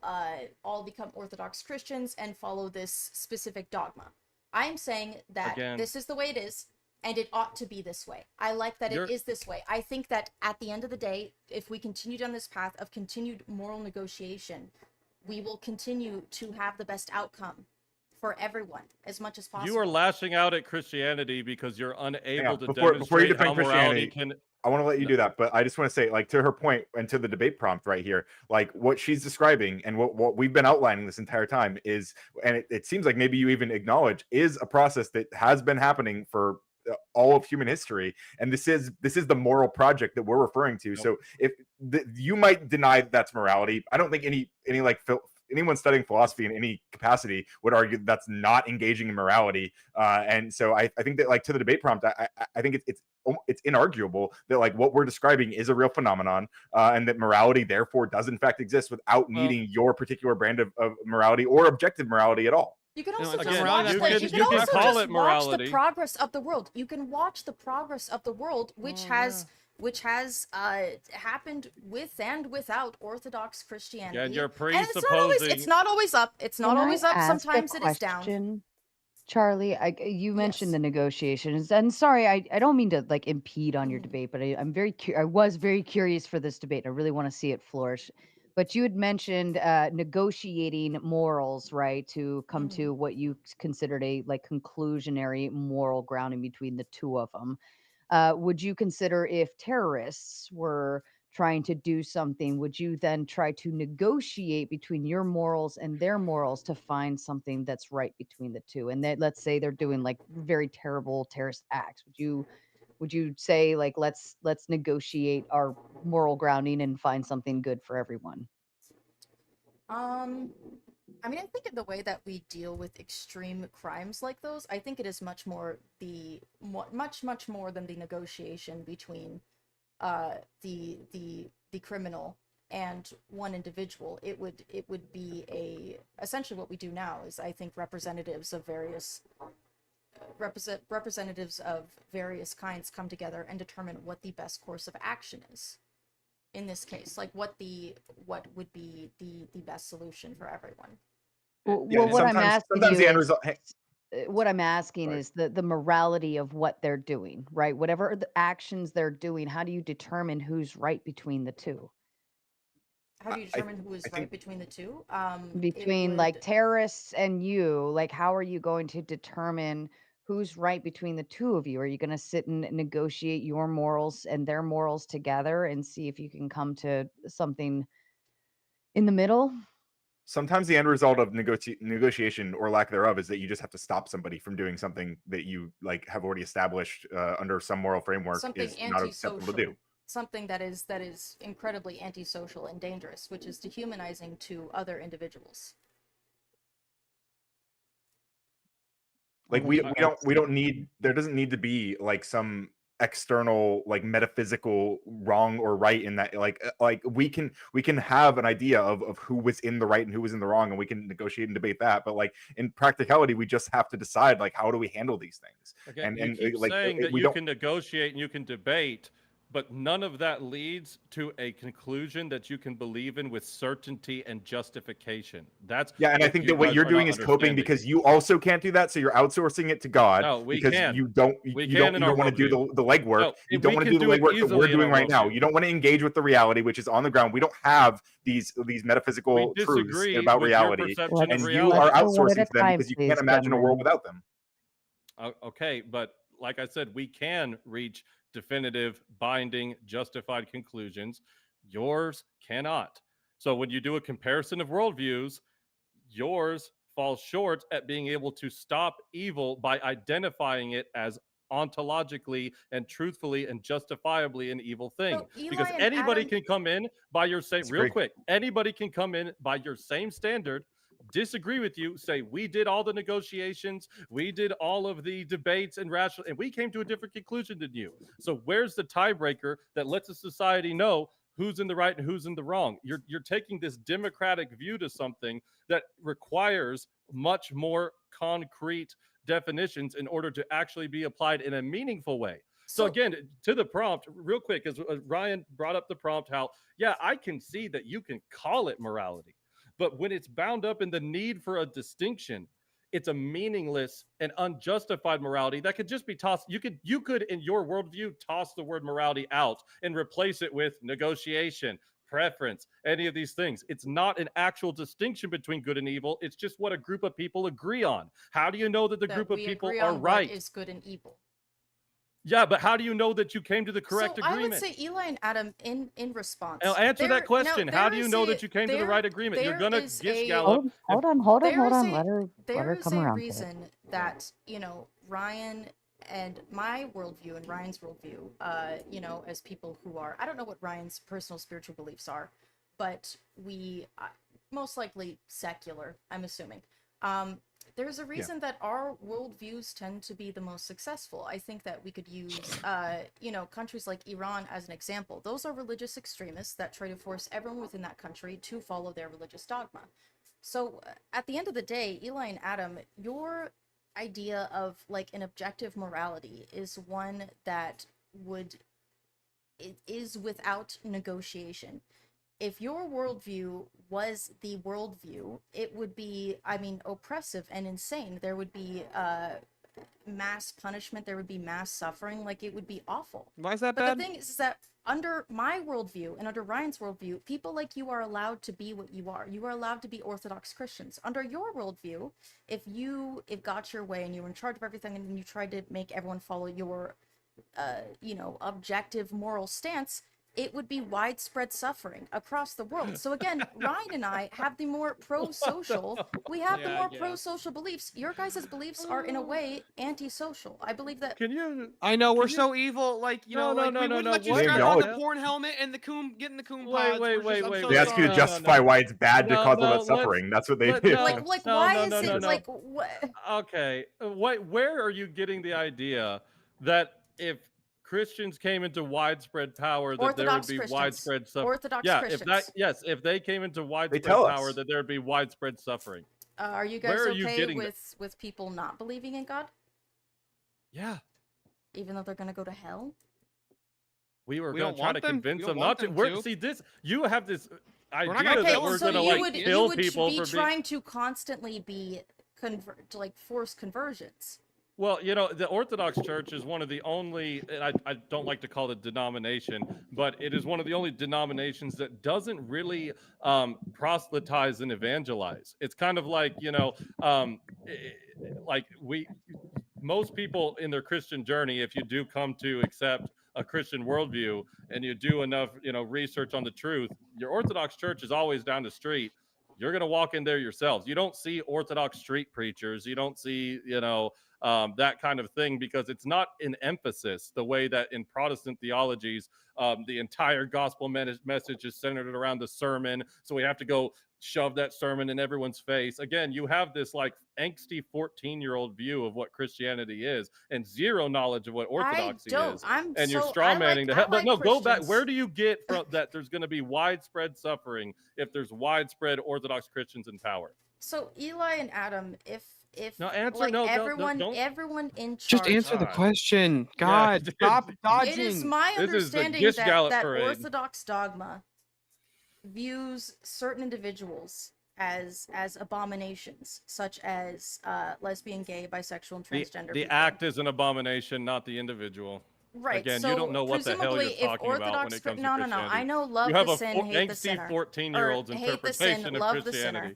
all become Orthodox Christians and follow this specific dogma. I'm saying that Again. this is the way it is, and it ought to be this way. I like that You're- it is this way. I think that at the end of the day, if we continue down this path of continued moral negotiation, we will continue to have the best outcome for everyone as much as possible. You are lashing out at Christianity because you're unable to before you demonstrate defend how morality Christianity, can. I want to let you do that, but I just want to say, like, to her point and to the debate prompt right here, like what she's describing and what we've been outlining this entire time is, and it seems like maybe you even acknowledge, is a process that has been happening for all of human history, and this is the moral project that we're referring to. Nope. So if you might deny that's morality, I don't think any like anyone studying philosophy in any capacity would argue that's not engaging in morality. And so I think that, like, to the debate prompt, I think it's inarguable that, like, what we're describing is a real phenomenon, and that morality therefore does in fact exist without needing your particular brand of morality or objective morality at all. You can No, also it's just not watch morality, the, that's you just can your also call just it watch the morality. progress of the world. You can watch the progress of the world, which has happened with and without Orthodox Christianity. And you're and it's presupposing. not always up. It's not Can I always up. ask a Sometimes it is down. question? Charlie, you mentioned Yes. the negotiations, and sorry, I don't mean to like impede on your Mhm. debate, but I was very curious for this debate. I really want to see it flourish. But you had mentioned negotiating morals, right, to come Mhm. to what you considered a like conclusionary moral grounding between the two of them. Would you consider if terrorists were trying to do something, would you then try to negotiate between your morals and their morals to find something that's right between the two? And that, let's say they're doing like very terrible terrorist acts. Would you say like let's negotiate our moral grounding and find something good for everyone? I mean, I think in the way that we deal with extreme crimes like those, I think it is much more much more than the negotiation between the criminal and one individual. It would be essentially what we do now is, I think, representatives of various kinds come together and determine what the best course of action is in this case, like what would be the best solution for everyone. Well, Yeah, what I'm sometimes asking the you end is, result. Hey, what I'm asking sorry. is the morality of what they're doing, right? Whatever the actions they're doing, how do you determine who's right between the two? How do you I determine who is think right between the two? It Between like would terrorists and you, like how are you going to determine who's right between the two of you? Are you going to sit and negotiate your morals and their morals together and see if you can come to something in the middle? sometimes the end result of negotiation or lack thereof is that you just have to stop somebody from doing something that you like have already established under some moral framework something is not acceptable to do. antisocial, something that is incredibly antisocial and dangerous, which is dehumanizing to other individuals. Like Well, we don't need, there doesn't need to be like some external like metaphysical wrong or right in that, like we can have an idea of who was in the right and who was in the wrong, and we can negotiate and debate that, but like in practicality we just have to decide like how do we handle these things. Again, And you keep like saying that we you don't, can negotiate and you can debate, but none of that leads to a conclusion that you can believe in with certainty and justification. That's yeah, and I what think you that what guys you're are doing not is coping understanding. because you also can't do that, so you're outsourcing it to God. No, we because can. you don't We you can don't in you our don't want to do worldview. the legwork. No, You don't we want to can do the do it legwork that we're easily in doing our right now. worldview. You don't want to engage with the reality which is on the ground. We don't have these We metaphysical truths disagree about with your reality, perception of and you let's are reality. go one at outsourcing a to them time, because you please, can't imagine a world gentlemen. without them. Okay, but like I said, we can reach definitive, binding, justified conclusions. Yours cannot. So when you do a comparison of worldviews, yours falls short at being able to stop evil by identifying it as ontologically and truthfully and justifiably an evil thing. So Eli Because and anybody Adam, can come in by your same, real Disagree. quick, anybody can come in by your same standard, disagree with you, say we did all the negotiations, we did all of the debates and rational, and we came to a different conclusion than you. So where's the tiebreaker that lets a society know who's in the right and who's in the wrong. You're taking this democratic view to something that requires much more concrete definitions in order to actually be applied in a meaningful way. So again, to the prompt, real quick, as Ryan brought up the prompt, how, yeah, I can see that you can call it morality, but when it's bound up in the need for a distinction, it's a meaningless and unjustified morality that could just be tossed. You could, in your worldview, toss the word morality out and replace it with negotiation, preference, any of these things. It's not an actual distinction between good and evil. It's just what a group of people agree on. How do you know that the that group of we people agree are on right? what is good and evil. Yeah, but how do you know that you came to the correct so agreement? I would say Eli and Adam in response. Now answer that question. How do you know that you came to the right agreement? You're gonna gish gallop. Hold on. There is Let her come around to it. reason that, you know, Ryan and my worldview and Ryan's worldview, you know, as people who are, I don't know what Ryan's personal spiritual beliefs are, but we most likely secular, I'm assuming. There's a reason that our worldviews tend to be the most successful. I think that we could use, you know, countries like Iran as an example. Those are religious extremists that try to force everyone within that country to follow their religious dogma. So at the end of the day, Eli and Adam, your idea of like an objective morality is one that it is without negotiation. If your worldview was the worldview, it would be, I mean, oppressive and insane. There would be mass punishment, there would be mass suffering, like it would be awful. Why is that But bad? the thing is that under my worldview and under Ryan's worldview, people like you are allowed to be what you are. You are allowed to be Orthodox Christians. Under your worldview, if got your way and you were in charge of everything and you tried to make everyone follow your, you know, objective moral stance, it would be widespread suffering across the world. So again, Ryan and I have the more pro-social, we have the more pro-social beliefs. Your guys' beliefs are in a way antisocial. I believe that. Can you? I know we're you- so evil, like you No, know, no, like no, we no, wouldn't no, let you what? strap They on the acknowledge- porn helmet and the coon getting the coon Wait, pods. wait, I'm wait, so wait, They wait. ask you to No, sorry. justify why it's bad to No, cause all no, that suffering. That's what they let- do. no. Like No, why no, is no, it no, no. like what? Okay, where are you getting the idea that if Christians came into widespread power, that there would Orthodox be Christians. widespread suffering? Orthodox Yeah, Christians. if they came into widespread tell power, us. that there would be widespread suffering. Are you Where guys are you okay getting that? with people not believing in God, Yeah, even though they're gonna go to hell? we were We going don't to try to want them- convince we don't them want not to. them We're, to. see this. You have this not idea gonna that tell we're them so going to to. you like would kill you would people be for being. trying to constantly be like force conversions. Well, you know, the Orthodox Church is one of the only, and I don't like to call it denomination, but it is one of the only denominations that doesn't really proselytize and evangelize. It's kind of like, you know, like most people in their Christian journey, if you do come to accept a Christian worldview and you do enough, you know, research on the truth, your Orthodox Church is always down the street. You're going to walk in there yourselves. You don't see Orthodox street preachers. You don't see, you know, that kind of thing, because it's not an emphasis the way that in Protestant theologies, the entire gospel message is centered around the sermon. So we have to go shove that sermon in everyone's face. Again, you have this like angsty 14-year-old view of what Christianity is and zero knowledge of what orthodoxy is. And you're straw manning the hell. But no, go back. Where do you get from that there's going to be widespread suffering if there's widespread Orthodox Christians in power? So Eli and Adam, if No, answer, like no, everyone don't. everyone in charge, Just answer the God. question. Yeah, God, dude. stop dodging. it is my This is the understanding Gish that Gallop that parade. Orthodox dogma views certain individuals as abominations, such as lesbian, gay, bisexual, and transgender. The people. act is an abomination, not the individual. Right. Again, so you don't know what the hell you're presumably, if talking about when Orthodox it comes to no, Christianity. I know love You have the a sin, hate the angsty sinner. 14-year-old's Or hate the sin, interpretation of love the sinner.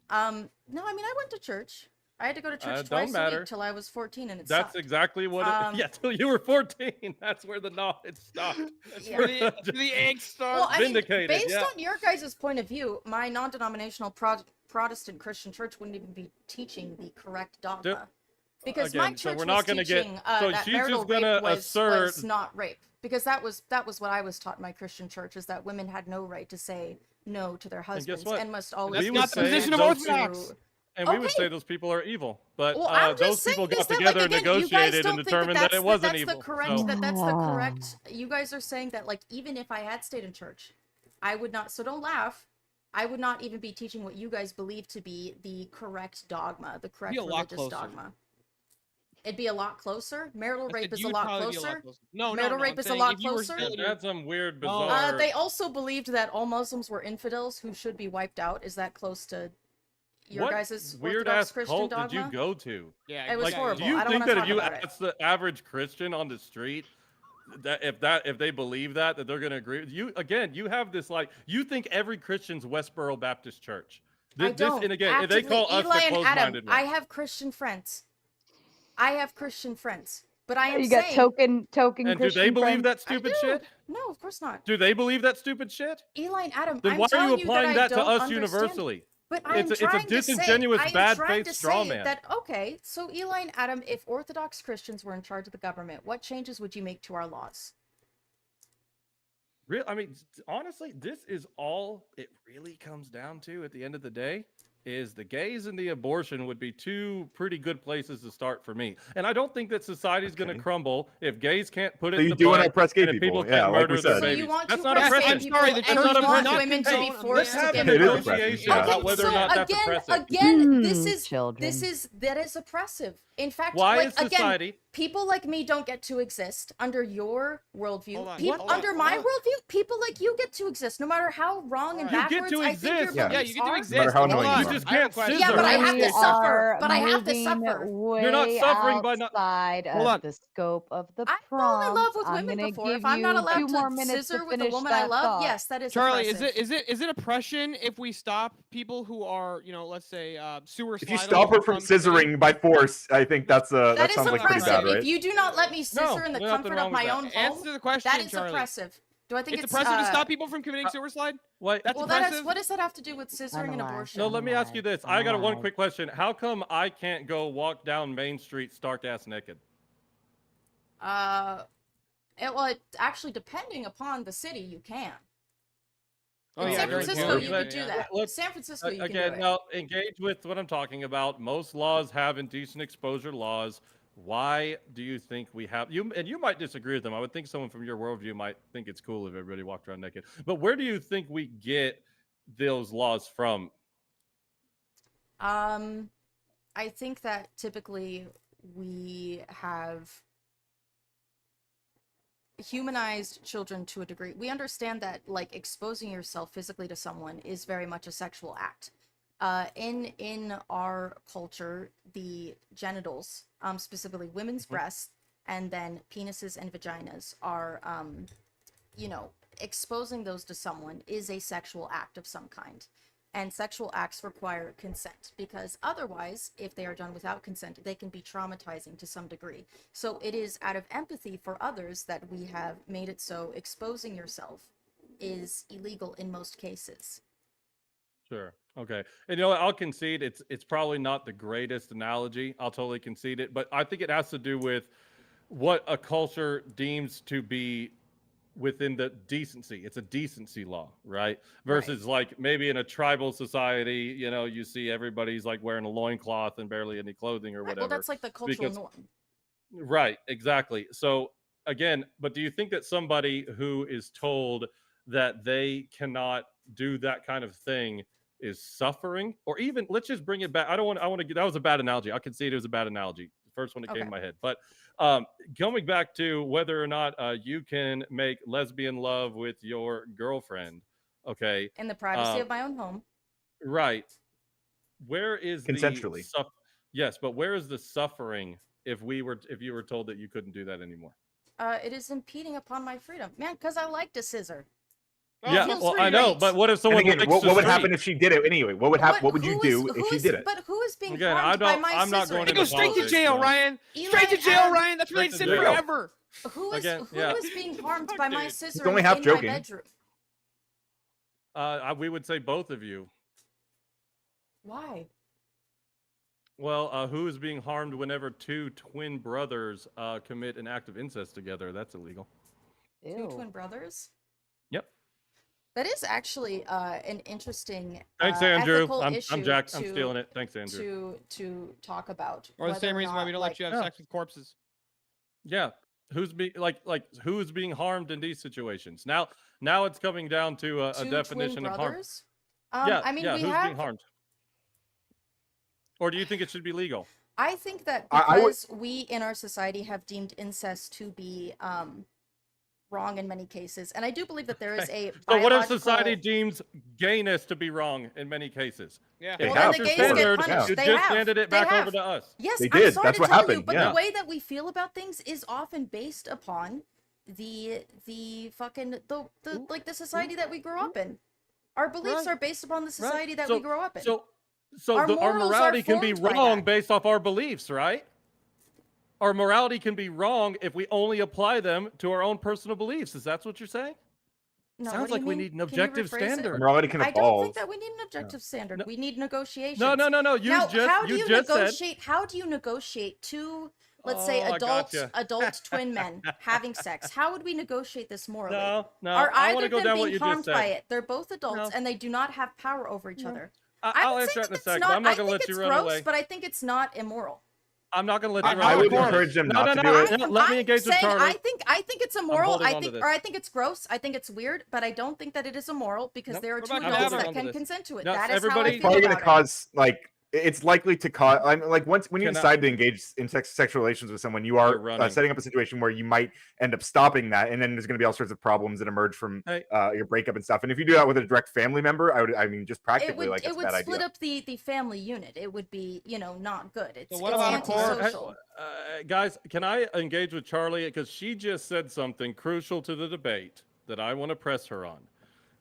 Christianity. No, I mean I went to church. I had to go to church Don't twice a matter. week till I was 14, and it That's sucked. exactly what it, yeah, till you were 14. That's where the knowledge stopped. That's Yeah. where the egg starts. Well, I mean, vindicated, based yeah. on your guys' point of view, my non-denominational Protestant Christian church wouldn't even be teaching the correct dogma. Because my Again, so church we're not was gonna get- teaching so that she's marital just gonna rape was assert- not rape. Because that was what I was taught in my Christian church, is that women had no right to say no to their husbands what? and must always We be would not the subject position of to- Orthodox. And we would Okay. say those people are evil. But Well, I'm those just saying people got is that, together like, and again, you guys negotiated don't and think determined that it that's wasn't the evil. correct, So- that's the correct. You guys are saying that, like, even if I had stayed in church, I would not, so don't laugh. I would not even be teaching what you guys believe to be the correct dogma, the correct a lot religious closer. dogma. It'd be a lot closer. Marital I rape said is you a would lot probably be a lot closer. closer. No, Marital no, rape I'm is a saying lot if you were closer. still in your- That's some weird, Oh. bizarre. They also believed that all Muslims were infidels who should be wiped out. Is that close to your what guys' weird Orthodox ass Christian cult dogma? did you go to? Yeah, It was Like, horrible. do you I don't think wanna that if talk you about it. ask the average Christian on the street if they believe that they're going to agree with you? Again, you have this like you think every Christian's Westboro Baptist Church. I don't. And again, if they Actively, call us Eli the and Adam, closed-minded I ones. have Christian friends. But I am You got saying, token And do Christian they believe friends. that I stupid do. shit? No, of course not. Do they believe that stupid shit? Eli and Adam, Then I'm why are you telling you that applying I that to don't us understand. universally? But I am It's a trying disingenuous, to say, bad I am trying faith to straw say man. that, okay, so Eli and Adam, if Orthodox Christians were in charge of the government, what changes would you make to our laws? I mean, honestly, this is all it really comes down to at the end of the day is the gays and the abortion would be two pretty good places to start for me. And I don't think that society's going to Okay. crumble if gays can't put it So in you the do want to butt oppress gay and if people. people Yeah, can't like we murder their said. So babies. you want That's to not oppress oppression. gay I'm people, sorry, the and church you does want not women to be condone forced to Let's have get a It is abortions. oppressive, negotiation yeah. about whether or so not that's again, oppressive. Children. that is oppressive. In fact, Why like is society? again, people like me don't get to exist under your worldview. Hold on, People hold on, under hold my on. worldview, people like you get to exist, no matter how wrong and Alright. You get backwards to I think your exist. Yeah. Yeah, beliefs you get to are. exist. No matter how Hold annoying on. you You just I have a can't question. Yeah, but I have We to suffer. are But I have to moving suffer. Way not suffering by not- outside Hold of on. the scope of the I've prompt. fallen in love with I'm women gonna before. give If I'm not you allowed 2 more to minutes scissor to with a finish woman I that love, thought. yes, that is Charlie, oppressive. is it oppression if we stop people who are, let's say, suicidal? If you stop her from scissoring by force, I think that That is sounds like pretty oppressive. bad, right? If you do not let me scissor in the there's nothing comfort wrong of with my that. own home, Answer the question, that is Charlie. oppressive. Do I think It's oppressive to uh, stop people from committing suicide? What? That's Well, oppressive. what does that have to do with scissoring and Unalive. abortion? No, let me ask you this. I got one Unalive. quick question. How come I can't go walk down Main Street stark ass naked? Actually, depending upon the city, you can. Oh In yeah, San during Francisco, quarantine, you But- could do yeah. that. Let's- San Francisco, you can Again, do it. now engage with what I'm talking about. Most laws have indecent exposure laws. Why do you think we have you? And you might disagree with them. I would think someone from your worldview might think it's cool if everybody walked around naked. But where do you think we get those laws from? I think that typically we have humanized children to a degree. We understand that like exposing yourself physically to someone is very much a sexual act. In our culture, the genitals, specifically women's breasts, and then penises and vaginas are, exposing those to someone is a sexual act of some kind. And sexual acts require consent because otherwise, if they are done without consent, they can be traumatizing to some degree. So it is out of empathy for others that we have made it so exposing yourself is illegal in most cases. Sure. Okay. And you know what? I'll concede it's probably not the greatest analogy. I'll totally concede it, but I think it has to do with what a culture deems to be within the decency. It's a decency law, right? Versus like maybe in a tribal society, you see everybody's like wearing a loincloth and barely any clothing or Right, whatever. well, that's like the cultural because- norm. Right, exactly. So again, but do you think that somebody who is told that they cannot do that kind of thing is suffering? Or even let's just bring it back. I want to get that was a bad analogy. I concede it was a bad analogy. The first one that came Okay. to my head. But going back to whether or not you can make lesbian love with your girlfriend, okay? In the privacy of my own home. Right. Where is Consensually. Yes, but where is the suffering if you were told that you couldn't do that anymore? It is impeding upon my freedom. Man, because I like to scissor. Yeah, feels well, very I know, great. but what if And someone again, likes what to would happen streak? if she did it anyway? What would you do if she did it? But who is being Again, harmed I by my I'm not scissoring? going They into go straight to politics, jail, no. Ryan. Eli Straight to and jail, Adam, Ryan. That's where they Straight sit to jail. forever. Who is Again, who yeah. is being harmed by my Dude. scissoring only half in joking. my bedroom? We would say both of you. Why? Well, who is being harmed whenever two twin brothers commit an act of incest together? That's illegal. Two Ew. twin brothers? Yep. That is actually an interesting Thanks, Andrew. ethical I'm issue Jack. I'm to- stealing it. Thanks, Andrew. to talk about. Or the whether same or reason why we not, don't like, let you have Yeah. sex with corpses. Yeah. who's being harmed in these situations? Now it's coming down to a Two definition twin of harm. brothers. Yeah, I mean, yeah. we Who's have. being harmed? Or do you think it should be legal? I think that I would- because we in our society have deemed incest to be wrong in many cases, and I do believe that there is a So what if biological- society deems gayness to be wrong in many cases? Yeah. They Well, have then the before. gays get Standard, punished. you They just have. handed it They back have. over to us. Yes, They I'm did. sorry That's to what tell you, happened, but yeah. the way that we feel about things is often based upon the fucking the like the society that we grew up in. Our beliefs Right. are based upon the Right. society that we grow up in. So Our our morals are morality can be formed by wrong that. based off our beliefs, right? Our morality can be wrong if we only apply them to our own personal beliefs. Is that what you're saying? No, Sounds what do you like we mean? need an Can you objective rephrase it? standard. Morality can I evolve. don't think that we need an objective standard. No. We need negotiations. No. You Now, just how do you you just said. negotiate? How do you negotiate two, let's say, Oh, I gotcha. adult twin men having sex? How would we negotiate this morally? No. Are I either want to of go them down what being you harmed just by said. it? They're both adults, No. and they do not have power over each No. other. I'll would answer say that in a that it's second. not- I'm not I going to think let you it's run gross, away. but I think it's not immoral. I'm not going to let you run I away. would from this. encourage them No, not no, to no. do it. No, let me I'm engage with saying Charlie. I think it's immoral. holding I on to think, this. or I think it's gross. I think it's weird, but I don't think that it is immoral because Nope. there are What two about adults cadaver? that Hold on can to this. consent to it. No, That is everybody- how I It's feel probably about going it. to cause like it's likely to cause. I mean, like when you Can I- decide to engage in sexual relations with someone, you are You're running. setting up a situation where you might end up stopping that, and then there's going to be all sorts of problems that emerge from Hey. your breakup and stuff. And if you do that with a direct family member, I mean, just It practically, would like it it's a would bad split idea. up the family unit. It would be not good. It's what it's about a court? antisocial. Guys, can I engage with Charlie? Because she just said something crucial to the debate that I want to press her on.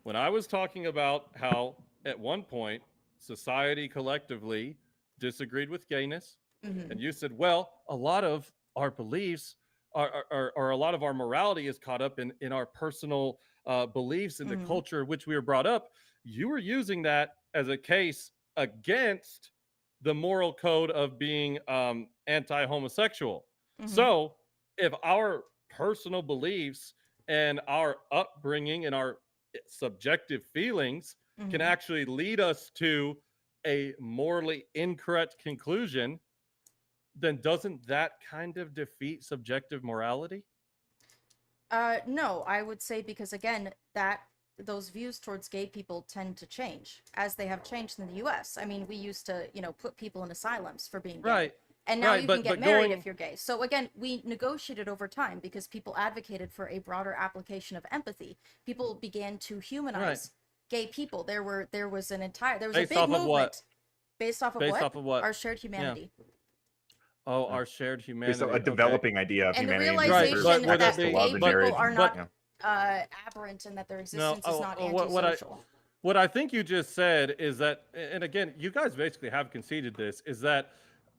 When I was talking about how, at one point, society collectively disagreed with gayness, Mhm. and you said, well, a lot of our beliefs or a lot of our morality is caught up in our personal beliefs in the Mhm. culture in which we were brought up. You were using that as a case against the moral code of being anti-homosexual. Mhm. So if our personal beliefs and our upbringing and our subjective feelings can Mhm. actually lead us to a morally incorrect conclusion, then doesn't that kind of defeat subjective morality? No, I would say because again, that those views towards gay people tend to change as they have changed in the U.S. I mean, we used to, put people in asylums for being gay. Right. And now right, you but- can get but married going- if you're gay. So again, we negotiated over time because people advocated for a broader application of empathy. People began to humanize gay people. There was a Based big off of movement what? based off of Based what? off of what? Our shared humanity. Oh, our shared It's humanity. a developing idea of And the humanity. realization Right, but would that that be- gay but- people are not Yeah. aberrant and that their existence is not what I- antisocial. What I think you just said is that, and again, you guys basically have conceded this, is that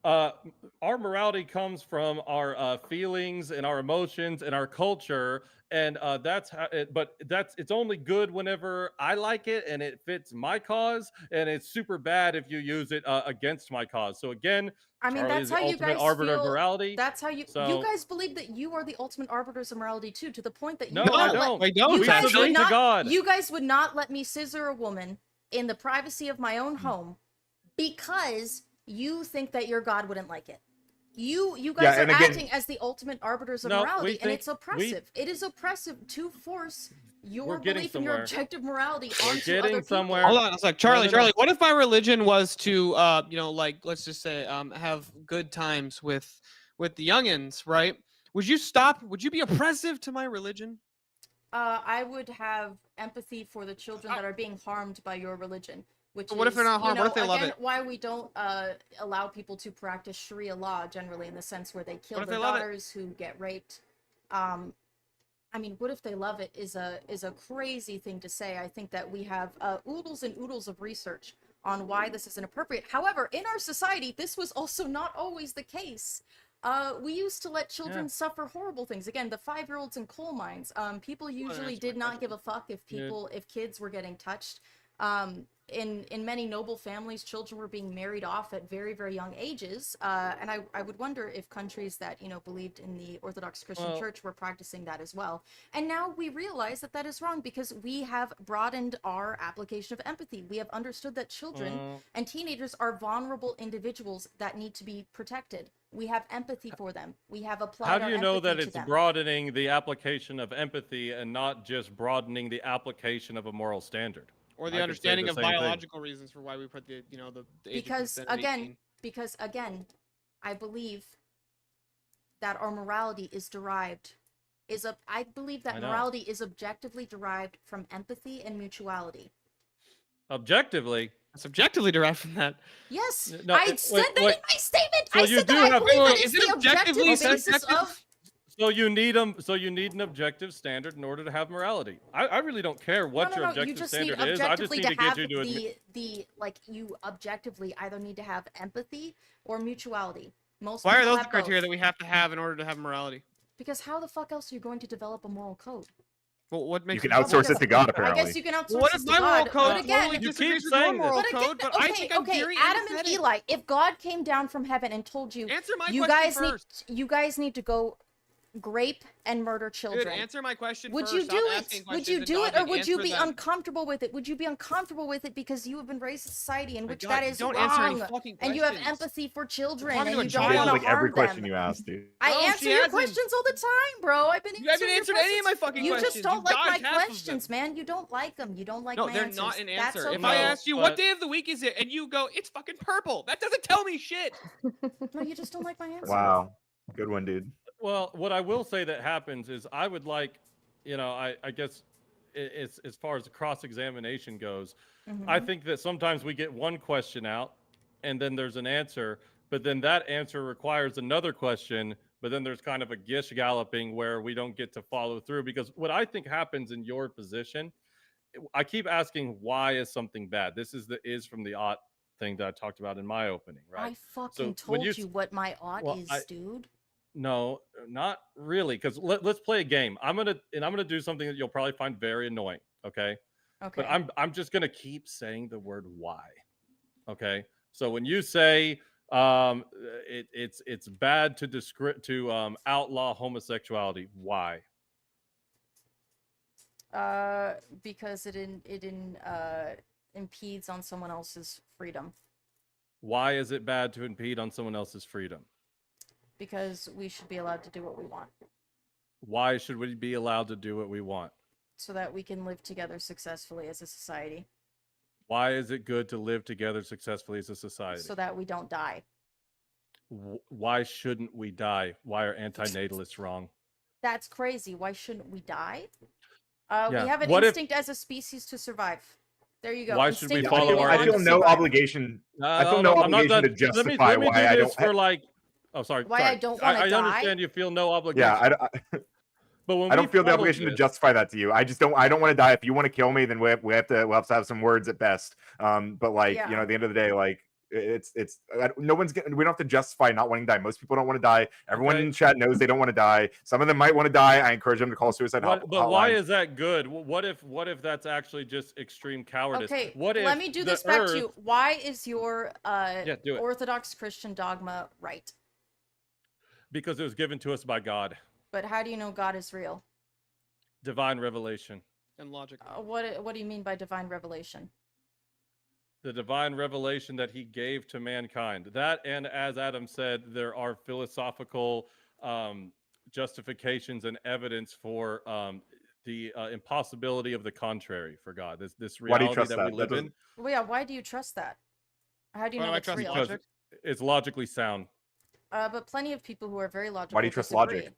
our morality comes from our feelings and our emotions and our culture, and that's how. It's only good whenever I like it and it fits my cause, and it's super bad if you use it against my cause. So again, I mean, Charlie that's is the how you ultimate guys arbiter of feel. morality. That's how you So- guys believe that you are the ultimate arbiters of morality too, to the point that you No, would I not let- don't. I don't, You We guys actually. would submit to not. God. You guys would not let me scissor a woman in the privacy of my own home because you think that your God wouldn't like it. You guys Yeah, are and again- acting as the ultimate arbiters of No, we morality, and think- it's oppressive. It is oppressive to force your We're getting belief in your somewhere. objective morality We're onto getting other people. somewhere. Hold on, it's like Charlie. no. Charlie, what if my religion was to, like let's just say, have good times with the youngins, right? Would you stop? Would you be oppressive to my religion? I would have empathy for the children that are being harmed by your religion. Which But what if they're not you harmed? What if know, they love again, it? Why we don't allow people to practice Sharia law generally in the sense where they kill What if their they love it? daughters who get raped. I mean, what if they love it is a crazy thing to say. I think that we have oodles and oodles of research on why this is inappropriate. However, in our society, this was also not always the case. We used to let children suffer horrible things. Again, the 5-year-olds in coal mines. People usually answer did my not give a fuck if Yeah. if kids were getting touched. in many noble families, children were being married off at very, very young ages. And I would wonder if countries that, believed in the Orthodox Christian Well- Church were practicing that as well. And now we realize that that is wrong because we have broadened our application of empathy. We have understood that children and teenagers are vulnerable individuals that need to be protected. We have empathy for them. We have applied How do our you know empathy that to it's them. broadening the application of empathy and not just broadening the application of a moral standard? Or I the could say understanding the of same thing. biological reasons for why we put the the age of Because consent at again, 18. I believe that our morality is derived I believe that I know. morality is objectively derived from empathy and mutuality. Objectively, It's objectively derived from that. Yes, No, I wait, said that wait. in my statement. So I you said do that I have- believe Wait, that is it's it the objective objectively basis subjective? of. so you need an objective standard in order to have morality. I really don't care what your You objective just standard need is. I just objectively need to to get have you to admit. you objectively either need to have empathy or mutuality. Most Why are people those the have criteria both. that we have to have in order to have morality? Because how the fuck else are you going to develop a moral code? Well, what makes You can it outsource it Because- to God, I apparently. guess you can outsource Well, what this if to my moral God, code but again, totally You disagrees keep with your saying this. moral But again, code? But I think I'm okay, very Adam and empathetic. Eli, if God came down from heaven and told you, Answer my you question guys first. you guys need to go grape and murder Dude, children. answer my question Would first. you Stop do asking it? Would you questions do and it, or dodging. would you Answer be them. uncomfortable with it? Would you be uncomfortable with it because you have been raised in a society in My which God, that you is don't wrong, answer any fucking and you have questions. empathy for children, talking and to a you She don't child. answers want to like every harm question them? you ask, dude. I No, answer she your hasn't. questions all the time, bro. I've been You haven't answering your answered any of my questions. fucking You questions. just don't You've like dodged my half of questions, them. man. You don't like them. You don't like No, my they're answers. not an That's answer. okay. If I No, asked you but- what day of the week is it, and you go, it's fucking purple, that doesn't tell me shit. No, you just don't like my answers. Wow. Good one, dude. Well, what I will say that happens is I would like, I guess, as far as the cross-examination goes, I think that sometimes we get one question out, and then there's an answer, but then that answer requires another question, but then there's kind of a gish galloping where we don't get to follow through. Because what I think happens in your position, I keep asking, why is something bad? This is the is from the ought thing that I talked about in my opening, right? I fucking So when told you you what my ought well, is, I- dude. No, not really. Because let's play a game. I'm gonna do something that you'll probably find very annoying. Okay. Okay. But I'm just gonna keep saying the word why. Okay. So when you say it's bad to outlaw homosexuality, why? Because it impedes on someone else's freedom. Why is it bad to impede on someone else's freedom? Because we should be allowed to do what we want, Why should we be allowed to do what we want? so that we can live together successfully as a society, Why is it good to live together successfully as a society? so that we don't die. Why shouldn't we die? Why are antinatalists wrong? That's crazy. Why shouldn't we die? Yeah. We have an What if- instinct as a species to survive. There you go. Why should we Yeah, Instinctively follow we our I want to feel no survive. obligation. I feel no I'm not obligation to done. justify let me why do I this don't. for like. Oh, sorry. Why I sorry. don't wanna I die? understand you feel no obligation. Yeah, but when I we don't feel the follow obligation to this- justify that to you. I just don't. I don't want to die. If you want to kill me, then we'll have to have some words at best. But like Yeah. at the end of the day, like it's no one's getting. We don't have to justify not wanting to die. Most people don't want to die. Everyone Okay. in chat knows they don't want to die. Some of them might want to die. I encourage them to call suicide But why hotline. is that good? What if that's actually just extreme cowardice? Okay, What if let me do the this back Earth- to you. Why is your Yeah, do it. Orthodox Christian dogma right? Because it was given to us by God, But how do you know God is real? divine revelation. And logic. What do you mean by divine revelation? The divine revelation that He gave to mankind. That, and as Adam said, there are philosophical justifications and evidence for the impossibility of the contrary for God. This Why do you reality trust that that? we That live in Well, yeah. Why do you trust that? How do you Why know do I it's trust real? because logic? it's logically sound. But plenty of people who are very logical. Why do you trust disagree. logic?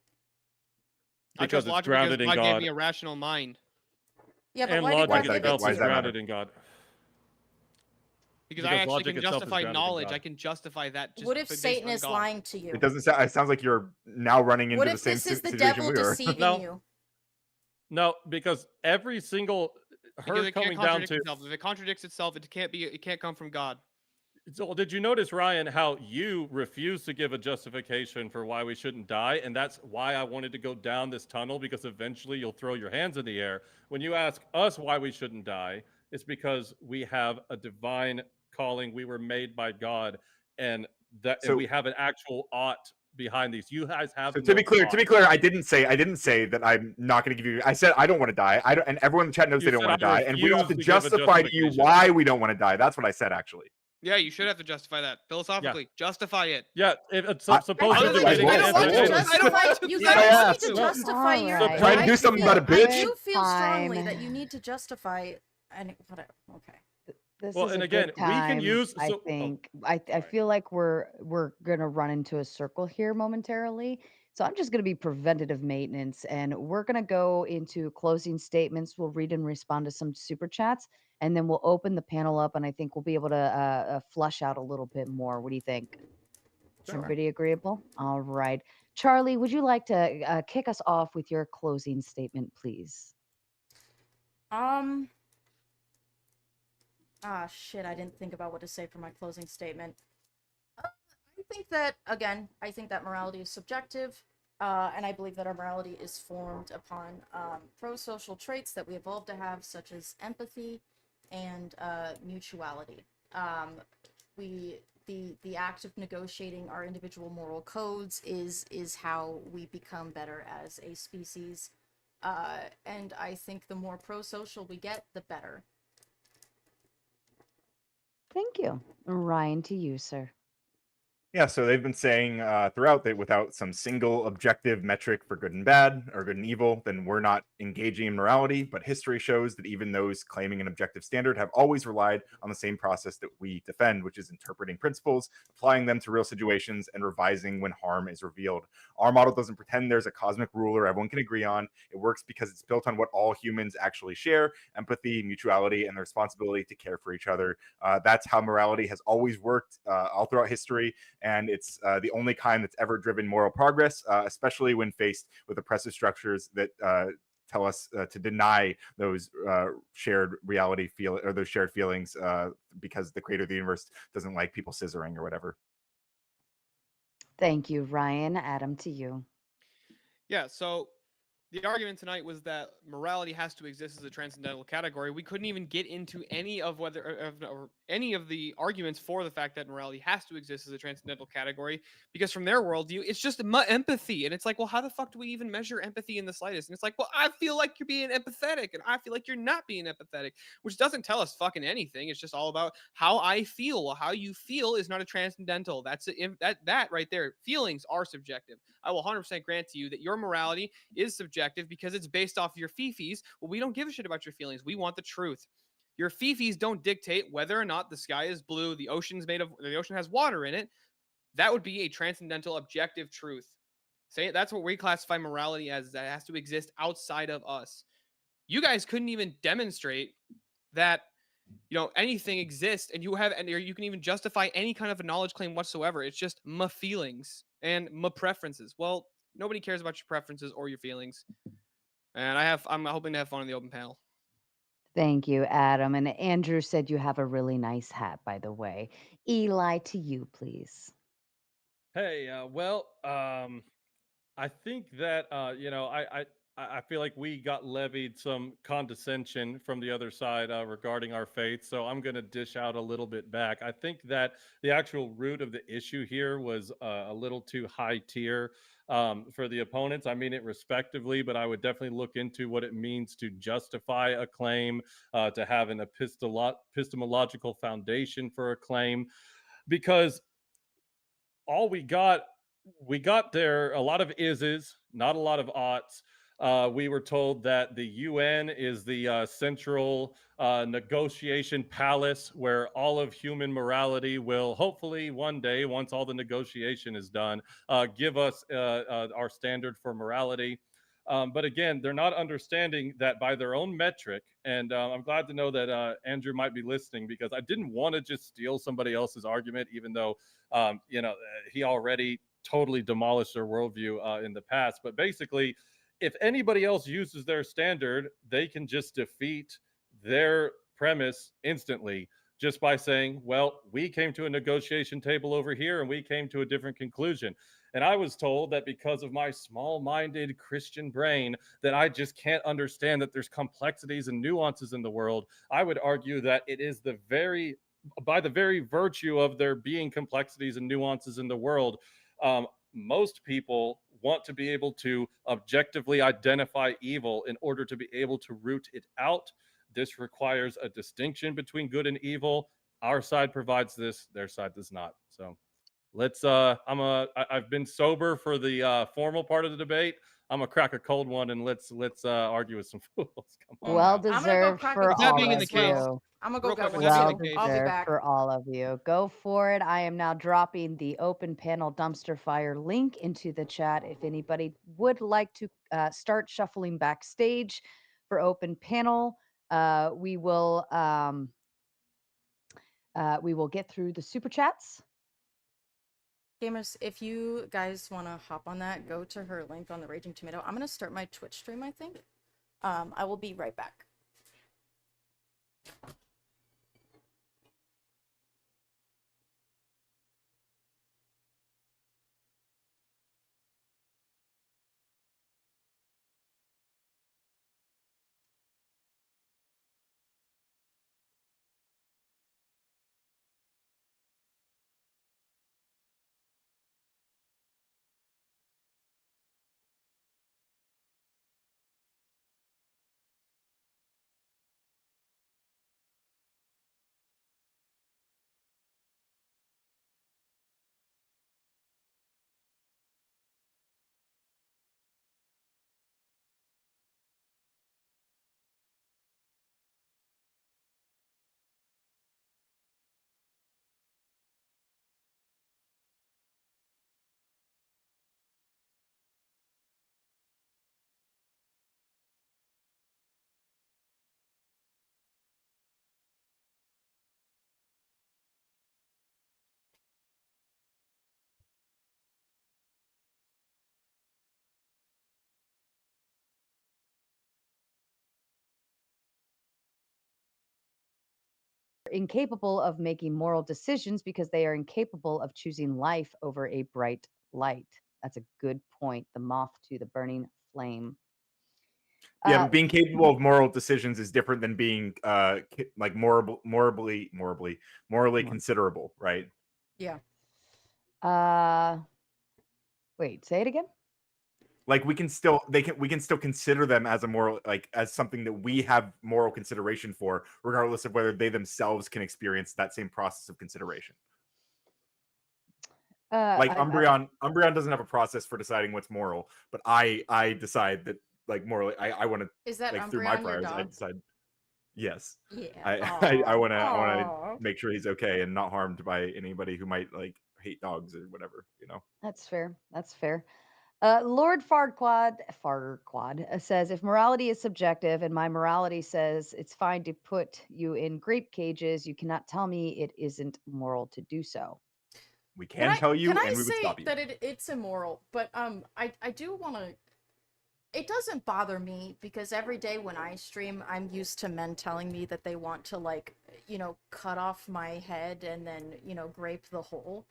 I Because trust it's logic grounded because in God gave God. me a rational mind. Yeah, but And why did logic God Why give it itself to why is does that you? matter? grounded in God. Because Because I actually logic can itself is justify grounded in knowledge. God. I can justify that. Just What if based Satan on is God. lying to you? It doesn't sound. It sounds like you're now running into What the if same this is the situation devil we were. deceiving No. you? No, because every single Because her it can't coming down contradict to. itself. If it contradicts itself, it can't be. It can't come from God. So did you notice, Ryan, how you refuse to give a justification for why we shouldn't die? And that's why I wanted to go down this tunnel, because eventually you'll throw your hands in the air. When you ask us why we shouldn't die, It's because we have a divine calling. We were made by God, and So- we have an actual ought behind these. You guys have So no to be clear, ought. I didn't say that I'm not going to give you. I said I don't want to die. I don't, and everyone in the chat knows You they don't said want to I die, and we don't have to refuse to give a justify to you justification. why we don't want to die. That's what I said, actually. Yeah, you should have to justify that philosophically. Justify it. Yeah, I supposedly I getting won't. an I want answer. to won't. I don't justify. want to. You I guys don't need want to to. justify All your. right. Try to do something about a I bitch. do feel strongly Time. that you need to justify. And whatever. Okay. This Well, is and a again, good we can time, use- I so- oh, think. I sorry. feel like we're gonna run into a circle here momentarily. So I'm just gonna be preventative maintenance, and we're gonna go into closing statements. We'll read and respond to some super chats, and then we'll open the panel up, and I think we'll be able to flush out a little bit more. What do you think? Sure. Everybody agreeable? All right. Charlie, would you like to kick us off with your closing statement, please? Ah, shit, I didn't think about what to say for my closing statement. I think that, again, I think that morality is subjective, and I believe that our morality is formed upon pro-social traits that we evolved to have, such as empathy and mutuality. The act of negotiating our individual moral codes is how we become better as a species. And I think the more pro-social we get, the better. Thank you. Ryan, to you, sir. Yeah, so they've been saying throughout that without some single objective metric for good and bad or good and evil, then we're not engaging in morality. But history shows that even those claiming an objective standard have always relied on the same process that we defend, which is interpreting principles, applying them to real situations, and revising when harm is revealed. Our model doesn't pretend there's a cosmic ruler everyone can agree on. It works because it's built on what all humans actually share: empathy, mutuality, and the responsibility to care for each other. That's how morality has always worked all throughout history. And it's the only kind that's ever driven moral progress, especially when faced with oppressive structures that tell us to deny those shared reality or those shared feelings because the creator of the universe doesn't like people scissoring or whatever. Thank you, Ryan. Adam, to you. Yeah, so the argument tonight was that morality has to exist as a transcendental category. We couldn't even get into any of or any of the arguments for the fact that morality has to exist as a transcendental category, because from their worldview, it's just empathy. And it's like, well, how the fuck do we even measure empathy in the slightest? And it's like, well, I feel like you're being empathetic, and I feel like you're not being empathetic, which doesn't tell us fucking anything. It's just all about how I feel. Well, how you feel is not a transcendental. That right there. Feelings are subjective. I will 100% grant to you that your morality is subjective because it's based off your fifis. Well, we don't give a shit about your feelings. We want the truth. Your fifis don't dictate whether or not the sky is blue, the ocean has water in it. That would be a transcendental objective truth. That's what we classify morality as, that it has to exist outside of us. You guys couldn't even demonstrate that anything exists, and you can even justify any kind of a knowledge claim whatsoever. It's just my feelings and my preferences. Well, nobody cares about your preferences or your feelings. And I'm hoping to have fun in the open panel. Thank you, Adam. And Andrew said you have a really nice hat, by the way. Eli, to you, please. Hey, I think that I feel like we got levied some condescension from the other side regarding our faith, so I'm going to dish out a little bit back. I think that the actual root of the issue here was a little too high tier for the opponents. I mean it respectively, but I would definitely look into what it means to justify a claim, to have an epistemological foundation for a claim, because all we got there a lot of ises, not a lot of oughts. We were told that the UN is the central negotiation palace where all of human morality will hopefully one day, once all the negotiation is done, give us our standard for morality. But again, they're not understanding that by their own metric. And I'm glad to know that Andrew might be listening, because I didn't want to just steal somebody else's argument, even though he already totally demolished their worldview in the past. But basically, if anybody else uses their standard, they can just defeat their premise instantly. just by saying, well, we came to a negotiation table over here and we came to a different conclusion. And I was told that because of my small-minded Christian brain, that I just can't understand that there's complexities and nuances in the world. I would argue that it is by the very virtue of there being complexities and nuances in the world, most people want to be able to objectively identify evil in order to be able to root it out. This requires a distinction between good and evil. Our side provides this, their side does not. So let's I've been sober for the formal part of the debate. I'm gonna crack a cold one and let's argue with some fools. Come on. Well now. I'm gonna go deserved crack for a With that cold all being one in of the as well. case, you. I'm gonna go real get quick, with one that Well being too. the case, I'll be deserved back. for all of you. Go for it. I am now dropping the open panel dumpster fire link into the chat. If anybody would like to start shuffling backstage for open panel, we will get through the super chats. Gamers, if you guys want to hop on that, go to her link on the Raging Tomato. I'm gonna start my Twitch stream, I think. I will be right back. Incapable of making moral decisions because they are incapable of choosing life over a bright light. That's a good point. The moth to the burning flame. Yeah, but being capable of moral decisions is different than being like morally considerable, right? Yeah. Wait, say it again. Like we can still consider them as a moral, like as something that we have moral consideration for, regardless of whether they themselves can experience that same process of consideration. Like Umbreon doesn't have a process for deciding what's moral, but I decide that like morally I want to, Is that like through my Umbreon your prayers I dog? decide yes. Yeah. I want to Aw. make sure he's okay and not harmed by anybody who might like hate dogs or whatever, you know. That's fair. That's fair. Lord Farquad says, if morality is subjective and my morality says it's fine to put you in grape cages, you cannot tell me it isn't moral to do so. We can tell you, can I and we would say stop you. that it's immoral, but I do want to. It doesn't bother me because every day when I stream, I'm used to men telling me that they want to like, cut off my head and then grape the whole.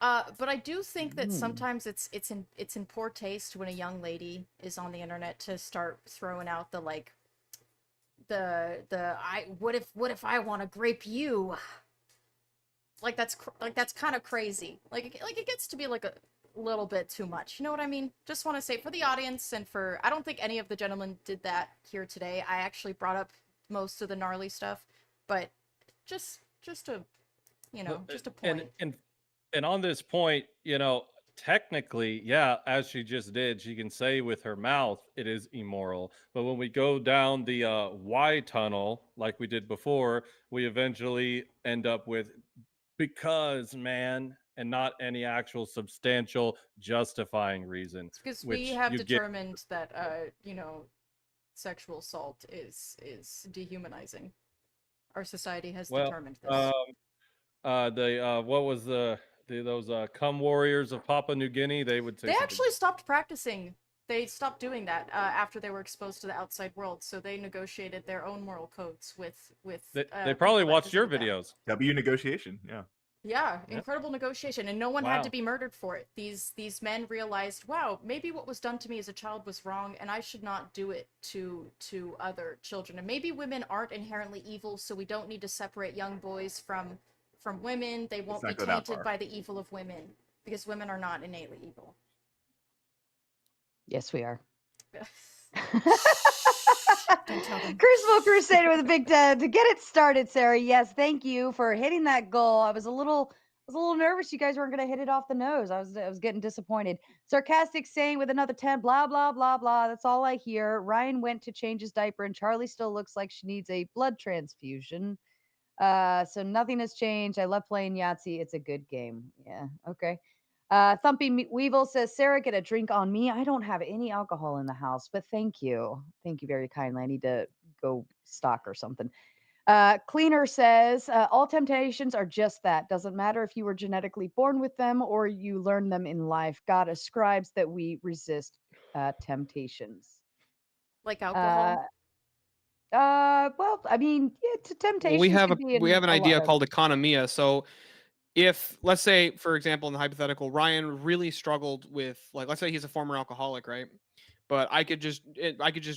But I do think that sometimes it's in poor taste when a young lady is on the internet to start throwing out the like the I what if I want to grape you, like that's kind of crazy. Like it gets to be like a little bit too much. You know what I mean? Just want to say for the audience and for I don't think any of the gentlemen did that here today. I actually brought up most of the gnarly stuff, but just a just a point. And on this point, technically, yeah, as she just did, she can say with her mouth it is immoral. But when we go down the Y tunnel, like we did before, we eventually end up with because, man, and not any actual substantial justifying reason. Because we Which have you get. determined that sexual assault is dehumanizing. Our society has Well, determined this. what was those cum warriors of Papua New Guinea? They would say They something. actually stopped practicing They stopped doing that after they were exposed to the outside world. So they negotiated their own moral codes with They people probably that watched your visited them. videos. W negotiation. Yeah. Yeah, Yep. incredible negotiation, and no one had Wow. to be murdered for it. These men realized, wow, maybe what was done to me as a child was wrong, and I should not do it to other children. And maybe women aren't inherently evil, so we don't need to separate young boys from women. They won't be not go that tainted far. by the evil of women because women are not innately evil. Yes, we are. Don't tell them. Crucible Crusader with a big 10 to get it started, Sarah. Yes, thank you for hitting that goal. I was a little nervous you guys weren't going to hit it off the nose. I was getting disappointed. Sarcastic saying with another 10, blah blah blah blah. That's all I hear. Ryan went to change his diaper and Charlie still looks like she needs a blood transfusion. So nothing has changed. I love playing Yahtzee. It's a good game. Yeah, okay. Thumpy Weevil says, Sarah, get a drink on me. I don't have any alcohol in the house, but thank you. Thank you very kindly. I need to go stock or something. Cleaner says, all temptations are just that. Doesn't matter if you were genetically born with them or you learn them in life. God ascribes that we resist temptations. Like alcohol. Well, I mean, temptations Well, we have could be we have an a lot idea of- called economia. So if, let's say, for example, in the hypothetical, Ryan really struggled with, like, let's say he's a former alcoholic, right? But I could just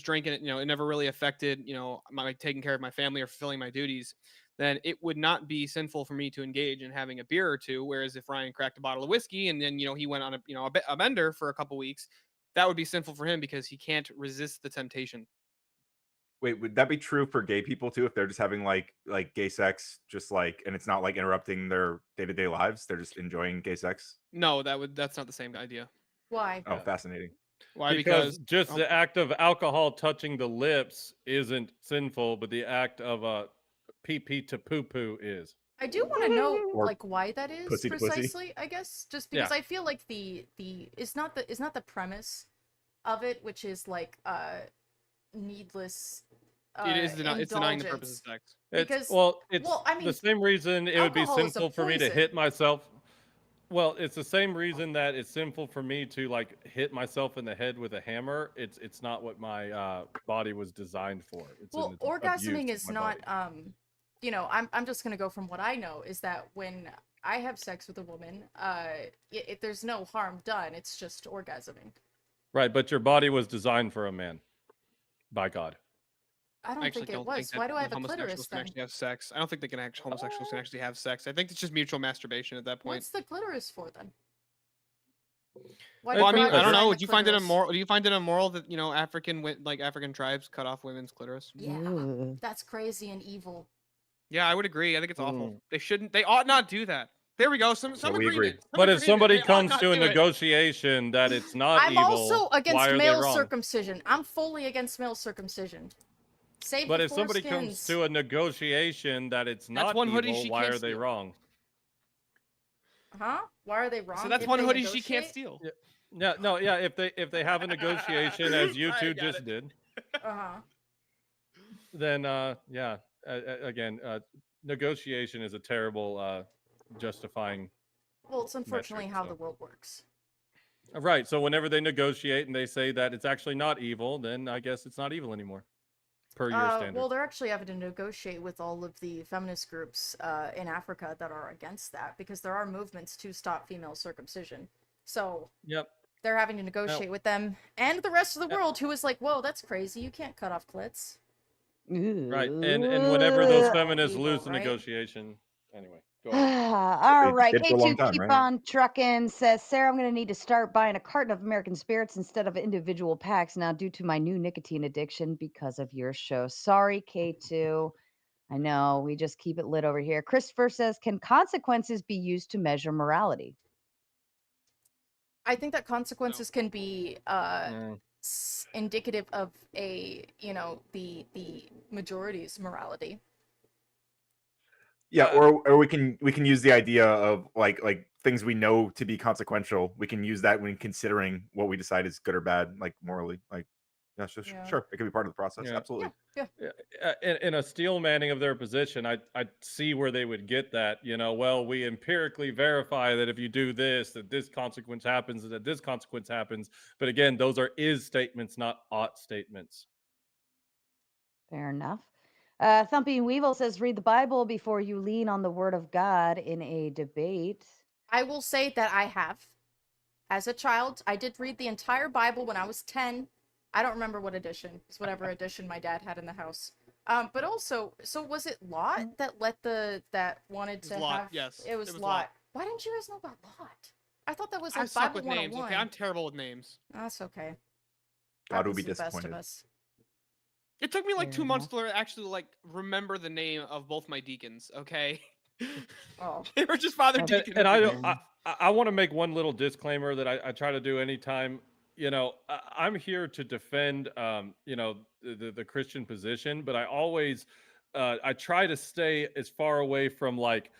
drink and it never really affected my taking care of my family or fulfilling my duties. Then it would not be sinful for me to engage in having a beer or two. Whereas if Ryan cracked a bottle of whiskey and then he went on a bender for a couple weeks, that would be sinful for him because he can't resist the temptation. Wait, would that be true for gay people too? If they're just having like gay sex, just like, and it's not like interrupting their day-to-day lives, they're just enjoying gay sex? No, that's not the same idea. Why? Oh, Yeah. fascinating. Why? Because just oh, the act of alcohol touching the lips isn't sinful, but the act of pee to poo poo is. I do want to know Or like why that is pussy to pussy. precisely, I guess, just because Yeah. I feel like the is not the premise of it, which is like needless it's denying the purpose indulgence. of sex. It's Because I mean, the same reason it would be alcohol is a sinful for me to poison. hit myself. Well, it's the same reason that it's sinful for me to like hit myself in the head with a hammer. It's not what my body was designed for. It's Well, an abuse orgasming of is my not body. I'm just gonna go from what I know is that when I have sex with a woman, there's no harm done. It's just orgasming. Right, but your body was designed for a man by God. I don't actually think it don't was. think that Why do I have a homosexuals clitoris can then? actually have sex. I don't think homosexuals can actually have sex. I think it's just mutual masturbation at that point. What's the clitoris for then? Why Well, Well, I did mean, God I don't design know. the Do you find it clitoris? immoral? Do you find it immoral that African tribes cut off women's clitoris? Yeah, Ooh. that's crazy and evil. Yeah, I would agree. I think it's awful. Mm. They shouldn't. They ought not do that. There we go. Some we agree. agreement. Some But if agreement. somebody They ought comes not to a do it. negotiation that it's not I'm evil, also against why are they male wrong? circumcision. I'm fully against male circumcision. Save But the if somebody comes foreskins. to a negotiation that it's not one hoodie evil, she why can't are they steal. wrong? Huh? Why are they wrong? So that's if one they hoodie she can't negotiate? steal. Yeah. If they have a negotiation as you I two got just it. did, Uh-huh. then again, negotiation is a terrible justifying. Well, it's unfortunately metric, how so. the world works. Right. So whenever they negotiate and they say that it's actually not evil, then I guess it's not evil anymore, per your standard. Well, they're actually having to negotiate with all of the feminist groups in Africa that are against that because there are movements to stop female circumcision. So Yep. they're having to negotiate with them and the rest of the Yep. world who is like, whoa, that's crazy. You can't cut off clits. Right. And whenever those Ooh. feminists Evil, lose the right? negotiation, anyway, go ahead. All They right, did for a long K2 time, keep right? on trucking. Says Sarah, I'm going to need to start buying a carton of American Spirits instead of individual packs now due to my new nicotine addiction because of your show. Sorry, K2. I know we just keep it lit over here. Christopher says, can consequences be used to measure morality? I think that consequences can be Mm. indicative of the majority's morality. Yeah, or we can use the idea of like things we know to be consequential. We can use that when considering what we decide is good or bad, like morally. Like Yeah, sure, Yeah. sure. It could be part of the process. Yeah. Absolutely. Yeah. In a steel manning of their position, I see where they would get that. Well, we empirically verify that if you do this, that this consequence happens, and that this consequence happens. But again, those are is statements, not ought statements. Fair enough. Thumping Weevil says, read the Bible before you lean on the word of God in a debate. I will say that I have. As a child, I did read the entire Bible when I was 10. I don't remember what edition. It's whatever edition my dad had in the house. But also, so was it Lot that wanted It was to Lot, have? yes, It was it was Lot. Lot. Why didn't you guys know about Lot? I thought that was I like suck Bible with names. 101. Okay, I'm terrible with names. That's okay. God will Happens be to the best of disappointed. us. It took me like Fair 2 months to actually like remember the name of both my deacons. Okay, Oh. they were just Father And- Deacon. And I everything. don't. I want to make one little disclaimer that I try to do anytime. I'm here to defend, the Christian position, but I always, I try to stay as far away from like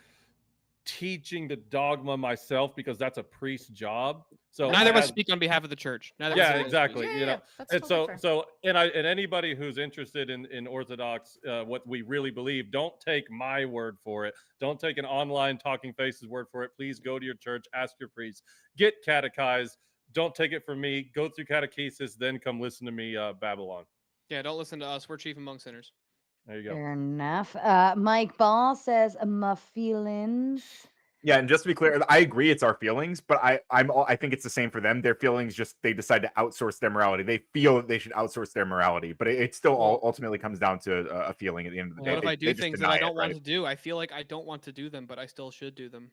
teaching the dogma myself because that's a priest's job. So Neither of us as- speak on behalf of the church. Neither of yeah, us are those exactly. priests. Yeah, that's And totally fair. and anybody who's interested in Orthodox, what we really believe, don't take my word for it. Don't take an online Talking Faces word for it. Please go to your church, ask your priest, get catechized. Don't take it from me. Go through catechesis, then come listen to me, Babylon. Yeah, don't listen to us. We're chief among sinners. There you go. Fair enough. Mike Ball says, my feelings. Yeah, and just to be clear, I agree it's our feelings, but I think it's the same for them. Their feelings just they decide to outsource their morality. They feel that they should outsource their morality, but it still Well- ultimately comes down to a feeling at the end of the day. What if They I do just things that deny I it, don't want right? to do? I feel like I don't want to do them, but I still should do them.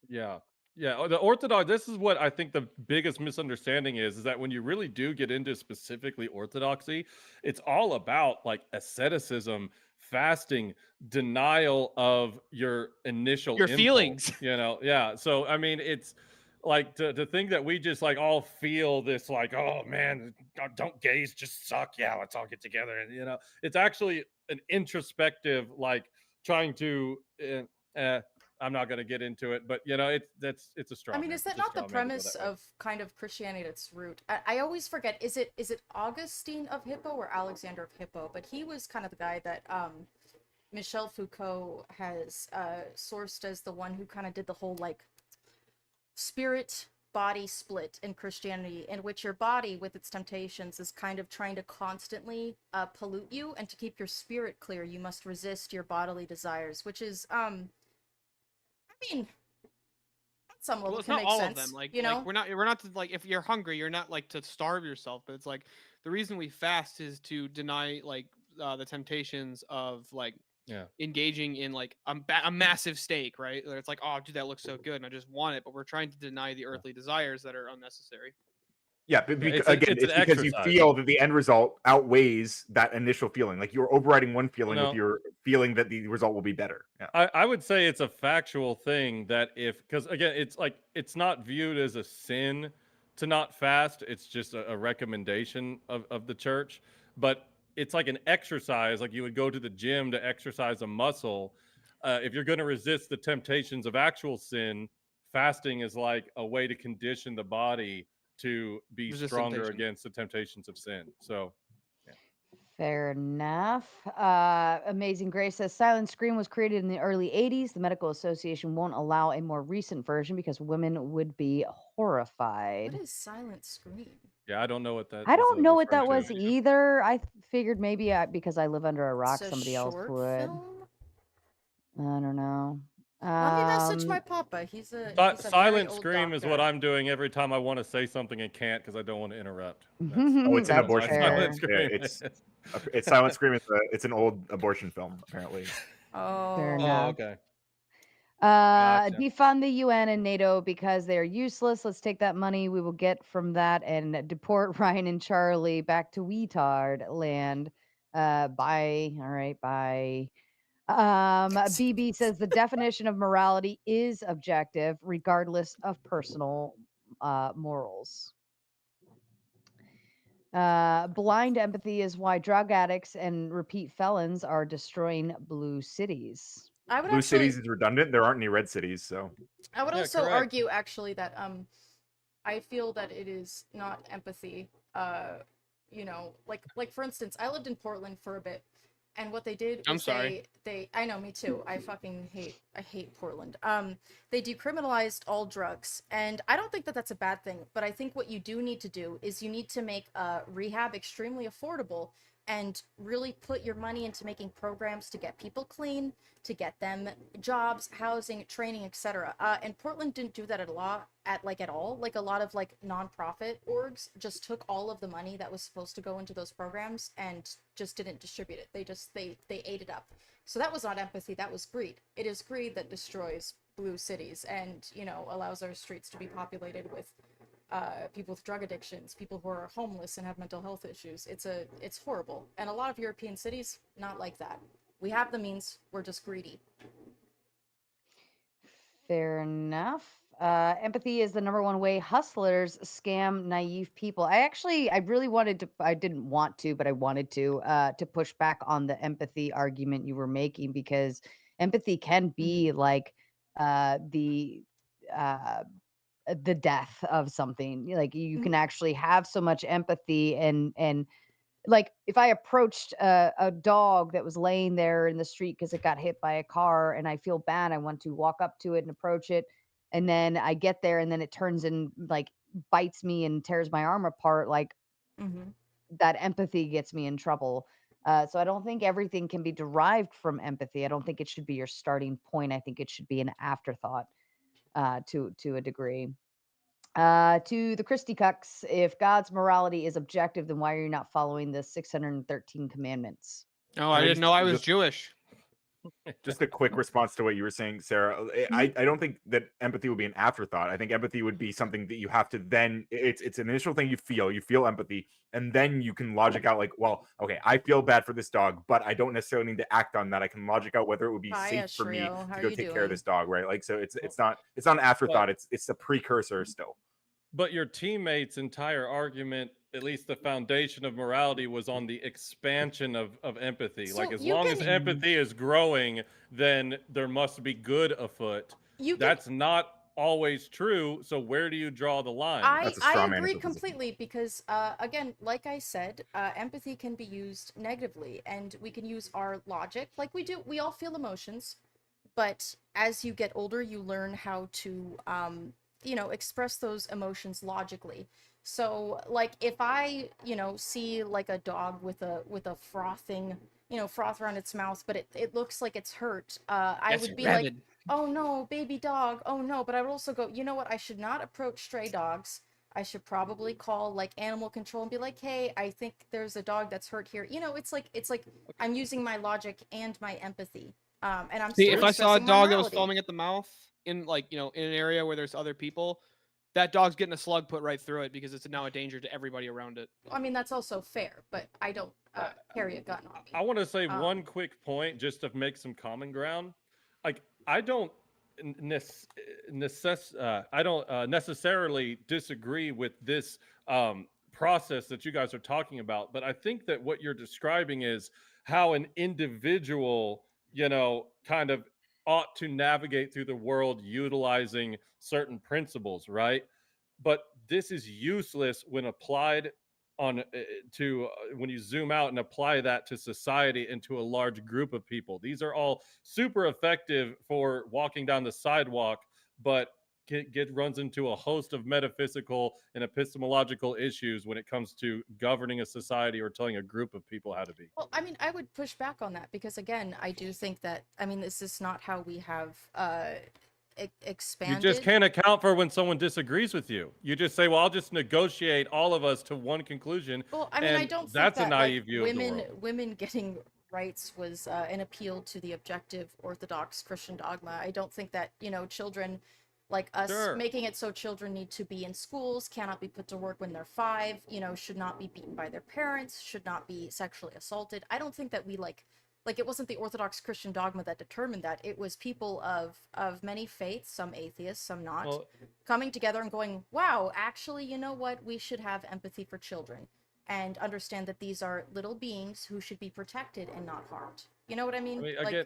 Yeah. Yeah. The Orthodox, this is what I think the biggest misunderstanding is that when you really do get into specifically Orthodoxy, it's all about like asceticism, fasting, denial of your initial Your impulse, feelings. Yeah. So, I mean, it's like to think that we just like all feel this like, oh man, don't gays just suck. Yeah, let's all get together. And, it's actually an introspective, like trying to, I'm not going to get into it, but it's a straw. I mean, man. is that It's a not the straw man to go premise that way. of kind of Christianity at its root? I always forget. Is it Augustine of Hippo or Alexander of Hippo? But he was kind of the guy that Michel Foucault has sourced as the one who kind of did the whole like spirit body split in Christianity, in which your body with its temptations is kind of trying to constantly pollute you, and to keep your spirit clear you must resist your bodily desires, which is I mean, at some level Well, it's can not make all sense, of them. Like, you know? like we're not to, like if you're hungry, you're not like to starve yourself. But it's like the reason we fast is to deny like the temptations of like Yeah. engaging in like a massive steak, right? Where it's like, oh, dude, that looks so good, and I just want it. But we're trying to deny the earthly desires that are unnecessary. Yeah, but Yeah, again, it's it's an because you exercise. feel that the end result outweighs that initial feeling. Like you're overriding one feeling No. with your feeling that the result will be better. Yeah. I would say it's a factual thing that because again, it's like it's not viewed as a sin to not fast. It's just a recommendation of the church. But it's like an exercise, like you would go to the gym to exercise a muscle. If you're going to resist the temptations of actual sin, fasting is like a way to condition the body to be Resist stronger temptation. against the temptations of sin. So Fair enough. Amazing Grace says Silent Scream was created in the early 80s. The Medical Association won't allow a more recent version because women would be horrified. What is Silent Scream? yeah, I don't know what that. I is, don't know what that referring was to. either. I figured maybe because I live under a rock, It's a somebody else short would. film? I don't know. Let me message my papa. He's a very Silent old scream is what doctor. I'm doing every time I want to say something and can't because I don't want to interrupt. Oh, it's an That's abortion fair. film. Scream Yeah, is. it's Silent Scream. It's an old abortion film, apparently. Oh. Fair Oh, enough. okay. Gotcha. Defund the UN and NATO because they're useless. Let's take that money we will get from that and deport Ryan and Charlie back to Weetard land. Bye. All right, bye. BB says the definition of morality is objective, regardless of personal morals. Blind empathy is why drug addicts and repeat felons are destroying blue cities. I would Blue actually, cities is redundant. There aren't any red cities, so I would Yeah, also correct. argue actually that I feel that it is not empathy. you know, like for instance, I lived in Portland for a bit, and what they did I'm was sorry. I know, me too. I hate Portland. They decriminalized all drugs, and I don't think that that's a bad thing. But I think what you do need to do is you need to make rehab extremely affordable and really put your money into making programs to get people clean, to get them jobs, housing, training, etc. And Portland didn't do that at all. Like a lot of like nonprofit orgs just took all of the money that was supposed to go into those programs and just didn't distribute it. They ate it up. So that was not empathy, that was greed. It is greed that destroys blue cities and, you know, allows our streets to be populated with people with drug addictions, people who are homeless and have mental health issues. It's horrible. And a lot of European cities, not like that. We have the means, we're just greedy. Fair enough. Empathy is the number one way hustlers scam naive people. I really wanted to, I didn't want to, but I wanted to push back on the empathy argument you were making because empathy can be like uh, the, uh, the death of something. Like you Mhm. can actually have so much empathy and like if I approached a dog that was laying there in the street because it got hit by a car and I feel bad, I want to walk up to it and approach it. And then I get there and then it turns and like bites me and tears my arm apart. Like Mhm. that empathy gets me in trouble. So I don't think everything can be derived from empathy. I don't think it should be your starting point. I think it should be an afterthought to a degree. To the Christy Cucks, if God's morality is objective, then why are you not following the 613 commandments? Oh, I Can I didn't just know I was just Jewish. just a quick response to what you were saying, Sarah. I don't think that empathy would be an afterthought. I think empathy would be something that you have to then it's an initial thing you feel empathy, and then you can logic out like, well, okay, I feel bad for this dog, but I don't necessarily need to act on that. I can logic out whether it would be Hiya, safe for me Shrio. How to are go you take care of doing? this dog, right? Like so it's not an afterthought, But it's a precursor still. but your teammate's entire argument, at least the foundation of morality, was on the expansion of empathy. Like So as you long can as empathy is growing, then there must be good afoot. you can That's not always true. So where do you draw the line? I That's a I straw man agree position. completely because again, like I said, empathy can be used negatively, and we can use our logic like we do. We all feel emotions, but as you get older, you learn how to you know, express those emotions logically. So like if I, you know, see like a dog with a frothing, you know, froth around its mouth, but it looks like it's hurt, I That's would be like, rabid. oh no, baby dog, oh no. But I would also go, you know what, I should not approach stray dogs. I should probably call like animal control and be like, hey, I think there's a dog that's hurt here. You know, it's like I'm using my logic and my empathy, and I'm See, still if I saw a expressing my dog that was morality. foaming at the mouth in like, in an area where there's other people, that dog's getting a slug put right through it because it's now a danger to everybody around it. I mean, that's also fair, but I don't carry a gun on me. I want to say Um, one quick point just to make some common ground. Like I don't I don't necessarily disagree with this process that you guys are talking about, but I think that what you're describing is how an individual, you know, kind of ought to navigate through the world utilizing certain principles, right? But this is useless when applied on to when you zoom out and apply that to society and to a large group of people. These are all super effective for walking down the sidewalk, but runs into a host of metaphysical and epistemological issues when it comes to governing a society or telling a group of people how to be. well, I mean, I would push back on that because again, I do think that I mean, this is not how we have You just expanded. can't account for when someone disagrees with you. You just say, well, I'll just negotiate all of us to one conclusion. Well, I mean, I And don't think that's a that like naive view of the world. women getting rights was an appeal to the objective Orthodox Christian dogma. I don't think that, you know, children like us Sure. making it so children need to be in schools, cannot be put to work when they're 5, you know, should not be beaten by their parents, should not be sexually assaulted. I don't think that we like it wasn't the Orthodox Christian dogma that determined that. It was people of many faiths, some atheists, some not, Well, coming together and going, wow, actually, you know what? We should have empathy for children and understand that these are little beings who should be protected and not harmed. You know what I I mean? mean, Like,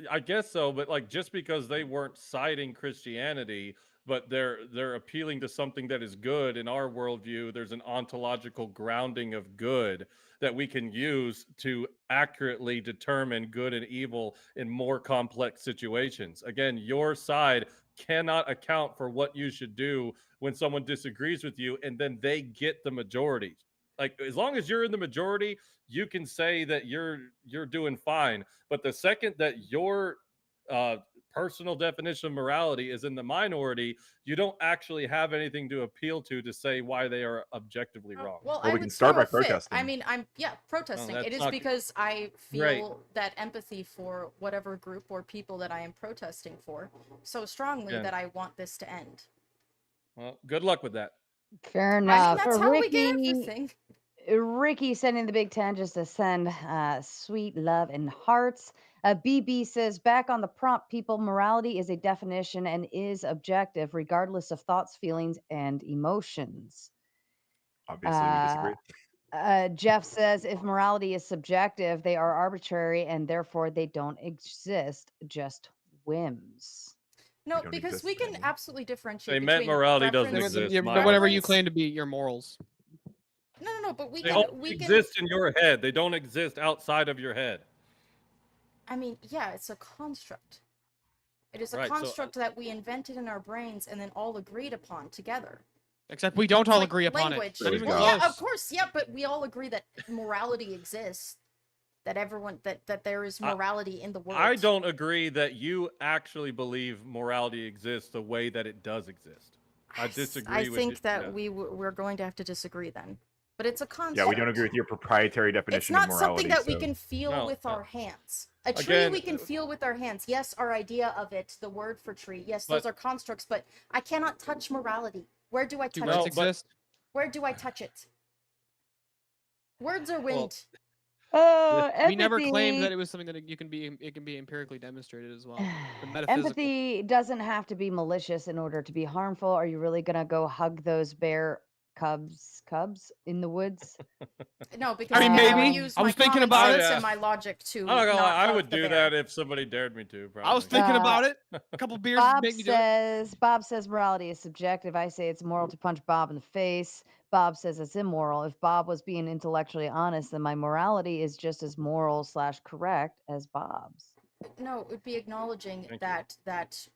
I guess so, but like just because they weren't citing Christianity, but they're appealing to something that is good in our worldview, there's an ontological grounding of good that we can use to accurately determine good and evil in more complex situations. Again, your side cannot account for what you should do when someone disagrees with you, and then they get the majority. Like as long as you're in the majority, you can say that you're doing fine. But the second that your uh, personal definition of morality is in the minority, you don't actually have anything to appeal to say why they are objectively wrong. Well, Well, I we can would start throw by a fit. I protesting. mean, protesting. It that's is not because I great. feel that empathy for whatever group or people that I am protesting for so strongly Yeah. that I want this to end. Well, good luck with that. Fair I mean, enough. that's how we get Ricky, everything. Ricky sending the Big Ten just to send sweet love and hearts. BB says, back on the prompt, people, morality is a definition and is objective, regardless of thoughts, feelings, and emotions. Obviously, we disagree. Jeff says, if morality is subjective, they are arbitrary and therefore they don't exist, just whims. No, don't because exist we can anymore. absolutely differentiate They meant between morality doesn't preference- exist. Yeah, My whatever you preference- claim to be your morals. No, but we They can only exist in your head. They don't exist outside of your head. I mean, yeah, it's a construct. It is a Right, so- construct that we invented in our brains and then all agreed upon together. Except we don't all Like agree upon language. it. Not Praise even God. Well, yeah, close. of course, yeah, but we all agree that morality exists. That everyone that there is morality in the world. I don't agree that you actually believe morality exists the way that it does exist. I disagree I with think you. that Yeah. we're going to have to disagree then. But it's a construct. Yeah, we don't agree with your proprietary It's definition not of morality. something that we so- can feel No, with no. our hands. A tree Again, we can feel with our hands. Yes, our idea of it, the word for tree. Yes, those But- are constructs, but I cannot touch morality. Where do I Do touch words No, it? but- exist? Where do I touch it? Words are Well, wind. We never claimed Empathy. that it was something that it can be empirically demonstrated as well. The metaphysical. Empathy doesn't have to be malicious in order to be harmful. Are you really gonna go hug those bear cubs in the woods? No, because I mean, again, I would maybe. use I my was thinking common about sense it. and my logic to I'm not gonna not lie, I hug would the do bear. that if somebody dared me to. Probably. I was thinking Uh, about it. A couple beers Bob make me do it. says morality is subjective. I say it's moral to punch Bob in the face. Bob says it's immoral. If Bob was being intellectually honest, then my morality is just as moral / correct as Bob's. No, it would be acknowledging Thank you. that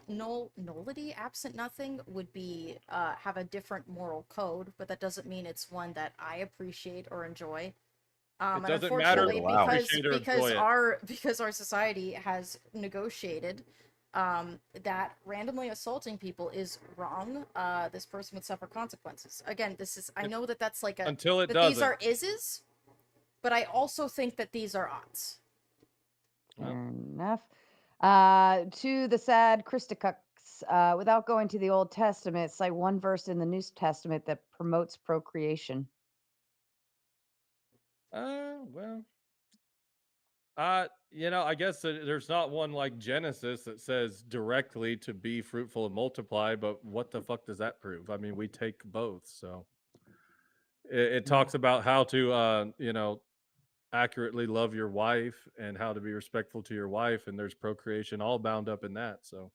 nullity absent nothing would be have a different moral code, but that doesn't mean it's one that I appreciate or enjoy. And doesn't matter unfortunately, if you appreciate or enjoy it. because our society has negotiated that randomly assaulting people is wrong. This person would suffer consequences. Again, I know that that's like a Until it that doesn't. these are ises, but I also think that these are odds. Well. Fair enough. To the sad Christicux, without going to the Old Testament, cite one verse in the New Testament that promotes procreation. Well, I guess there's not one like Genesis that says directly to be fruitful and multiply, but what the fuck does that prove? I mean, we take both, so it talks about how to, accurately love your wife and how to be respectful to your wife, and there's procreation all bound up in that. So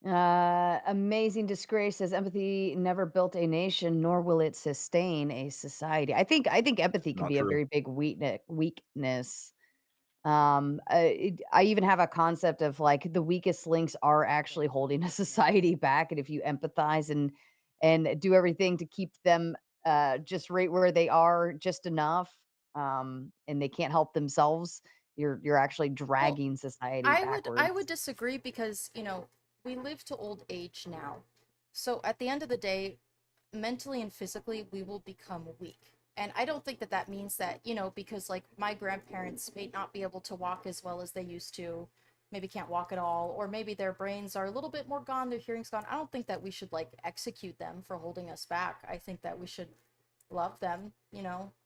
Amazing Disgrace says empathy never built a nation, nor will it sustain a society. I think empathy can Not be a true. very big weakness. I even have a concept of like the weakest links are actually holding a society back, and if you empathize and do everything to keep them just right where they are, just enough, and they can't help themselves, you're actually dragging society backwards. I would disagree because, we live to old age now. So at the end of the day, mentally and physically, we will become weak. And I don't think that that means that, because like my grandparents may not be able to walk as well as they used to, maybe can't walk at all, or maybe their brains are a little bit more gone, their hearing's gone. I don't think that we should like execute them for holding us back. I think that we should love them,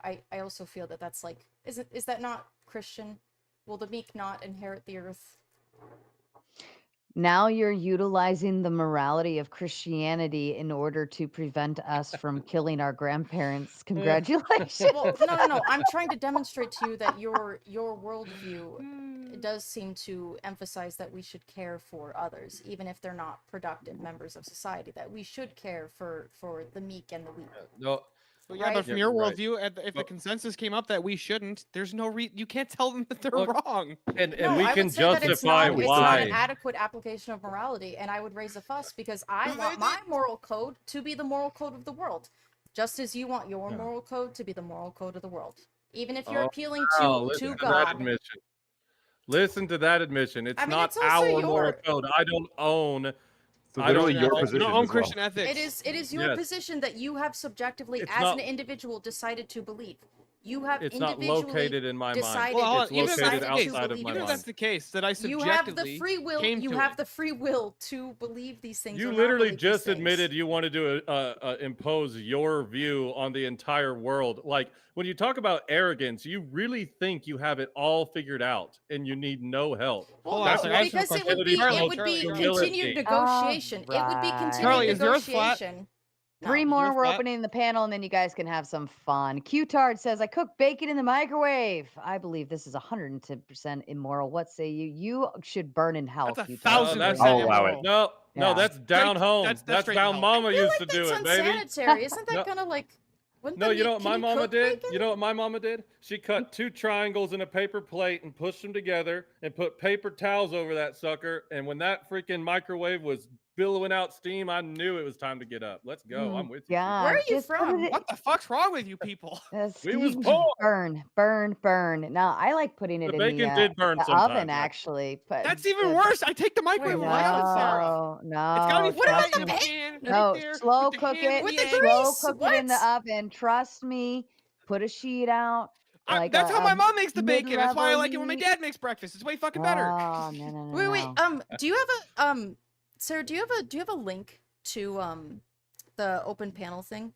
I also feel that that's like, is that not Christian? Will the meek not inherit the earth? Now you're utilizing the morality of Christianity in order to prevent us from killing our grandparents. Congratulations. Well, no. I'm trying to demonstrate to you that your worldview does seem to emphasize that we should care for others, even if they're not productive members of society. That we should care for the meek and the weak. No, Well, yeah, Right? but from Yeah, your right. worldview, if the Well- consensus came up that we shouldn't, there's no you can't tell them that they're Look, wrong. and No, we I can would say that justify it's not why. an adequate application of morality, and I would raise a fuss because I want my moral code to be the moral code of the world, just as you want your Yeah. moral code to be the moral code of the world. Even if you're Oh, appealing wow, to listen to that God. admission. Listen to that admission. It's I mean, not it's also our moral your. code. I don't own. So I literally don't your know. You position don't own as well. Christian ethics. It is your Yes. position that you have subjectively, It's as not- an individual, decided to believe. You have It's not individually located in my mind. decided. Well, hold on, It's even if that's located the case, outside of my even if mind. that's the case, that I You have the subjectively free will. came You to have it. the free will to believe these things. You or not literally believe these just things. admitted you wanted to impose your view on the entire world. Like when you talk about arrogance, you really think you have it all figured out and you need no help. Well, Hold on, no, I have some because it would questions. be Charlie, continued negotiation. It would be Alright. continued Charlie, is the Earth flat? negotiation. Three No. more. You're We're flat. opening the panel, and then you guys can have some fun. Q-Tard says, I cook bacon in the microwave. I believe this is 110% immoral. What say you? You should burn in hell, That's a Q-Tard. 1000% I'll allow it. immoral. No, Yeah. that's down home. that's That's straight how hell. Mama I feel used like to do that's it, baby. unsanitary. Isn't that No. kind of like? Wouldn't No, that you be- know what can my you mama cook did? bacon? You know what my mama did? She cut 2 triangles in a paper plate and pushed them together and put paper towels over that sucker. And when that freaking microwave was billowing out steam, I knew it was time to get up. Let's go. I'm with you. God, Where are you just put from? it- What the fuck's wrong with you people? We was Steve, poor. burn. Now, I like putting it The in bacon did burn the sometimes, oven, actually. actually. But That's even worse. I take the microwave Wait, right out of the fire. no, It's gotta be What about flat the in the bacon? pan, right no, there, slow with the cook ham it. and With the the egg. Slow grease? cook it in the What? oven. Trust me. Put a sheet out. Like That's how my mom makes the bacon. That's why I mid-level like it when my heat. dad makes breakfast. It's way fucking better. Oh, no. Wait. Do you have a Sarah? Do you have a link to the open panel thing?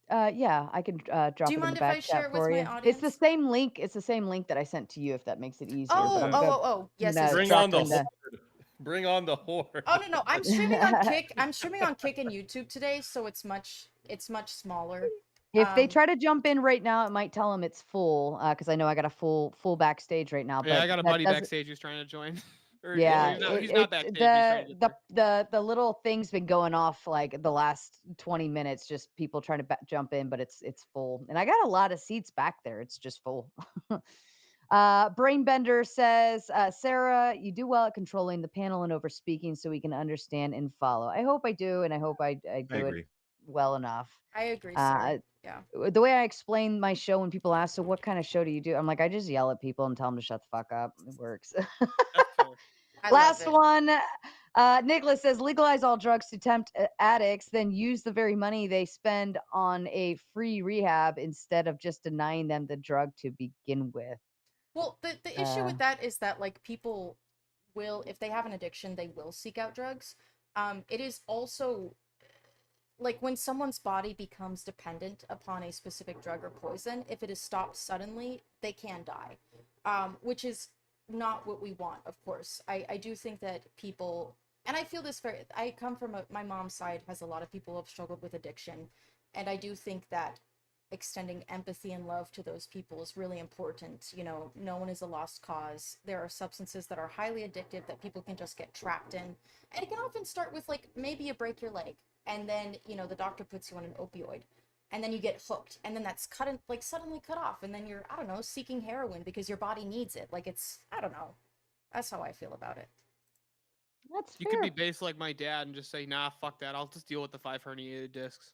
Yeah, I can drop Do it you in mind the if I back share chat it with for my you. It's the audience? same link. It's the same link that I sent to you, if that makes it easier. But I'm gonna- Oh. Yes. No, yes, Bring yes. on the drop in the- horde. Bring on the horde. Oh no. I'm streaming on Kick. I'm streaming on Kick and YouTube today, so it's much smaller. If they Um, try to jump in right now, it might tell them it's full, because I know I got a full backstage right now. Yeah, but I got a that buddy doesn't- backstage who's trying to join. Or, Yeah, he's not backstage. He's trying to get there. the little thing's been going off like the last 20 minutes, just people trying to jump in, but it's full, and I got a lot of seats back there. It's just full. Brainbender says, Sarah, you do well at controlling the panel and over speaking so we can understand and follow. I hope I do, and I hope I do it agree. well enough. I agree, Sarah. Yeah. The way I explain my show when people ask, so what kind of show do you do? I'm like, I just yell at people and tell them to shut the fuck up. It works. That's fair. I Last love it. one, Nicholas says, legalize all drugs to tempt addicts, then use the very money they spend on a free rehab instead of just denying them the drug to begin with. Well, the issue with that is that like people will, if they have an addiction, they will seek out drugs. It is also like when someone's body becomes dependent upon a specific drug or poison, if it is stopped suddenly, they can die, which is not what we want, of course. I do think that people, and I feel this very, I come from my mom's side has a lot of people who have struggled with addiction, and I do think that extending empathy and love to those people is really important. You know, no one is a lost cause. There are substances that are highly addictive that people can just get trapped in, and it can often start with like maybe you break your leg, and then the doctor puts you on an opioid, and then you get hooked, and then that's suddenly cut off, and then you're, I don't know, seeking heroin because your body needs it. Like, it's, I don't know, that's how I feel about it. That's You fair. could be based like my dad and just say, nah, fuck that. I'll just deal with the 5 herniated discs.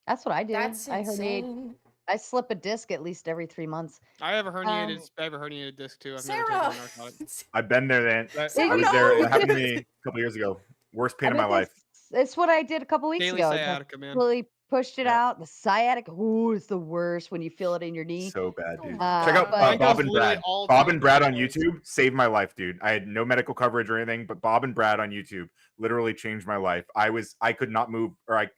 That's what I do. That's I herniate. insane. I slip a disc at least every 3 months. I have a herniated disc too. I've never Sarah. taken a narcotic. I've been there, then. Sarah, I was no! there. It happened to me a couple years ago. Worst pain of my life. It's what I did a couple weeks Daily ago. sciatica, man. Completely pushed it Yeah. out. The sciatic, ooh, it's the worst when you feel it in your knee. So bad, Oh dude. my Check out but- Mine Bob goes and literally Brad. all Bob down and Brad to on the joints. YouTube saved my life, dude. I had no medical coverage or anything, but Bob and Brad on YouTube literally changed my life. I could not move, or I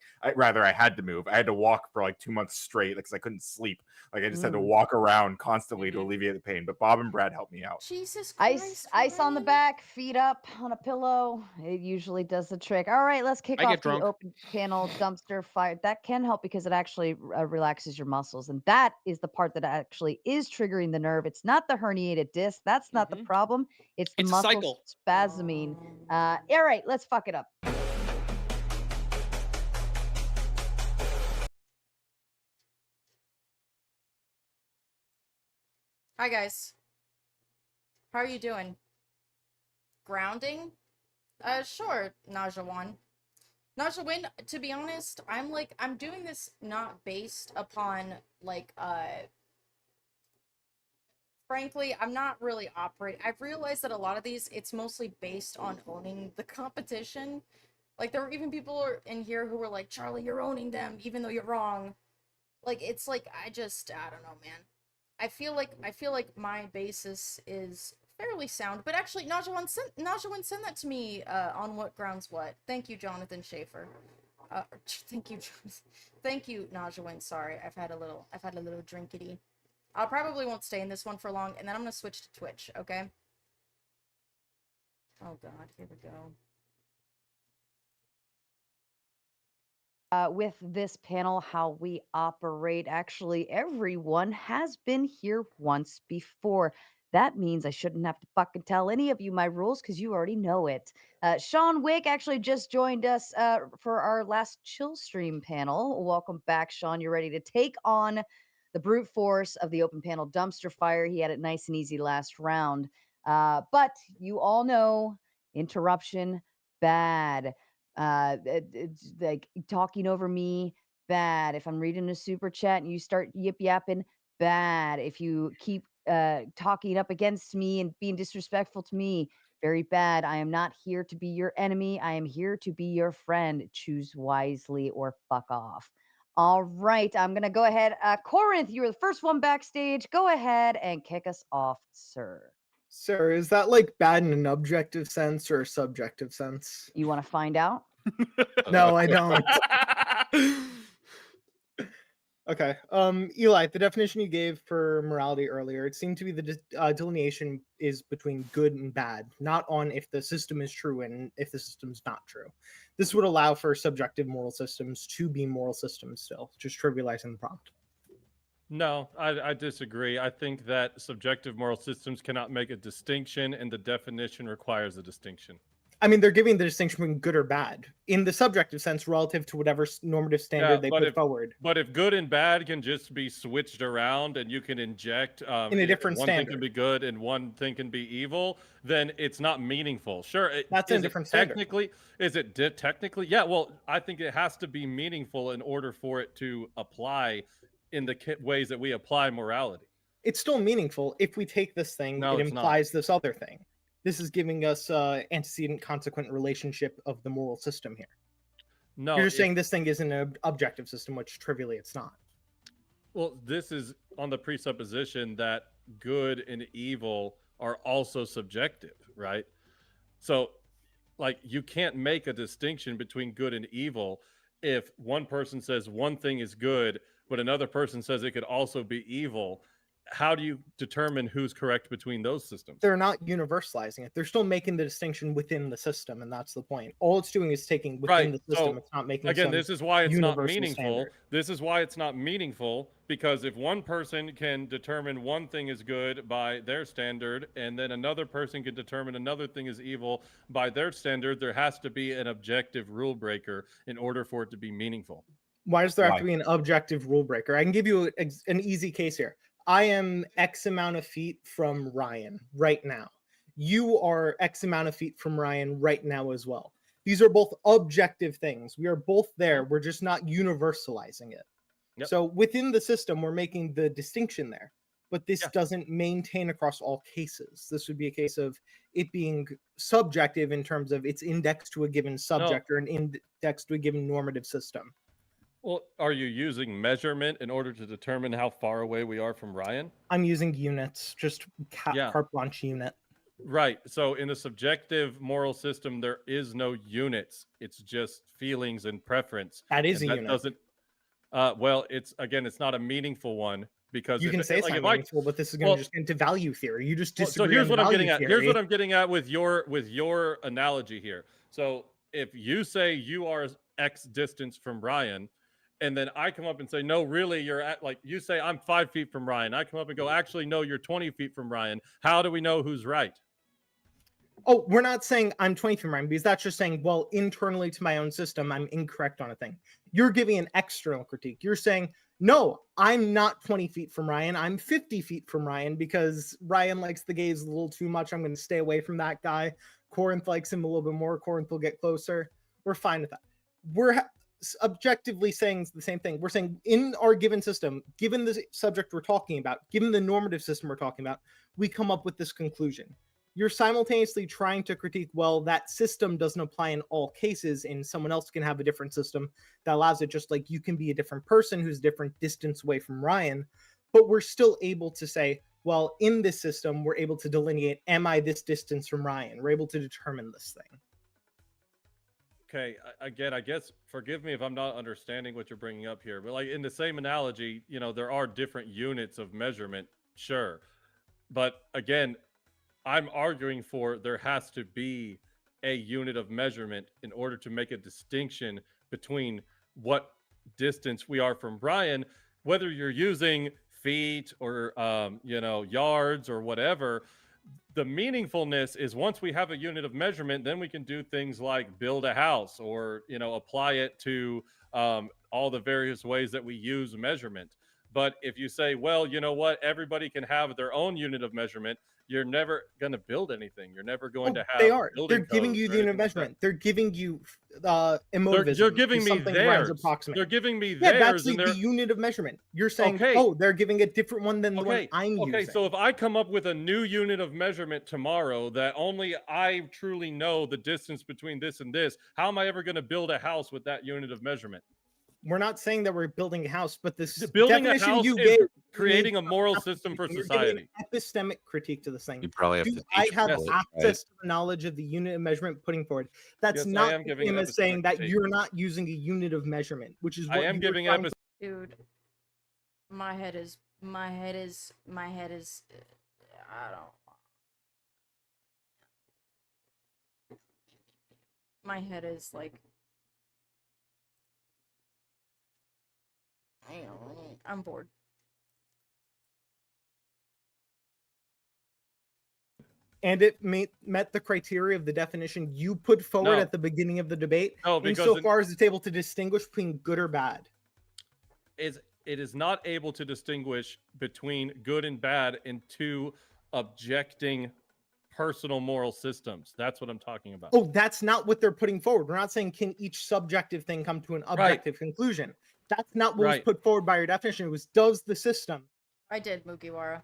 had to move. I had to walk for like 2 months straight because I couldn't sleep. Like I just had to walk around constantly to Mhm. alleviate the pain. But Bob and Brad helped me out. Jesus Ice, Christ. ice on the Ryan. back, feet up on a pillow. It usually does the trick. All right, let's kick I off get the drunk. open panel dumpster fire. That can help because it actually relaxes your muscles, and that is the part that actually is triggering the nerve. It's not the herniated disc. That's not the Mhm. problem. It's the It's a muscles cycle. spasming. All right, let's fuck it up. Hi guys. How are you doing? Grounding? Sure, Najawan. Najawin, to be honest, I'm doing this not based upon, like, frankly, I'm not really operating. I've realized that a lot of these, it's mostly based on owning the competition. Like, there were even people in here who were like, Charlie, you're owning them, even though you're wrong. Like, it's like, I don't know, man. I feel like my basis is fairly sound, but actually, Najawan, send that to me, on what grounds what. Thank you, Jonathan Schaefer. Thank you, thank you, Najawan. Sorry, I've had a little drinkity. I probably won't stay in this one for long, and then I'm gonna switch to Twitch, okay? Oh god, here we go. With this panel, how we operate, actually, everyone has been here once before. That means I shouldn't have to fucking tell any of you my rules because you already know it. Sean Wick actually just joined us for our last chill stream panel. Welcome back, Sean. You're ready to take on the brute force of the open panel dumpster fire. He had it nice and easy last round. But you all know interruption, bad. It's like talking over me, bad. If I'm reading a super chat and you start yip yapping, bad. If you keep talking up against me and being disrespectful to me, very bad. I am not here to be your enemy. I am here to be your friend. Choose wisely or fuck off. All right, I'm gonna go ahead. Corinth, you were the first one backstage. Go ahead and kick us off, sir. Sir, is that like bad in an objective sense or a subjective sense? You want to find out? No, I don't. Okay. Eli, the definition you gave for morality earlier, it seemed to be the delineation is between good and bad, not on if the system is true and if the system's not true. This would allow for subjective moral systems to be moral systems still, just trivializing the prompt. No, I disagree. I think that subjective moral systems cannot make a distinction, and the definition requires a distinction. I mean, they're giving the distinction between good or bad in the subjective sense relative to whatever normative standard they put forward. But if good and bad can just be switched around and you can inject in a different one standard. thing can be good and one thing can be evil, then it's not meaningful. Sure, That's in a different standard. Technically? Yeah, well, I think it has to be meaningful in order for it to apply in the ways that we apply morality. It's still meaningful. If we take this thing, No, it it's implies this other thing. This is giving us antecedent consequent relationship of the moral system here. No, You're just saying this thing isn't an objective system, which trivially it's not. Well, this is on the presupposition that good and evil are also subjective, right? So, like, you can't make a distinction between good and evil if one person says one thing is good, but another person says it could also be evil. How do you determine who's correct between those systems? They're not universalizing it. They're still making the distinction within the system, and that's the point. All it's doing is taking within the system. So, it's not making again, some this is why it's not universal meaningful. standard. This is why it's not meaningful, because if one person can determine one thing is good by their standard, and then another person can determine another thing is evil by their standard, there has to be an objective rule breaker in order for it to be meaningful. Why does there have Why? to be an objective rule breaker? I can give you an easy case here. I am X amount of feet from Ryan right now. You are X amount of feet from Ryan right now as well. These are both objective things. We are both there. We're just not universalizing it. Yep. So within the system, we're making the distinction there. But this Yeah. doesn't maintain across all cases. This would be a case of it being subjective in terms of it's indexed to a given subject or an index to a given normative system. Well, are you using measurement in order to determine how far away we are from Ryan? I'm using units, just Yeah. carte blanche unit. Right. So in a subjective moral system, there is no units. It's just feelings and preference. That is And a that unit. doesn't. Well, it's not a meaningful one because You can say it's like not if I meaningful, but this is going to well, just get into value theory. You just so disagree here's on what the I'm value getting at. theory. Here's what I'm getting at with your analogy here. So if you say you are X distance from Ryan, and then I come up and say, no, really, you're at, like, you say I'm 5 feet from Ryan. I come up and go, actually, no, you're 20 feet from Ryan. How do we know who's right? Oh, we're not saying I'm 20 from Ryan, because that's just saying, well, internally to my own system, I'm incorrect on a thing. You're giving an external critique. You're saying, no, I'm not 20 feet from Ryan. I'm 50 feet from Ryan because Ryan likes the gays a little too much. I'm going to stay away from that guy. Corinth likes him a little bit more. Corinth will get closer. We're fine with that. We're objectively saying the same thing. We're saying in our given system, given the subject we're talking about, given the normative system we're talking about, we come up with this conclusion. You're simultaneously trying to critique, well, that system doesn't apply in all cases, and someone else can have a different system that allows it, just like you can be a different person who's different distance away from Ryan, but we're still able to say, well, in this system, we're able to delineate, am I this distance from Ryan? We're able to determine this thing. Okay, again, I guess, forgive me if I'm not understanding what you're bringing up here, but like in the same analogy, there are different units of measurement, sure. But again, I'm arguing for there has to be a unit of measurement in order to make a distinction between what distance we are from Brian, whether you're using feet or yards or whatever. The meaningfulness is once we have a unit of measurement, then we can do things like build a house or apply it to all the various ways that we use measurement. But if you say, well, you know what, everybody can have their own unit of measurement, you're never going to build anything. You're never going to have. They are. building They're giving codes you or the unit of anything like that. measurement. They're giving you emotivism. You're giving is me something Ryan's theirs. approximate. They're giving me Yeah, theirs. that's the unit of measurement. You're saying, Okay. oh, they're giving a different one than the one I'm using. Okay, so if I come up with a new unit of measurement tomorrow that only I truly know the distance between this and this, how am I ever going to build a house with that unit of measurement? We're not saying that we're building a house, but this Building a definition house you is gave creating a moral system for you're giving society. an epistemic critique to this thing. You probably have Do to I teach have people it, access right? to the knowledge of the unit of measurement putting forward? That's Yes, I not am the giving same an as saying epistemic that critique. you're not using a unit of measurement, which is what I am you were giving trying to- Dude, my head is, I don't. My head is like, I'm bored. and it met the criteria of the definition you put forward No. at the beginning of the debate, No, because insofar as it's able to distinguish between good or bad. it is not able to distinguish between good and bad in two objecting personal moral systems. That's what I'm talking about. Oh, that's not what they're putting forward. We're not saying can each subjective thing come to an objective conclusion. That's not what was Right. put forward by your definition. It was, does the system? I did, Mugiwara.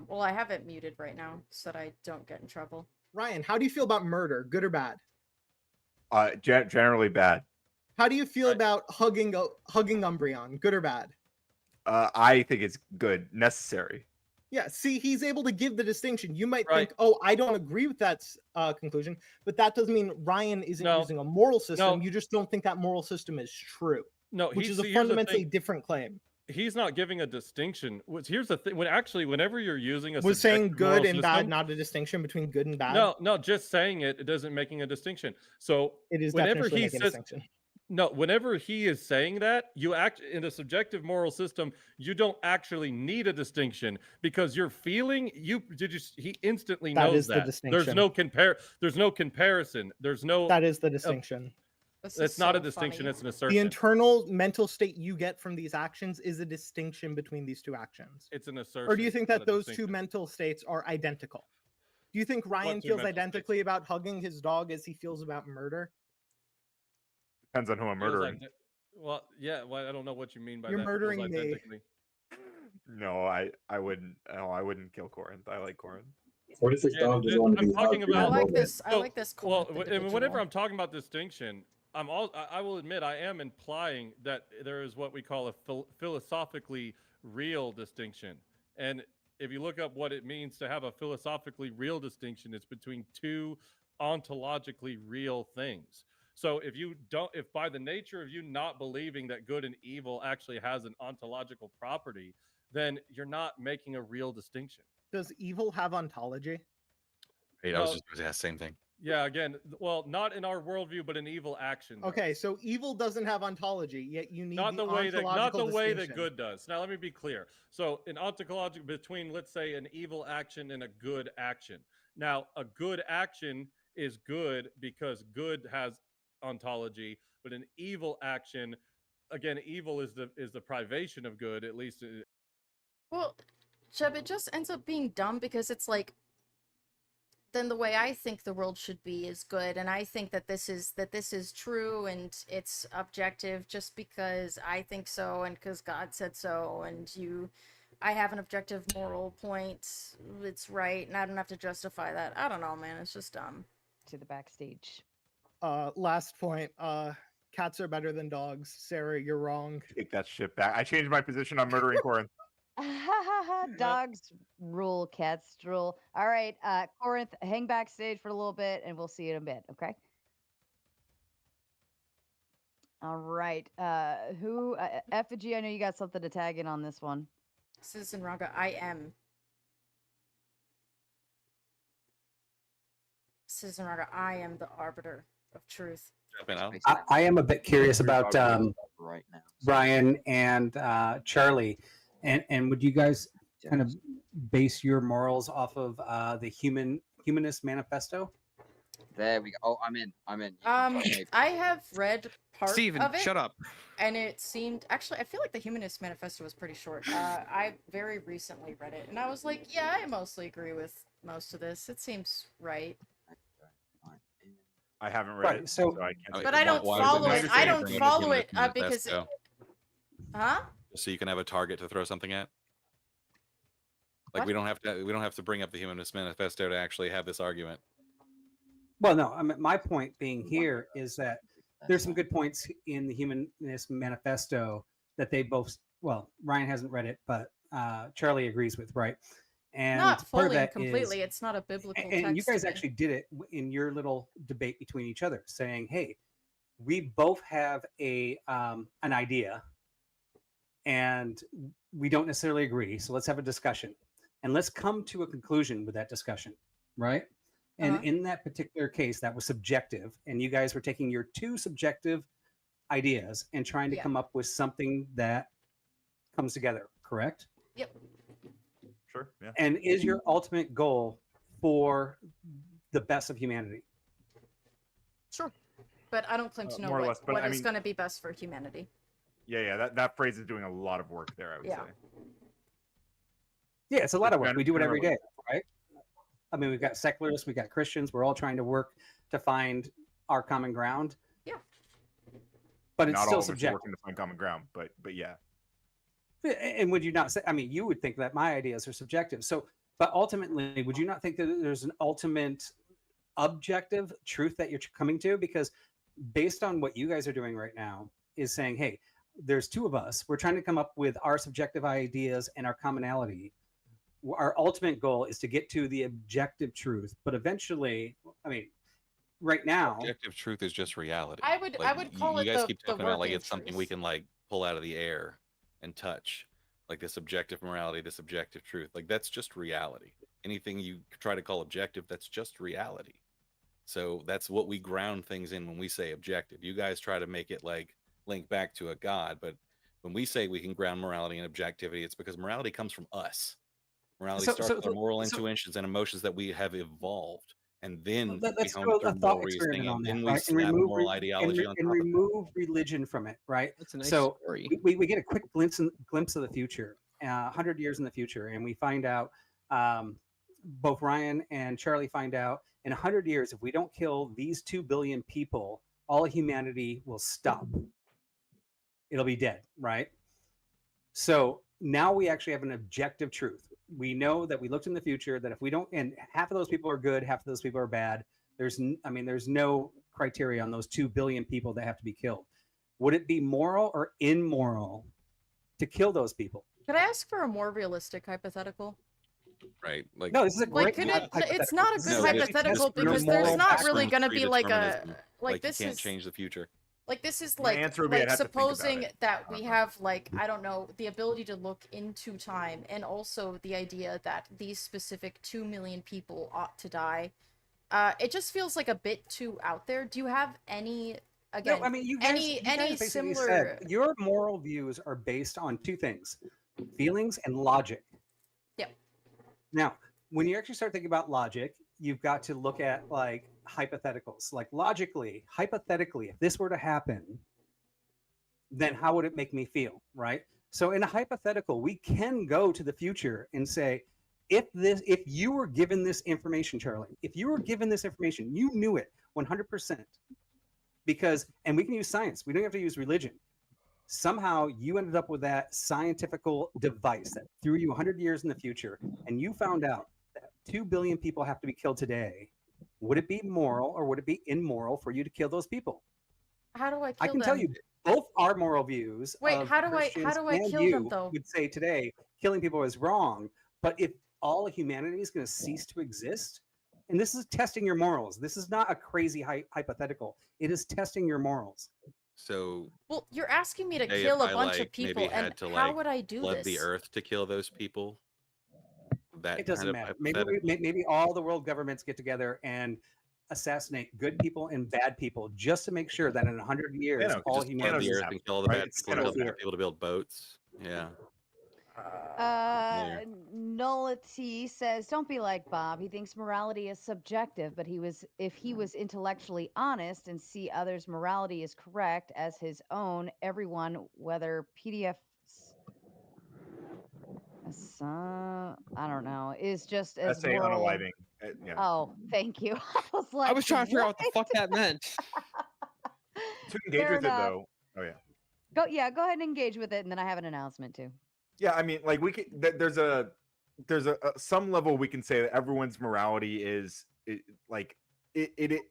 Well, I have it muted right now so that I don't get in trouble. Ryan, how do you feel about murder? Good or bad? Generally bad. How do you feel Right. about hugging Umbreon? Good or bad? I think it's good, necessary. Yeah, see, he's able to give the distinction. You might Right. think, oh, I don't agree with that conclusion, but that doesn't mean Ryan isn't No. using a moral system. No. You just don't think that moral system is true, No, which is a here's the fundamentally thing. different claim. He's not giving a distinction. Here's the thing. Whenever you're using a Was saying subjective good moral and bad system- not a distinction between good and bad? No, just saying it doesn't making a distinction. So It is whenever definitely he making a says distinction. no, whenever he is saying that, you act in a subjective moral system, you don't actually need a distinction because your feeling, he instantly That knows is the that. There's distinction. no comparison. There's no That is the distinction. This it's is not a so distinction, funny. it's an The assertion. internal mental state you get from these actions is a distinction between these two actions. It's an assertion. Or do you think not that a those two distinction. mental states are identical? Do you think Ryan two feels mental states? identically about hugging his dog as he feels about murder? Depends on who I'm Feels murdering. Well, yeah, well, I don't know what you mean by You're that. feels murdering me. identically. No, I wouldn't. No, I wouldn't kill Corinth. I like Corinth. What if his Yeah, dog doesn't want to I'm be talking hugged? I about- like this. I So, like this. Well, Corinth whenever individual. I'm talking about distinction, I will admit I am implying that there is what we call a philosophically real distinction. And if you look up what it means to have a philosophically real distinction, it's between two ontologically real things. So if by the nature of you not believing that good and evil actually has an ontological property, then you're not making a real distinction. Does evil have ontology? Hey, I was just going to ask the same thing. Yeah, again, well, not in our worldview, but in evil action. Does. Okay, so evil doesn't have ontology, yet you need not the way that distinction. good does. Now let me be clear. So in ontological, between, let's say, an evil action and a good action. Now a good action is good because good has ontology, but an evil action, again, evil is the privation of good, at least. Well, Jeb, it just ends up being dumb because it's like, then the way I think the world should be is good, and I think that this is true and it's objective just because I think so and because God said so, and I have an objective moral point, it's right, and I don't have to justify that. I don't know, man, it's just dumb. To the backstage. Last point. Cats are better than dogs. Sarah, you're wrong. Take that shit back. I changed my position on murdering Corinth. Dogs rule, cats rule. All right, Corinth, hang backstage for a little bit, and we'll see you in a bit. Okay. All right. Who? Effigy, I know you got something to tag in on this one. Citizen Raga, I am. Citizen Raga, I am the arbiter of truth. I am a bit curious about right now. Brian and Charlie, and would you guys kind of base your morals off of the Humanist Manifesto? There we go. Oh, I'm in. I have read part Steven, of it. shut up. And it seemed, actually, I feel like the Humanist Manifesto was pretty short. I very recently read it, and I was like, yeah, I mostly agree with most of this. It seems right. I haven't read it, so I can't. But I don't follow it. I don't follow it because. Huh? So you can have a target to throw something at. Like What? we don't have to bring up the Humanist Manifesto to actually have this argument. Well, no. I mean, my point being here is that there's some good points in the Humanist Manifesto that they both. Well, Ryan hasn't read it, but Charlie agrees with, right? And Not part of fully and that completely. is- It's not a biblical and text. you guys to me. actually did it in your little debate between each other, saying, "Hey, we both have an idea, and we don't necessarily agree. So let's have a discussion, and let's come to a conclusion with that discussion, right?" And Uh-huh. in that particular case, that was subjective, and you guys were taking your two subjective ideas and trying to Yeah. come up with something that comes together. Correct? Yep. Sure. Yeah. And is your ultimate goal for the best of humanity? Sure. But I don't claim to know more or what, less, but what I is mean- going to be best for humanity. Yeah. That phrase is doing a lot of work there, I would Yeah. say. Yeah, it's a lot of work. We do it every day, Generally. right? I mean, we've got secularists, we've got Christians. We're all trying to work to find our common ground. Yeah. But it's Not still all of us are subjective. working to find common ground, but yeah. And would you not say? I mean, you would think that my ideas are subjective. So, but ultimately, would you not think that there's an ultimate objective truth that you're coming to? Because based on what you guys are doing right now, is saying, hey, there's two of us. We're trying to come up with our subjective ideas and our commonality. Our ultimate goal is to get to the objective truth. But eventually, I mean, right now, Objective truth is just reality. I would call you it guys the- keep the talking about like working it's something we truth. can like pull out of the air and touch, like this objective morality, this objective truth. Like that's just reality. Anything you try to call objective, that's just reality. So that's what we ground things in when we say objective. You guys try to make it like link back to a god, but when we say we can ground morality and objectivity, it's because morality comes from us. Morality starts with our moral intuitions and emotions that we have evolved, and then let's we do hone a through thought moral experiment reasoning, on and that, then we right? slap moral ideology on and top of it. remove religion from it, right? That's a nice So story. we get a quick glimpse of the future, 100 years in the future, and we find out, both Ryan and Charlie find out, in 100 years, if we don't kill these 2 billion people, all of humanity will stop. It'll be dead, right? So now we actually have an objective truth. We know that we looked in the future that if we don't, and half of those people are good, half of those people are bad. There's no criteria on those 2 billion people that have to be killed. Would it be moral or immoral to kill those people? Could I ask for a more realistic hypothetical? Right? Like, No, this is a Like, great could it? hypothetical. It's not a This good is No, this- actually hypothetical testing your because there's moral not background. really going to be like a Predeterminism. like you this can't is change the future. like this is My like answer would be I'd like have to think about supposing it. that we have like I don't know the ability to look into time and also the idea that these specific 2 million people ought to die. It just feels like a bit too out there. Do you have any again? No, I mean, you guys, any basically similar? said your moral views are based on two things: feelings and logic. Yep. Now, when you actually start thinking about logic, you've got to look at like hypotheticals. Like logically, hypothetically, if this were to happen, then how would it make me feel, right? So in a hypothetical, we can go to the future and say, if you were given this information, Charlie, if you were given this information, you knew it 100%. Because, and we can use science, we don't have to use religion. Somehow you ended up with that scientifical device that threw you 100 years in the future, and you found out that 2 billion people have to be killed today. Would it be moral or would it be immoral for you to kill those people? How do I kill I can them? tell you both our moral views. Wait, of how do I Christians and kill them, you though? would say today killing people is wrong, but if all of humanity is going to cease to exist, and this is testing your morals. This is not a crazy hypothetical. It is testing your morals. So Well, you're asking me to Hey, kill if a I, bunch of like, maybe people, and had to, how like, would I do flood this? the earth to kill those people. That It doesn't kind of matter. Maybe hypothetical. maybe all the world governments get together and assassinate good people and bad people just to make sure that in 100 years Thanos, all Just flood humanity the Thanos earth happen, and kill all the right? bad It's people, and tell Thanos the here. good people to build boats. Yeah. Uh, Nullity says, "Don't be like Bob. He thinks morality is subjective, but if he was intellectually honest and see others' morality is correct as his own, everyone, whether PDFs, I don't know, is just as Essay moral." unaliving. Yeah. Oh, thank you. I was like, I was trying to figure out what the "What?" fuck that meant. To engage Fair with it enough. though. Oh yeah. Go ahead and engage with it, and then I have an announcement too. Yeah, I mean, like we can. There's a some level we can say that everyone's morality is like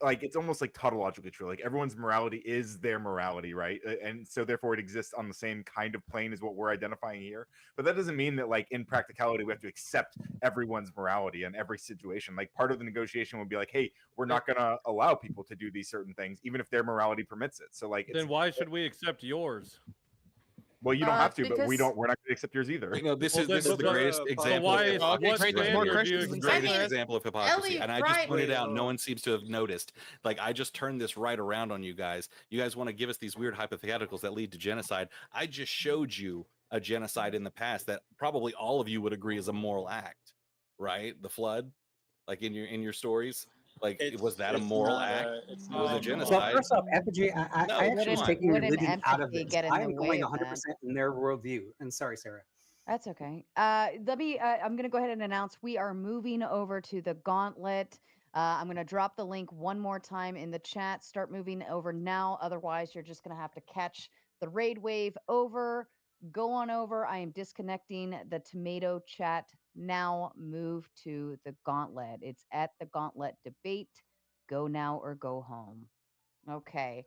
like it's almost like tautologically true. Like everyone's morality is their morality, right? And so therefore it exists on the same kind of plane as what we're identifying here. But that doesn't mean that like in practicality we have to accept everyone's morality in every situation. Like part of the negotiation would be like, hey, we're not going to allow people to do these certain things, even if their morality permits it. So like, Then why should we accept yours? well, you don't have to, but we because- don't. We're not going to accept yours either. You know, this Well, is this then- is the but- greatest so example. why of is- hypocrisy. what great, there's standard more do you Christians This is the than accept? greatest I mean, example of hypocrisy, Ellie, and I Brian- just pointed out no Wait, one seems to have noticed. Like I just turned this right around on you guys. You guys want to give us these weird hypotheticals that lead to genocide. I just showed you a genocide in the past that probably all of you would agree is a moral act, right? The flood, like in your stories, like was that a moral act? It was a Well, genocide. first off, effigy, I No, actually come is on. taking Wouldn't religion out of empathy this. get in the I'm way going of 100% in their worldview. And sorry, Sarah. That's okay. Let me. I'm going to go ahead and announce we are moving over to the Gauntlet. I'm going to drop the link one more time in the chat. Start moving over now. Otherwise, you're just going to have to catch the raid wave over. Go on over. I am disconnecting the tomato chat now. Move to the Gauntlet. It's at the Gauntlet debate. Go now or go home. Okay.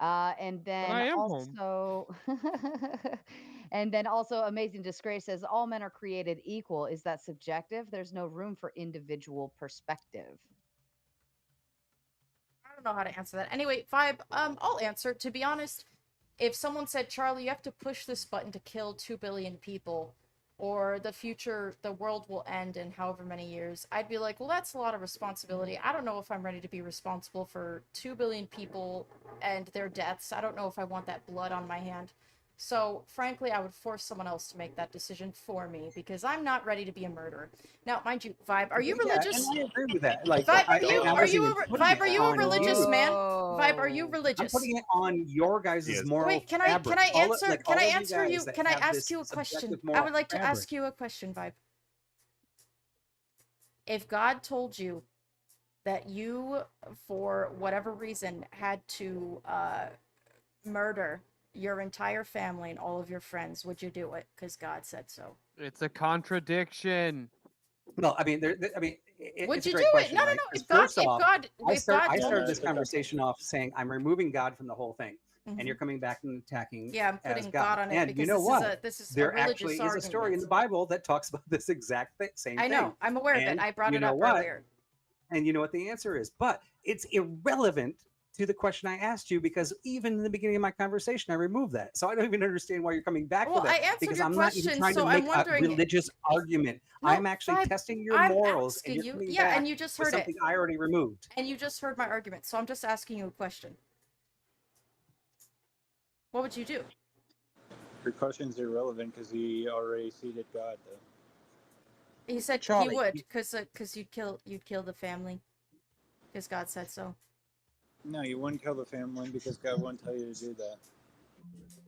And then I am home. also, and then also, Amazing Disgrace says all men are created equal. Is that subjective? There's no room for individual perspective. I don't know how to answer that. Anyway, Vibe, I'll answer. To be honest, if someone said, Charlie, you have to push this button to kill 2 billion people, or the world will end in however many years, I'd be like, well, that's a lot of responsibility. I don't know if I'm ready to be responsible for 2 billion people and their deaths. I don't know if I want that blood on my hand. So, frankly, I would force someone else to make that decision for me, because I'm not ready to be a murderer. Now, mind you, Vibe, are you religious? And I agree with that. Like, Vibe, I- are you and I are wasn't you even a, putting Vibe? it Are you a on religious you. man? Vibe, are you Oh. I'm religious? putting it on your guys' Yes. moral Wait, can fabric. I All of- answer? like, Can all I of you answer you? guys that Can I have ask this you a question? subjective I moral would like to fabric. ask you a question, Vibe. If God told you that you, for whatever reason, had to murder your entire family and all of your friends, would you do it? Because God said so. It's a contradiction. Well, I mean, Would it's a you great do it? question, No, no, right? no. 'Cause If God, first if off, God, I if God I told started me, this conversation off saying I'm removing God from the whole thing, and Mhm. you're coming back and attacking Yeah, I'm as putting God. God on it And you because know what? this is a There religious actually is a story in the argument. Bible that talks about this exact same I thing. know. I'm aware of it. And I brought you it know up what? earlier. And you know what the answer is. But it's irrelevant to the question I asked you because even in the beginning of my conversation, I removed that. So I don't even understand why you're coming back Well, for I that answered because your I'm not even question, trying to so make I'm a wondering. religious argument. No, I'm actually Vibe, testing your I'm morals and asking you're you. coming Yeah, back and you just with heard it. something I already removed. And you just heard my argument, so I'm just asking you a question. What would you do? Your question's irrelevant because he already seated God, though. He said he Charlie, would, cause you'd kill the family, because God said so. No, you wouldn't kill the family because God wouldn't tell you to do that.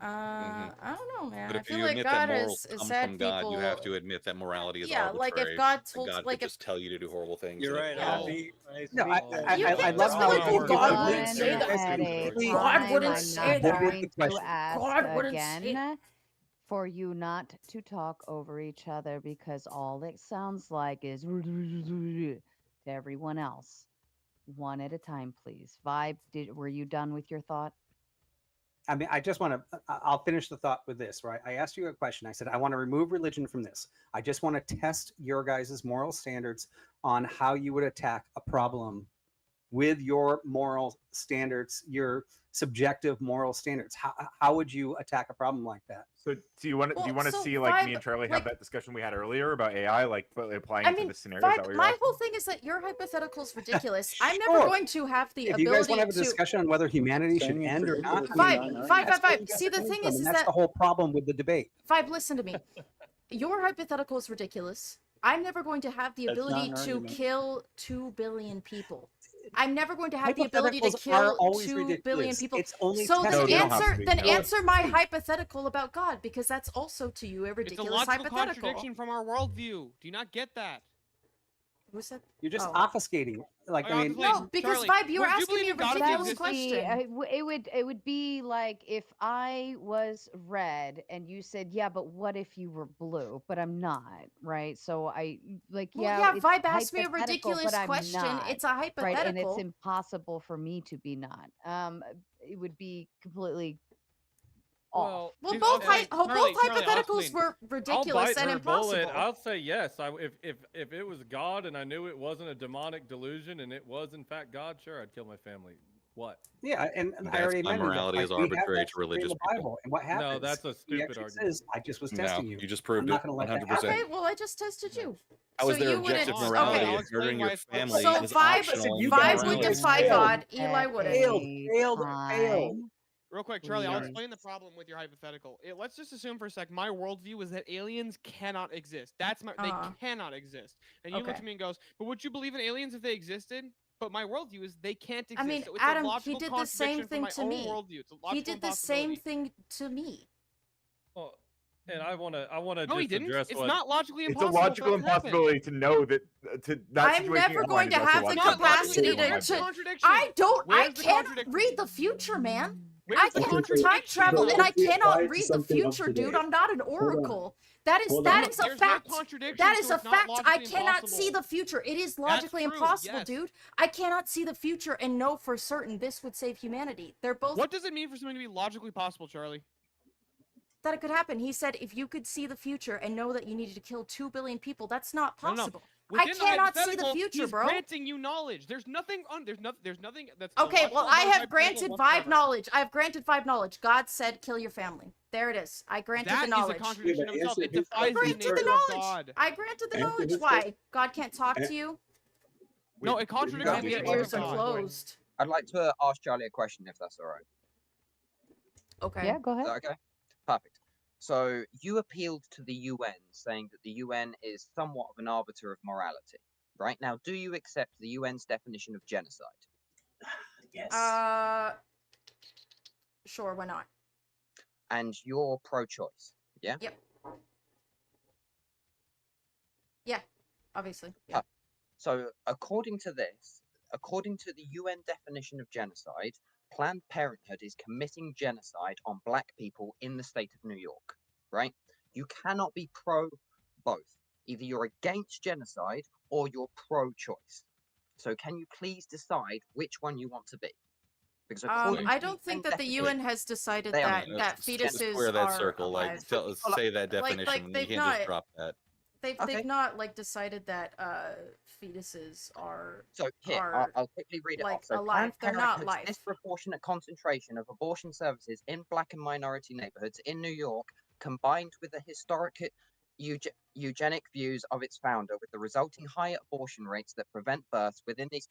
I don't know, man. But I if feel you like admit God that morals has come had from God, you have people. to admit that morality is Yeah, like if arbitrary. God and told, God like could if just tell you to do horrible things. You're and right. it- Yeah. No, you I think love that's how really you cool. give God the wouldn't answer. say One that. at a God wouldn't time. say I'm that. not going to question. ask God wouldn't say again for you not to talk over each other because all it sounds like is to everyone else. One at a time, please. Vibe, were you done with your thought? I mean, I just want to, I'll finish the thought with this, right? I asked you a question. I said, I want to remove religion from this. I just want to test your guys' moral standards on how you would attack a problem with your moral standards, your subjective moral standards. How would you attack a problem like that? So do you want Well, to so see like me Vibe, and Charlie have like- that discussion we had earlier about AI, like applying I it to mean, the scenario? Is that Vibe, what you're my asking? whole thing is that your hypothetical is ridiculous. I'm never Sure. going to have the If you guys want ability to have a to. discussion on whether humanity should Saying it's end or not, ridiculous is Vibe, not an Vibe, argument. that's where Vibe. you guys See, are the coming thing from, is and that's that the whole problem with the debate. Vibe, listen to me. Your hypothetical is ridiculous. I'm never going to have the That's not ability an to argument. kill 2 billion people. I'm never going to have the ability to Hypotheticals are kill always 2 billion ridiculous. people. It's only So No, then they don't have to answer be. then No. answer my Hey. hypothetical about God, because that's also to you a It's a ridiculous logical hypothetical. contradiction from our worldview. Do you not get that? Who said? You're just Oh. obfuscating. Like, I mean, Like, No, because Charlie, Vibe, you were do you asking believe me a in God if he That ridiculous would be question. it would be like if I was red and you said, "Yeah, but what if you were blue?" But I'm not, right? So I like, Well, yeah, yeah, it's Vibe asked me a hypothetical, ridiculous but I'm question. not, It's a right? And it's hypothetical. impossible for me to be not. It would be completely off. Well, Dude, both okay, Charlie, both Charlie, I'll hypotheticals explain. were I'll ridiculous bite and her impossible. bullet. I'll say yes. If it was God and I knew it wasn't a demonic delusion and it was in fact God, sure, I'd kill my family. What? yeah, and I That's already why mentioned that. morality is we have arbitrary that to story in religious the people. Bible, and what happens? No, that's a He stupid actually argument. says, "I just was No, testing you. you just I'm proved not it. going to let that 100%. happen." Okay, well, I just tested you. How is So there you wouldn't. objective Hold on, morality Okay. I'll if explain murdering why your it's family So is Vibe optional and You you guys Vibe don't would you really? guys defy failed. God. Eli At wouldn't. Failed, a failed, failed. time, Real quick, Charlie, I'll please. explain the problem with your hypothetical. Let's just assume for a sec my worldview is that aliens cannot exist. That's my they cannot exist. And you look Okay. at me and goes, "But would you believe in aliens if they existed?" But my worldview is they can't exist. I mean, so it's Adam, a he logical did the same contradiction from thing my to own me. worldview. It's a logical He did the same impossibility. thing to me. Well, and I wanna No, he just didn't. address It's what not logically It's a impossible. logical for that to happen. impossibility to know that that I'm situation never in going mind to is also have the logical Not logically. capacity impossible. Where's the to. contradiction? I Where's the can't contradiction? read the future, man. Where's I the can contradiction? time travel So and I if we apply cannot it to read the something of future, dude. today- I'm not an oracle. That is Hold that on. is a There's no fact. contradiction, That so is a it's not fact. I logically cannot see impossible. the future. It is That's logically true, impossible, yes. dude. I cannot see the future and know for certain this would save humanity. They're both What does it mean for something to be logically possible, Charlie? that it could happen. He said if you could see the future and know that you needed to kill 2 billion people, that's not No, no. possible. Within I the cannot see the hypothetical, future, he's bro. granting you knowledge. There's nothing that's Okay, illogical well, I about have granted hypothetical Vibe whatsoever. knowledge. I have granted Vibe knowledge. God said, kill your family. There it is. I granted That the is knowledge. a contradiction but of itself. answer It his defies I the granted nature the of knowledge. God. I granted the Answer knowledge. his Why? God can't talk Eh, to you? No, it contradicts God the Maybe your is nature ears of are talking God. to you. closed. I'd like to ask Charlie a question, if that's all right. Okay. Yeah, go Is ahead. that okay? Perfect. So you appealed to the UN, saying that the UN is somewhat of an arbiter of morality. Right now, do you accept the UN's definition of genocide? Yes. Sure, why not? And you're pro-choice, yeah? Yep. Yeah, obviously. Yeah. So according to this, according to the UN definition of genocide, Planned Parenthood is committing genocide on black people in the state of New York, right? You cannot be pro both. Either you're against genocide or you're pro-choice. So can you please decide which one you want to be? Because according I to don't think UN that the UN has decided they are that not. that Just fetuses square that are circle. alive. Like, tell us, say that definition. like you they've can't not just drop that. they've Okay. not like decided that fetuses are So here, are I'll quickly read it like off. So alive. Planned They're not Parenthood's life. disproportionate concentration of abortion services in black and minority neighborhoods in New York, combined with the historic eugenic views of its founder, with the resulting high abortion rates that prevent births within these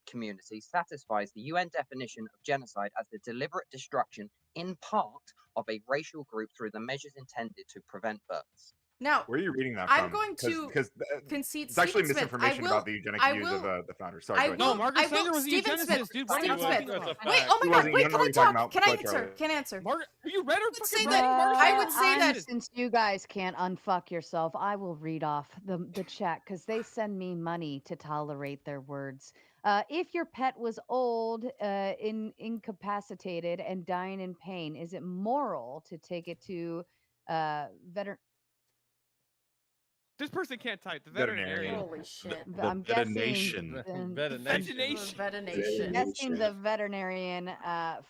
communities, satisfies the UN definition of genocide as the deliberate destruction, in part, of a racial group through the measures intended to prevent births. Now, Where are you reading that I'm from? going to Because concede it's actually Stephen Smith. misinformation about the eugenic I views will, of the founder. Sorry, I go ahead. will, No, Margaret I will, Sanger was a Stephen Smith. eugenicist, dude. What are you Stephen talking Smith. about? Wait, oh my He God, wasn't- you wait, don't can know I what you're talking talk? about. Can I Go ahead, answer? Charlie. Can I answer? Margaret, you read her would say fucking that- Margaret I Sanger would say that- Since you guys can't unfuck yourself, I will read off the chat because they send me money to tolerate their words. If your pet was old, incapacitated, and dying in pain, is it moral to take it to veteran? This person can't type. The Veterinarian. veterinarian. Holy shit. I'm guessing Vetination. the- Vetination. Vetination. guessing the veterinarian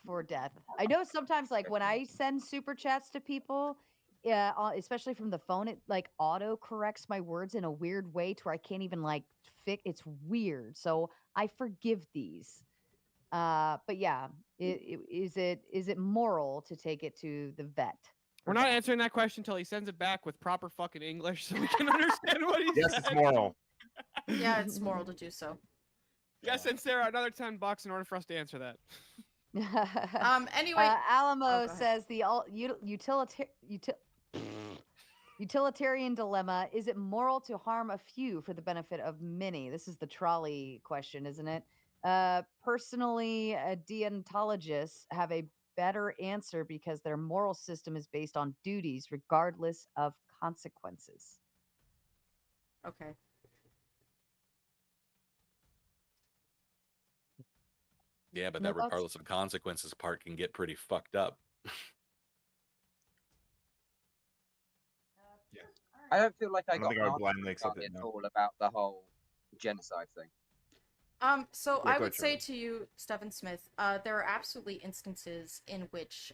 for death. I know sometimes, like when I send super chats to people, especially from the phone, it like auto corrects my words in a weird way to where I can't even like it's weird. So I forgive these. But yeah, is it moral to take it to the vet? for We're not death? answering that question until he sends it back with proper fucking English so we can understand what he Yes, said. it's moral. Yeah, it's moral to do so. You gotta send Sarah another $10 in order for us to answer that. Anyway, Alamo go ahead. says the utilitarian dilemma: is it moral to harm a few for the benefit of many? This is the trolley question, isn't it? Personally, deontologists have a better answer because their moral system is based on duties, regardless of consequences. okay. Yeah, but No that thoughts? regardless of consequences part can get pretty fucked up. I don't feel like I don't got think an I would answer blindly from accept Charlie it, at no. all about the whole genocide thing. So Yeah, I go would ahead, say Charlie. to you, Stephen Smith, there are absolutely instances in which,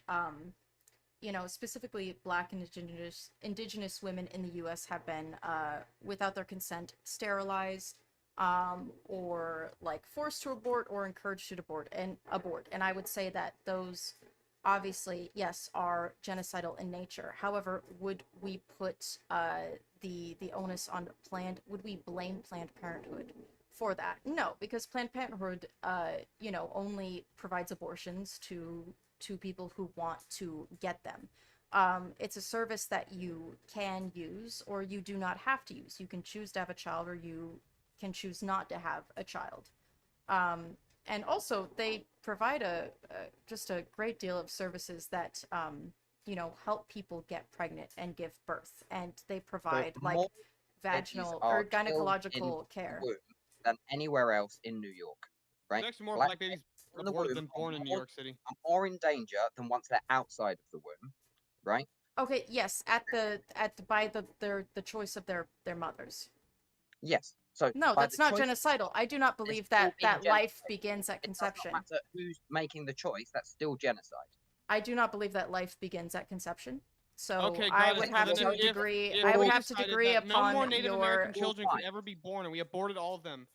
specifically Black and indigenous women in the U.S. have been, without their consent, sterilized, or like forced to abort or encouraged to abort. And I would say that those, obviously, yes, are genocidal in nature. However, would we put the onus on would we blame Planned Parenthood for that? No, because Planned Parenthood, only provides abortions to people who want to get them. It's a service that you can use or you do not have to use. You can choose to have a child or you can choose not to have a child. And also, they provide just a great deal of services that help people get pregnant and give birth, and they provide So like more vaginal are or killed gynecological in care. the womb than anywhere else in New York, right? There's actually more Black black babies in the aborted womb than born in New more- York City. are more in danger than once they're outside of the womb, right? Okay, yes, by the choice of their mothers. Yes. So No, by that's the not choice- genocidal. I do not believe still that being life genocide. begins at It does conception. not matter who's making the choice. That's still genocide. I do not believe that life begins at conception. So Okay, I got it. would So have then to if- degree. if I would we have to decided degree that upon no more Native your. American children Fine. could ever be born, and we aborted all of them,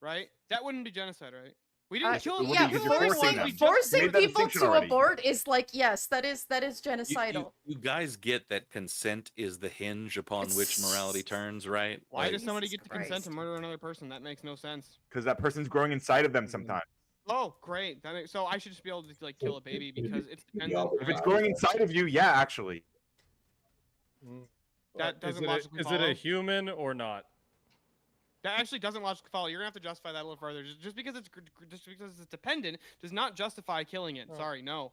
right? That wouldn't be genocide, right? We didn't kill it them. would Yeah, be because we you're killed forcing everyone. them. We forcing made that people distinction to already. abort is like, yes, that is genocidal. You guys get that consent is the hinge upon which morality turns, right? Why Like, does somebody Jesus get to consent Christ. to murder another person? That makes no sense. Because that person's growing inside of them sometimes. Oh, great. So I should just be able to like kill a baby because it's dependent. If it's right? growing inside of you, yeah, actually. That doesn't is logically it follow. a human or not? That actually doesn't logically follow. You're gonna have to justify that a little further. Just because it's dependent does not justify killing it. Sorry, no.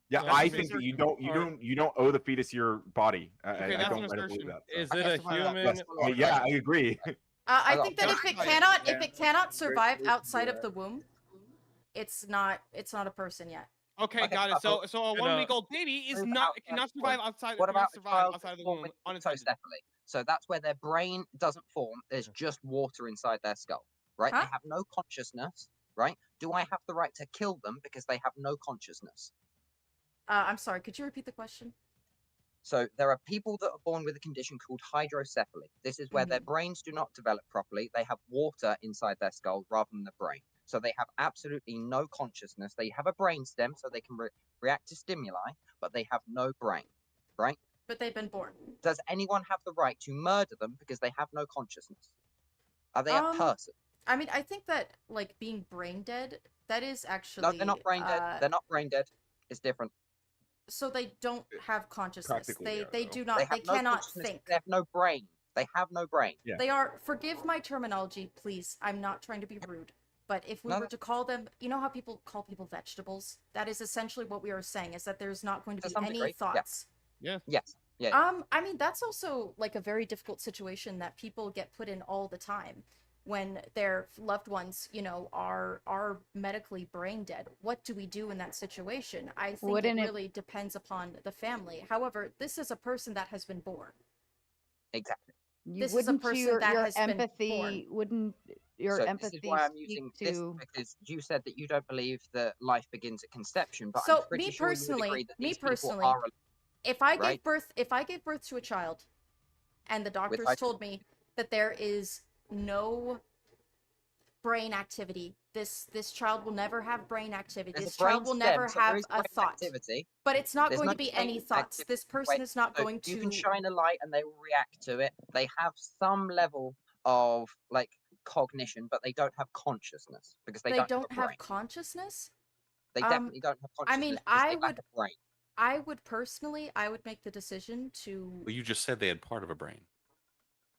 Yeah, Well, I that's think that just- you don't owe the fetus your body. Okay, I that's don't an believe assertion. that. Is I it a justify that. human? Yes. Yeah, I agree. I I think that got if it cannot survive outside of the womb, it's not a person yet. Okay, Okay, got it. So a And, 1 week old baby is move not outside cannot the survive womb. outside. What Cannot about a survive child outside of that's the born womb with unattended. cryptocephaly? So that's where their brain doesn't form. There's just water inside their skull, right? Huh? They have no consciousness, right? Do I have the right to kill them because they have no consciousness? I'm sorry, could you repeat the question? So there are people that are born with a condition called hydrocephaly. This is where their brains do not develop properly. They have water inside their skull rather than the brain. So they have absolutely no consciousness. They have a brain stem so they can react to stimuli, but they have no brain, right? But they've been born. Does anyone have the right to murder them because they have no consciousness? Are they a person? I mean, I think that like being brain dead, that is actually No, they're not brain dead. They're not brain dead. It's different. So they don't have consciousness. Practically, They though. do not. They have no cannot consciousness. think. They have no brain. They have no brain. Yeah. They are. Forgive my terminology, please. I'm not trying to be rude. But if we No, were to call them, you know how people call people vegetables? That is essentially what we are saying. Is that there's not going to To be some any degree, yeah. thoughts. Yeah. Yes. Yeah. I mean, that's also like a very difficult situation that people get put in all the time when their loved ones, you know, are medically brain dead. What do we do in that situation? I think Wouldn't it it- really depends upon the family. However, this is a person that has been born. Exactly. This is a Wouldn't person your, that your has been born. empathy wouldn't your So empathy this is why I'm speak using to this because you said that you don't believe that life begins at conception, but So I'm pretty me sure you would personally, agree that me these people personally, are if I right? gave birth to a child and the doctors hydro- told me that there is no brain activity, this child will never have brain activity, There's a this brain child will stem, never so there have is a brain thought, activity. but it's not There's going no to be brain any thoughts. activity. This person Wait, is not so going you to can shine a light and they will react to it. They have some level of like cognition, but they don't have consciousness because they don't don't have a brain. have consciousness. They definitely don't have I consciousness. mean, because I they lack would a brain. I would personally make the decision to Well, you just said they had part of a brain.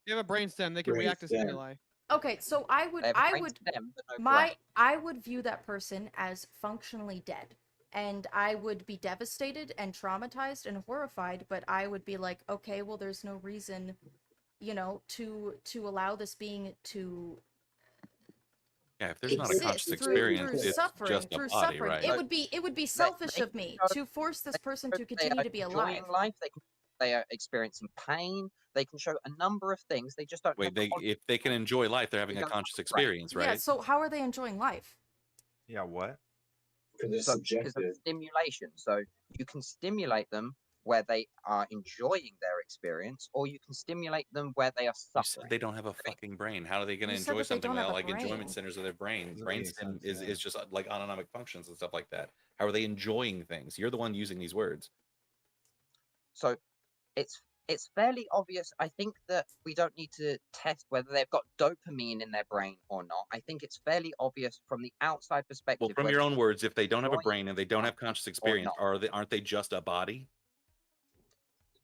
You have a brain stem. They can Brain react to stem. stimuli. Okay, so They have a brain stem, but no brain. I would view that person as functionally dead. And I would be devastated and traumatized and horrified, but I would be like, okay, well, there's no reason, you know, to allow this being to Yeah, if there's not a exist conscious through experience, it's suffering, just a through body, suffering. right? It would be selfish they of me can show- to force this person They to are continue to be alive. enjoying life. They are experiencing pain. They can show a number of things. They just don't. Wait, if they can enjoy life, they're having a don't have conscious a brain. experience, Yeah, right? so how are they enjoying life? Yeah, what? Because it's Because of subjective. stimulation. So you can stimulate them where they are enjoying their experience, or you can stimulate them where they are You suffering. said they don't have a fucking brain. How are they going to You said enjoy that they something don't have without a like enjoyment brain. centers of their brain? Doesn't Brain make stem sense, yeah. is just like autonomic functions and stuff like that. How are they enjoying things? You're the one using these words. So it's fairly obvious. I think that we don't need to test whether they've got dopamine in their brain or not. I think it's fairly obvious from the outside perspective. Well, from whether your own words, if they don't have a enjoying brain and they don't have conscious experience, not. aren't they just a body?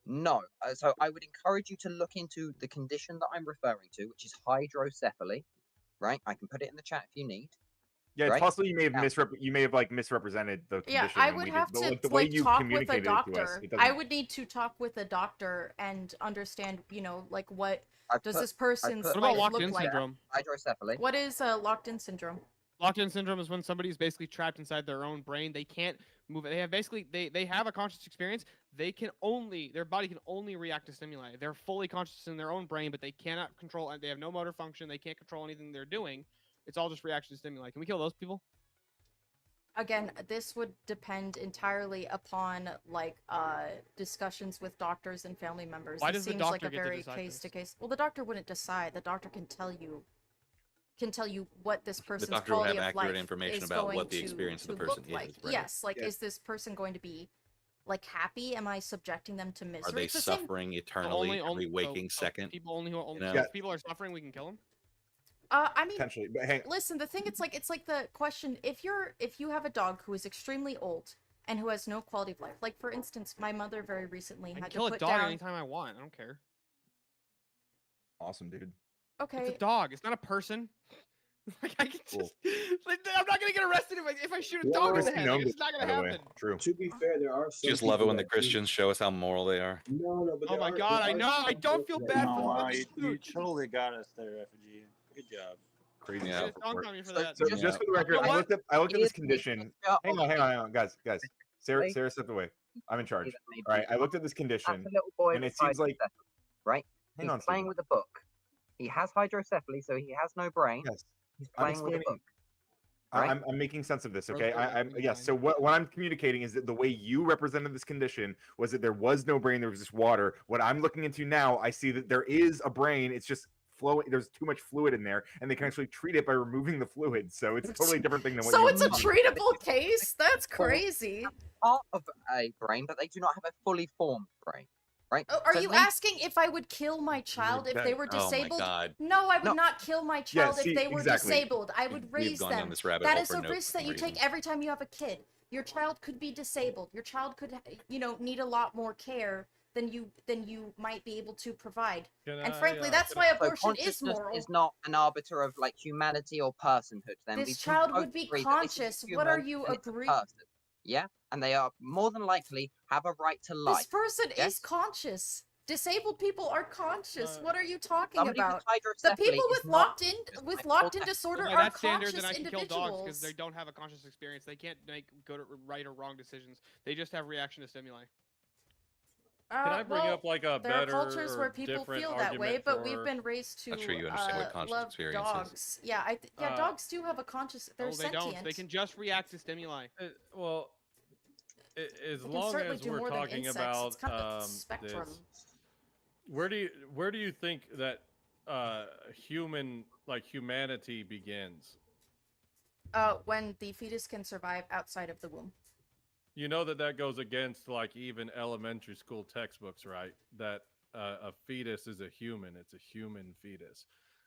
No. So I would encourage you to look into the condition that I'm referring to, which is hydrocephaly. Right? I can put it in the chat if you need. Yeah, it's Right? possible you may have Now- you may have like misrepresented the condition. Yeah, I when would we have did, but, to like, the way you talk with a communicated it to us, doctor. it I doesn't- would need to talk with a doctor and understand, you know, like what I've does put- this I've person's put What about life locked look in like? syndrome? hydrocephaly. What is locked-in syndrome? Locked-in syndrome is when somebody's basically trapped inside their own brain. They can't move it. They have basically they have a conscious experience. Their body can only react to stimuli. They're fully conscious in their own brain, but they cannot control. They have no motor function. They can't control anything they're doing. It's all just reaction to stimuli. Can we kill those people? Again, this would depend entirely upon like discussions with doctors and family members. Why It does the seems like doctor a get to very decide case to this? case. Well, the doctor wouldn't decide. The doctor can tell you what this The person's doctor will quality have of accurate life information is about going what the to, experience of the to person look like. is. Right? Yes, like Yeah. is this person going to be like happy? Am I subjecting them to misery? Are they It's the same- suffering eternally every waking so second? People only who only know? so Yeah. if people are suffering, we can kill them. I mean, potentially, but hang, listen, the thing it's like the question if you have a dog who is extremely old and who has no quality of life. Like for instance, my mother very recently I can had kill to a put dog down anytime I want. I don't care. awesome, dude. It's okay, a dog. It's not a person. Like I can Cool. just, like, I'm not gonna get arrested if I shoot a Well, dog in it's the head. known Like, it's not by gonna the way. happen. True. To be fair, there are some. Just love it people when the that do- Christians show us how moral they are. No, but Oh my there God, are I know. I some don't folks feel that bad do for that. them. You totally got us there, Refugee. Good job. crazy Yeah. stuff. It dawned on me for So that. So just- just for the you record, know I what? looked at this Here's the condition. picture Hang of on, a guys. Sarah, Right? step away. I'm in charge. that may All right, be I looked at this That's condition, a little boy and with it seems like hydrocephaly, right? hang He's on, playing Steven. with a book. He has hydrocephaly, so he has no brain. Yes, He's I'm playing with a explaining. book. Right? I'm making sense of this, Growth okay? oriented Yes. design. So what I'm communicating is that the way you represented this condition was that there was no brain, there was just water. What I'm looking into now, I see that there is a brain. It's just flowing. There's too much fluid in there, and they can actually treat it by removing the fluid. So it's a totally different thing than what So you. it's a This is- treatable case? That's crazy. part of a brain, but they do not have a fully formed brain. Right? Oh, are So you maybe- asking if I would kill my child if they were Oh my disabled? God. No, I would No. not kill my Yeah, child see, if they were exactly. disabled. I would We've raise gone down them. this rabbit That hole is for a no risk that you reason. take every time you have a kid. Your child could be disabled. Your child could, need a lot more care than you might be able to provide. And frankly, that's why So abortion is consciousness moral. is not an arbiter of like humanity or personhood. Then This we can child both would be agree that this is a conscious. What are human you and it's a agree? person. Yeah, and they are more than likely have a right to life. This person Yes? is conscious. Disabled people are conscious. What are you talking Somebody with about? The hydrocephaly people is with not locked-in disorder By are that standard, conscious then I can kill dogs individuals. because they don't have a conscious experience. They can't make good or right or wrong decisions. They just have reaction to stimuli. Can I bring well, up like a there are better cultures or where people different feel that way, argument but we've for- been raised to Not sure you understand what conscious love experience is. dogs. Yeah, Uh, dogs do have a conscious. They're No, they sentient. don't. They can just react to stimuli. Well, as They can long certainly as do we're more than talking insects. about It's kind of a spectrum. this, where do you think that humanity begins? When the fetus can survive outside of the womb. You know that goes against like even elementary school textbooks, right? That a fetus is a human. It's a human fetus.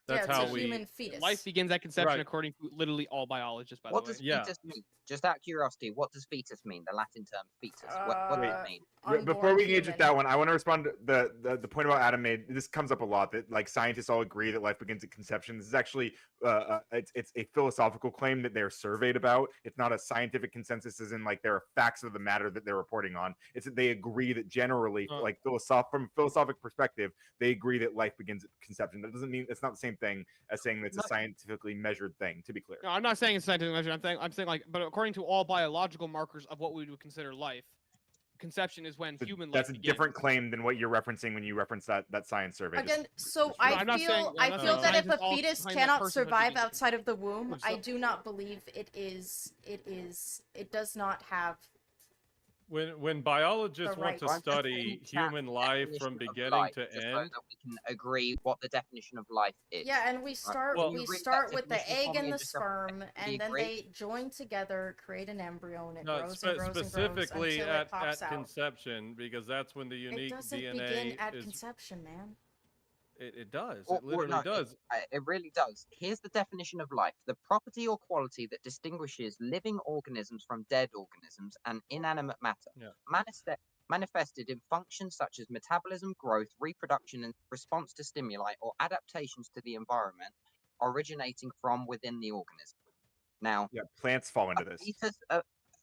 That's it's how a we. human fetus. Life begins at conception, Right. according to literally all biologists. By What the way, does Yeah. fetus mean? Just out of curiosity, what does fetus mean? The Latin term fetus. What does it mean? Before Unborn we engage with human. that one, I want to respond to the point about Adam made. This comes up a lot that like scientists all agree that life begins at conception. This is actually it's a philosophical claim that they're surveyed about. It's not a scientific consensus, as in like there are facts of the matter that they're reporting on. It's that they agree that generally, like from a philosophic perspective, they agree that life begins at conception. That doesn't mean it's not the same thing as saying that's a scientifically measured thing. To be clear. no, I'm not saying it's scientific measure. I'm saying like, but according to all biological markers of what we would consider life, conception is when human life That's a begins. different claim than what you're referencing when you reference that science survey. Again, so I'm not I saying- feel I'm not saying that if scientists a all fetus claim that cannot personhood survive begins at outside of the womb, Which I so- do not believe it does not have. When biologists The want right to one. study human life from beginning to just so end, that we can agree what the definition of life is. Yeah, and we start Well- Can you we read that start with the definition egg for me and the just so sperm, we and then agree? they join together, create an embryo, and it no, grows and grows and grows specifically until it pops at out. conception, because that's when the It unique doesn't DNA begin at is. conception, man. It does. Or It literally no, does. It really does. Here's the definition of life: the property or quality that distinguishes living organisms from dead organisms and inanimate matter, Yeah. manifested in functions such as metabolism, growth, reproduction, and response to stimuli or adaptations to the environment, originating from within the organism. Now, Yeah, plants fall into a this. fetus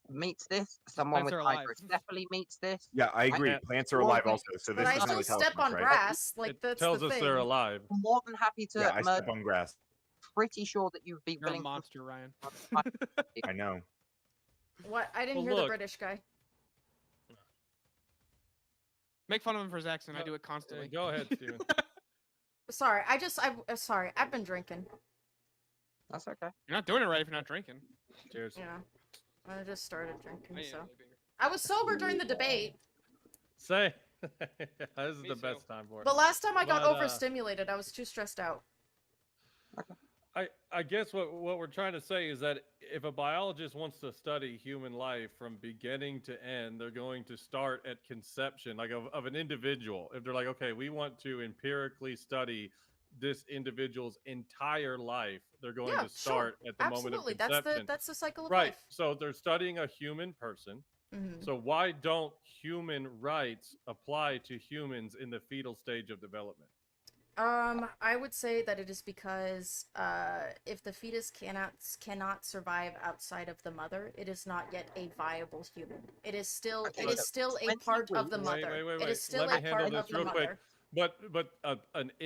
meets this. Someone Plants with are alive. hydrocephaly meets this. Yeah, I agree. Yeah. Plants are Well, alive we- also. So But this I doesn't still really tell step us much, on right? grass. Like It that's tells the us thing. they're alive. I'm more than happy to Yeah, I murder. step on grass. Pretty sure that you'd be You're a willing to monster, Ryan. I know. What? I didn't Well, hear the look. British guy. Make fun of him for his accent. I No, do it constantly. Go ahead, Steven. Sorry, sorry. I've been drinking. That's okay. You're not doing it right if you're not drinking. Cheers. Yeah, I just started drinking, I need so another beer. I was sober during the debate. Say, this is Me the too. best time for it. But last time I got But, overstimulated, I was too stressed out. I guess what we're trying to say is that if a biologist wants to study human life from beginning to end, they're going to start at conception, like of an individual. If they're like, okay, we want to empirically study this individual's entire life, they're going Yeah, to start at the moment of Absolutely, conception. that's the cycle of Right. life. So they're studying a human person. Mhm. So why don't human rights apply to humans in the fetal stage of development? I would say that it is because if the fetus cannot survive outside of the mother, it is not yet a viable human. It is still Okay, it is so still a 20 part of the weeks- mother. Wait. It is still Let me a handle part this of the real quick. mother. But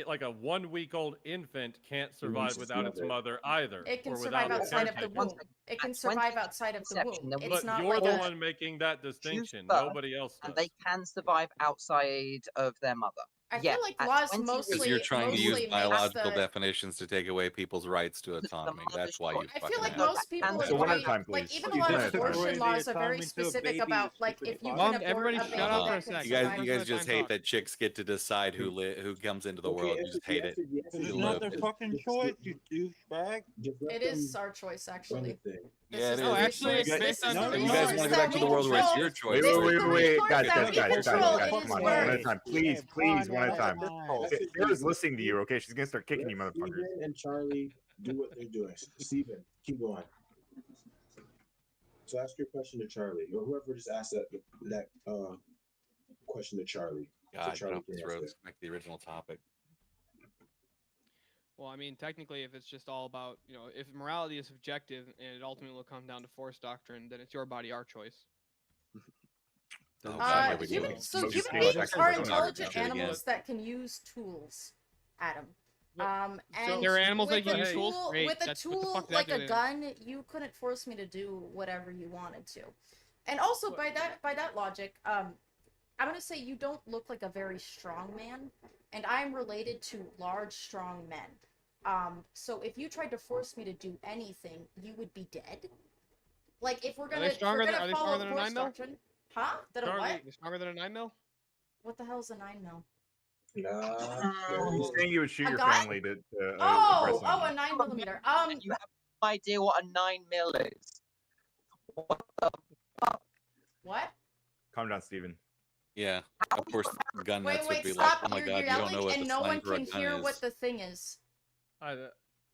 like a 1 week old infant can't survive its without its mother. mother either, It can or survive without a outside of the caretaker. One womb. second. It can At 20 survive weeks outside of the conception, womb. there will It's But not you're like the a. one making that distinction. birth, Nobody else and does. they can survive outside of their mother. I Yet, feel like at laws 20 Because weeks, you're mostly trying to use makes biological the. definitions to take away people's rights to the autonomy. mother's That's why you choice. I feel fucking like So have. most that can people So one at a agree. time, Like please. even a Please, lot one of at a time. abortion Destroy the laws are very autonomy to a specific baby about is like stupid if you fuck. can Mom, abort everybody a shut baby up for a that can second. You guys, survive. you Person guys at a just time hate talk. that chicks get to decide who comes into the world. You just hate it. Because You it's live not their it. fucking choice, you douchebag. Just let It them is our choice, run actually. the thing. This Yeah, is it the is. actually, resource. it's This based is on the You guys want to resource go back that to we the world where it's control. your choice. This is right? the resource Guys, that we control. It is come on, work. one at a time, please, please, one at a time. That's it. Sarah's listening to you, okay? She's gonna start kicking you, Let motherfuckers. Steven and Charlie do what they're doing. Steven, keep going. So ask your question to Charlie, or whoever just asked that question to Charlie. God, Charlie get off can this answer road. it. Let's make the original topic. Well, I mean, technically, if it's just all about, if morality is subjective and it ultimately will come down to force doctrine, then it's your body, our choice. Oh, God, here we go. Humans, so Most human people beings actually are don't intelligent shit again. animals that can use tools, Adam. So- And There are animals with that can a use tools? tool, Great. with a That's- what the tool fuck does that like do a then? gun, you couldn't force me to do whatever you wanted to. And also by that logic, I'm gonna say you don't look like a very strong man, and I'm related to large, strong men. So if you tried to force me to do anything, you would be dead. Like if we're Are gonna, they if stronger we're than- gonna are they follow stronger than a force 9 mil? doctrine, huh? That a Charlie, what? You're stronger than a 9 mil? What the hell's a 9 mil? He's saying you would shoot A your gun? family to impress Oh, them. a 9mm. And you have no idea what a 9 mil is. What the fuck? What? Calm down, Steven. Yeah, of course, gun Wait, nuts would wait, be like, stop! oh my You're God, you don't yelling, know what and the no slang one for a can gun hear is. what the thing is.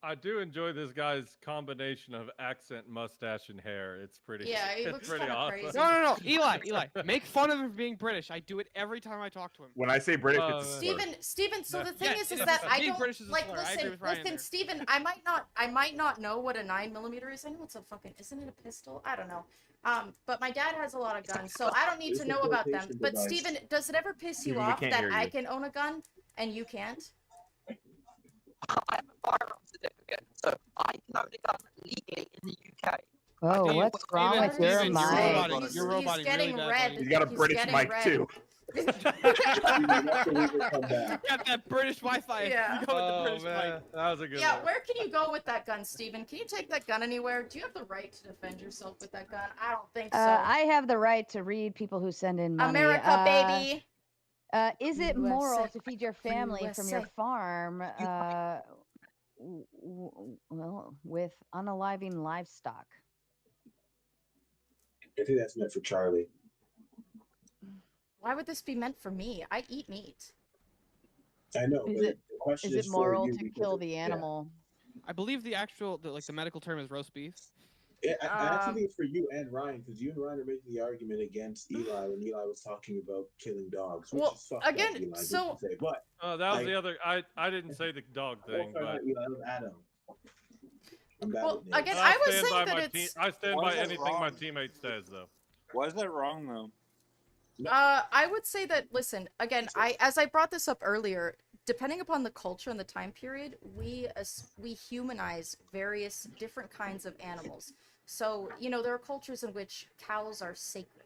I do enjoy this guy's combination of accent, mustache, and hair. It's pretty. Yeah, he it's looks pretty kinda awesome. crazy. No. Eli, make fun of him for being British. I do it every time I talk to him. When I say British, it's a slur. Steven, so the thing Yeah, is it is. that I Being don't British is a like. slur. I agree Listen, with Ryan there. Steven, I might not know what a 9mm is. I know it's a fucking. Isn't it a pistol? I don't know. But my dad has a lot of guns, so I don't need to know about them. But Steven, does it ever piss you Steven, we off can't that hear I you. can own a gun and you can't? I have a firearm certificate, so I can own a gun legally in the UK. Oh, do. what's wrong with your Steven, He's- mind? he's, You're roboting really getting bad, red. buddy. He's got a British getting mic red. too. Got that British Wi-Fi. Yeah. You go with the Oh British man, mic. that was a good Yeah, one. where can you go with that gun, Steven? Can you take that gun anywhere? Do you have the right to defend yourself with that gun? I don't think so. I have the right to read people who send in money. America, baby. Is it moral USA. to feed your family from your USA. farm well, with unaliving livestock? I think that's meant for Charlie. Why would this be meant for me? I eat meat. I know, Is but it- the question Is it for moral you to because kill of- the yeah. animal? I believe the medical term is roast beef. Yeah, I actually think it's for you and Ryan, because you and Ryan are making the argument against Eli when Eli was talking about killing dogs. Which Well, is fucked up, again, Eli, so- didn't say. But Oh, that was Like- the other. I didn't say the dog thing, sorry, but not Eli, it was Adam. I'm bad Well, with names. again, I I was stand saying by that my it's. I stand Why by is that anything my wrong? teammate says, though. Why is that wrong though? I would say that. Listen, again, as I brought this up earlier, depending upon the culture and the time period, we humanize various different kinds of animals. So there are cultures in which cows are sacred,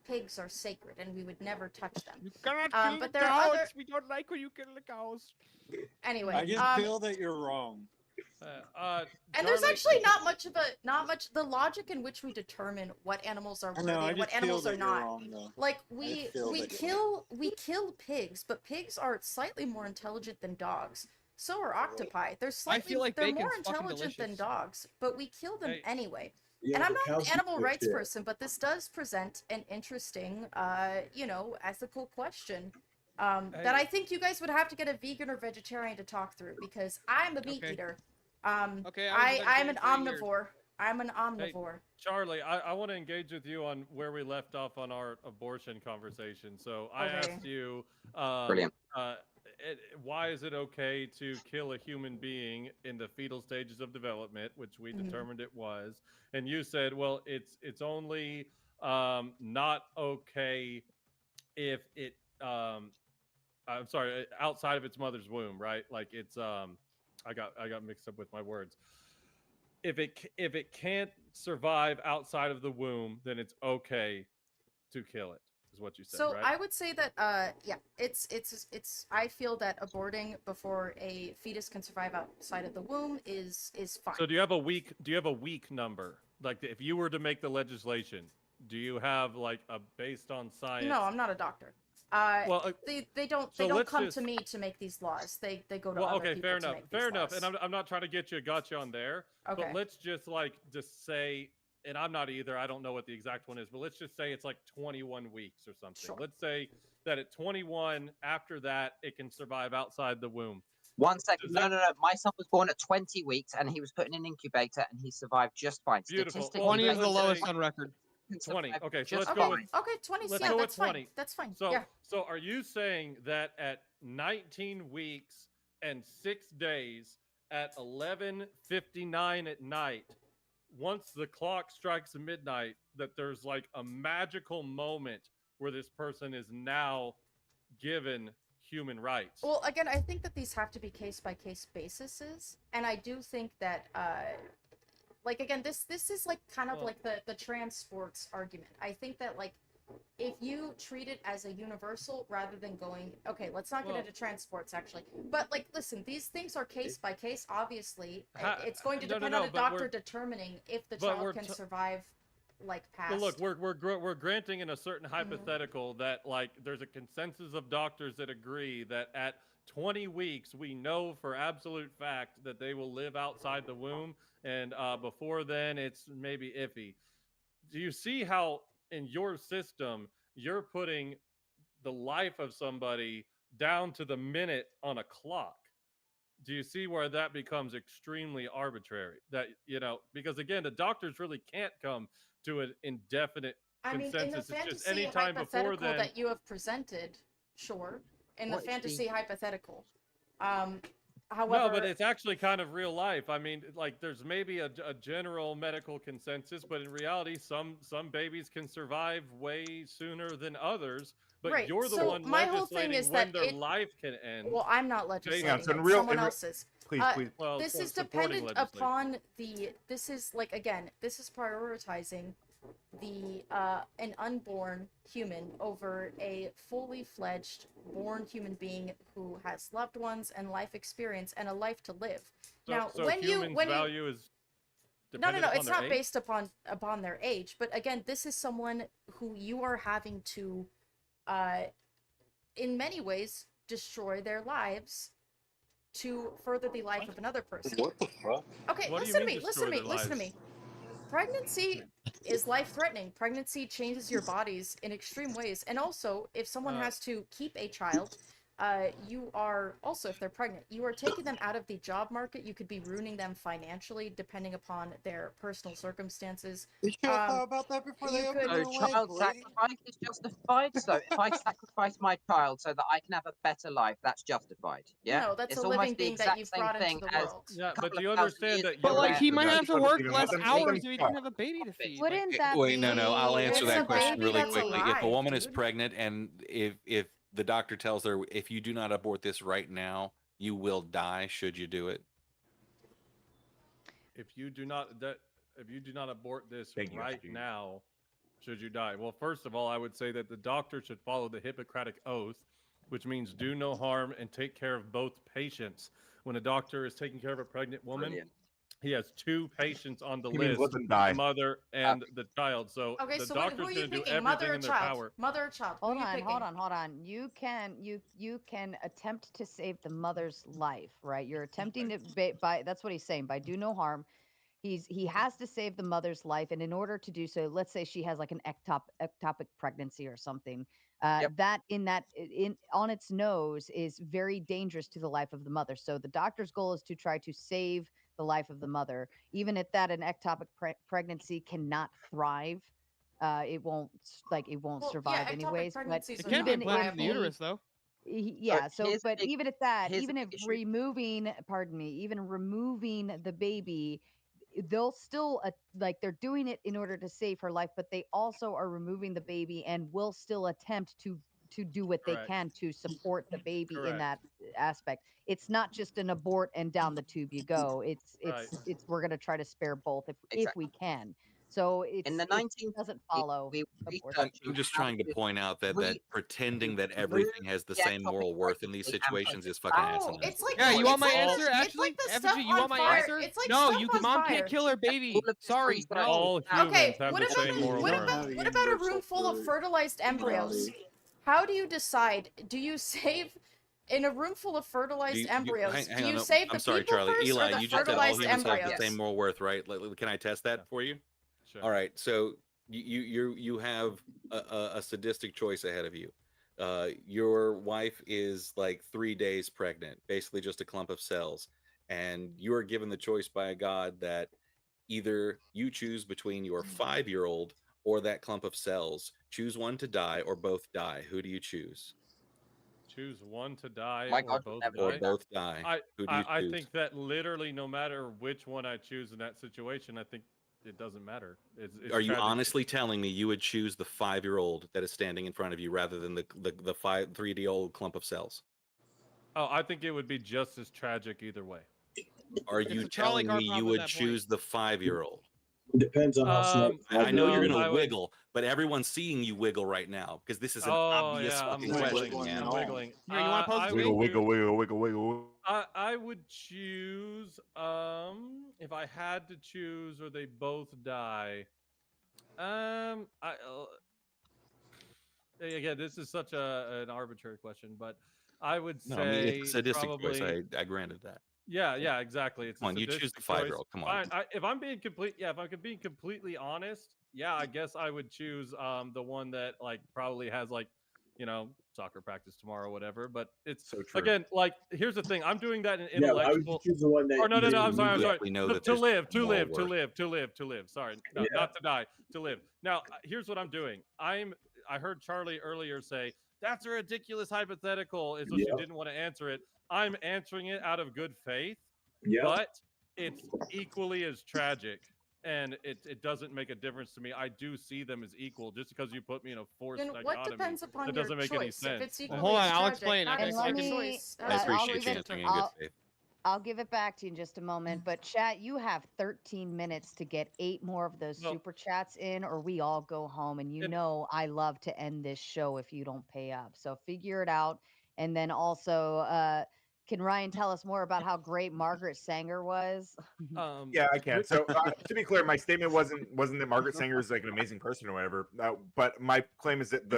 pigs are sacred, and we would never touch them. You cannot kill but the there are cows. other- We don't like when you kill the cows. Anyway, I just feel that you're wrong. and there's Charlie- actually not much the logic in which we determine what animals are I worthy know. I and just what animals feel are that you're not. wrong though. Like I feel that you're we kill pigs, but pigs are slightly more intelligent than dogs. So are octopi. They're feel like they're bacon's more fucking intelligent than delicious. dogs, but we kill them Hey. anyway. Yeah, And I'm but not cows an animal eat rights shit. person, but this does present an interesting, ethical question that I think you guys would have to get a vegan or vegetarian to talk through, because I'm a meat Okay. eater. Okay, I was a I'm an vegetarian for 8 years. omnivore. I'm an omnivore. Charlie, I want to engage with you on where we left off on our abortion conversation. So I Okay. asked you, Brilliant. why is it okay to kill a human being in the fetal stages of development, which we Mhm. determined it was, and you said, well, it's only not okay if it I'm sorry, outside of its mother's womb, right? Like it's I got mixed up with my words. If it can't survive outside of the womb, then it's okay to kill it. Is what you said, So right? I would say that yeah, it's I feel that aborting before a fetus can survive outside of the womb is fine. So do you have a weak number? Like if you were to make the legislation, do you have like a based on science? No, I'm not a doctor. Well, they don't come to me to make these laws. They go to well, other okay, people fair to enough, make fair these enough. laws. And I'm not trying to get you a gotcha on there, Okay. but let's just say, and I'm not either. I don't know what the exact one is, but let's just say it's like 21 weeks or something. Sure. Let's say that at 21, after that, it can survive outside the womb. 1 second. Does No, that- no, no. My son was born at 20 weeks and he was put in an incubator and he survived just fine. Beautiful. Statistically, Well, 20 is the let's lowest say- on record. can 20. survive Okay, so just let's go fine. with Okay, 20. let's Yeah, go that's with 20. fine. That's fine. So yeah. so are you saying that at 19 weeks and 6 days at 11:59 at night, once the clock strikes midnight, that there's like a magical moment where this person is now given human rights? Well, again, I think that these have to be case by case bases, and I do think that like again, this is like kind of Well- like the trans sports argument. I think that like if you treat it as a universal rather than going, okay, let's not get Well- into trans sports actually, but like listen, these things are case by case. Obviously, it's going to No, no, depend no, on a but doctor we're- determining if the but we're child can t- survive like past. But look, we're granting in a certain hypothetical that like there's a consensus of doctors that agree that at 20 weeks we know for absolute fact that they will live outside the womb, and before then it's maybe iffy. Do you see how in your system you're putting the life of somebody down to the minute on a clock? Do you see where that becomes extremely arbitrary? That, because again, the doctors really can't come to an indefinite I mean, in the consensus. It's just fantasy any time before hypothetical then. that you have presented, sure. In the What is fantasy hypothetical, No, however, but it's actually kind of real life. I mean, like there's maybe a general medical consensus, but in reality, some babies can survive way sooner than others. But Right, you're the so one my whole thing legislating is when that their it- life can end. well, I'm not Based legislating on- so in it. real- Someone in re- else is. Please, please. Well, This is supporting dependent legislation. upon the. This is like again. This is prioritizing the an unborn human over a fully fledged born human being who has loved ones and life experience and a life to live. Now, so when you humans' when you value is no, dependent upon it's their not age? based upon their age. But again, this is someone who you are having to, in many ways, destroy their lives to further the life of another person. What the fuck? Okay, What do you listen to mean me, listen to me, destroy their listen to me. lives? Pregnancy is life-threatening. Pregnancy changes your bodies in extreme ways. And also, if someone has to keep a child, you are also, if they're pregnant, you are taking them out of the job market. You could be ruining them financially, depending upon their personal circumstances. You should have Um, thought about that before you they opened could- So their leg, child lady. sacrifice is justified. So if I sacrifice my child so that I can have a better life, that's justified. Yeah. No, that's It's a almost living the being that exact you've same brought into thing the as world. Yeah, but couple do you of thousand understand years that ago But you're like where- he might Let have to them- work let less them- let hours them if he talk. didn't have a baby to feed. Wouldn't that Wait, no, be? I'll It's answer a that question baby really that's quickly. If a alive, woman is dude. pregnant and if the doctor tells her if you do not abort this right now, you will die, should you do it? If you do not abort this Thank you, right SG. now, should you die? Well, first of all, I would say that the doctor should follow the Hippocratic Oath, which means do no harm and take care of both patients. When a doctor is taking care of a pregnant woman, Brilliant. he has two patients on the He means list, let them die. the mother and the child. So Okay, the so wait, doctor's who are you going to do picking? Mother everything or in their child? power. Mother or child? Who Hold are you on, picking? hold on, hold on. You can attempt to save the mother's life, right? You're attempting to by that's what he's saying, by do no harm. He has to save the mother's life, and in order to do so, let's say she has like an ectopic pregnancy or something. Yep. That in on its nose is very dangerous to the life of the mother. So the doctor's goal is to try to save the life of the mother. Even at that, an ectopic pregnancy cannot thrive. It won't Well, survive yeah, ectopic anyways. But pregnancies It are can't be not even implanted if in the viable. uterus though. yeah, so here's the but big- even at that, here's the even if big issue. removing, pardon me, even removing the baby, they'll still like they're doing it in order to save her life, but they also are removing the baby and will still attempt to do what they Correct. can to support the baby in Correct. that aspect. It's not just an abort and down the tube you go. Right. It's we're going to try to spare both if Exactly. we can. So In the it 19th, doesn't follow we were abortion. researching I'm just how trying to to point out that re- pretending that remove everything has the the same ectopic moral worth in these pregnancy and situations put is it fucking back. asinine. It's like Yeah, you want my it's like answer? the, Actually, it's like the Effigy, stuff you on want my fire. answer? It's like No, stuff you on mom fire. can't kill her baby. All of this Sorry, research no. All humans Okay, have what the about same moral what worth. about what about a room full of fertilized embryos? How do you decide? Do you save in a room full of fertilized embryos? Hang Do on, you no, save I'm the sorry, people Charlie. first Eli, or the you just said all fertilized humans have the embryos? same moral worth, right? Can I test that for you? Sure. All right. So you have a sadistic choice ahead of you. Your wife is like 3 days pregnant, basically just a clump of cells, and you are given the choice by a god that either you choose between your 5-year-old or that clump of cells. Choose one to die or both die. Who do you choose? Choose one to die My or God would both never Or do die. that. both die. Who do you I choose? think that literally no matter which one I choose in that situation, I think it doesn't matter. It's Are you tragic. honestly telling me you would choose the 5-year-old that is standing in front of you rather than the 3D-old clump of cells? Oh, I think it would be just as tragic either way. Are It's you a trolley telling car me you problem at would that point. choose the 5-year-old? Depends on how smart. I know no, you're gonna I would- wiggle, but everyone's seeing you wiggle right now because this is an Oh obvious yeah, I'm fucking wiggling. question, man. I'm wiggling. Here, you want to pose I to would me? Wiggle, wiggle, choose- wiggle, wiggle, wiggle. I would choose if I had to choose or they both die. Again, this is such an arbitrary question, but I would No, I mean say it's a sadistic probably choice. I granted that. yeah, exactly. It's Come a on, you choose sadistic the choice. 5-year-old. Come on. If I'm being completely honest, yeah, I guess I would choose the one that like probably has like, soccer practice tomorrow or whatever. But it's So true. again, like here's the thing. I'm doing that in Yeah, why would you intellectual. choose the one that? Or no, I'm sorry. Yeah, we know that To there's live, to moral live, to worth. live, to live, to live. Sorry, no, Yeah. not to die, to live. Now, here's what I'm doing. I heard Charlie earlier say that's a ridiculous hypothetical, as though she Yep. didn't want to answer it. I'm answering it out of good faith, Yeah. but it's equally as tragic, and it doesn't make a difference to me. I do see them as equal. Just because you put me in a forced Then what dichotomy, depends upon that your doesn't make choice? any If sense. it's Well, equally hold on, as I'll tragic, explain. not I And every let second me choice. I I'll appreciate give you it answering in good faith. I'll give it back to you in just a moment. But chat, you have 13 minutes to get 8 more of those Well, super chats in, or we all go home. And you and- know I love to end this show if you don't pay up. So figure it out. And then also, can Ryan tell us more about how great Margaret Sanger was? Yeah, I can. So to be clear, my statement wasn't that Margaret Sanger is like an amazing person or whatever. But my claim is that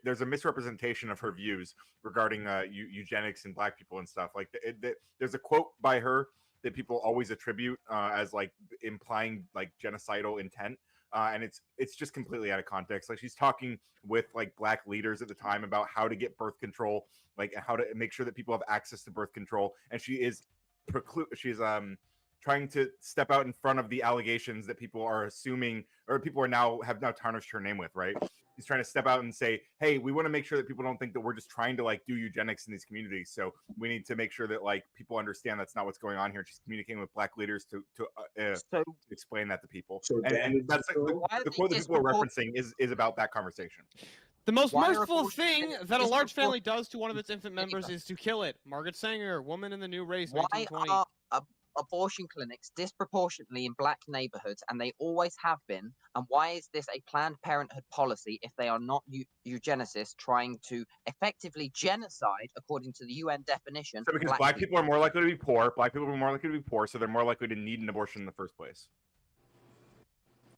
there's a misrepresentation of her views regarding eugenics and black people and stuff. Like there's a quote by her that people always attribute as like implying like genocidal intent. And it's just completely out of context. Like she's talking with like black leaders at the time about how to get birth control, like how to make sure that people have access to birth control, and she's trying to step out in front of the allegations that people are assuming or people have now tarnished her name with, right? He's trying to step out and say, hey, we want to make sure that people don't think that we're just trying to like do eugenics in these communities. So we need to make sure that like people understand that's not what's going on here. She's communicating with black leaders to explain that to people. So And that's Why the are quote they that people are disproportionate? referencing is about that conversation. The most Why are merciful abortion thing clinics that a large family disproportionate? does to one of its infant members is to kill it. Margaret Sanger, Woman in the New Race, Why 1920. are abortion clinics disproportionately in black neighborhoods, and they always have been? And why is this a Planned Parenthood policy if they are not eugenicists trying to effectively genocide, according to the UN definition? So because black people are more likely to be poor, so they're more likely to need an abortion in the first place.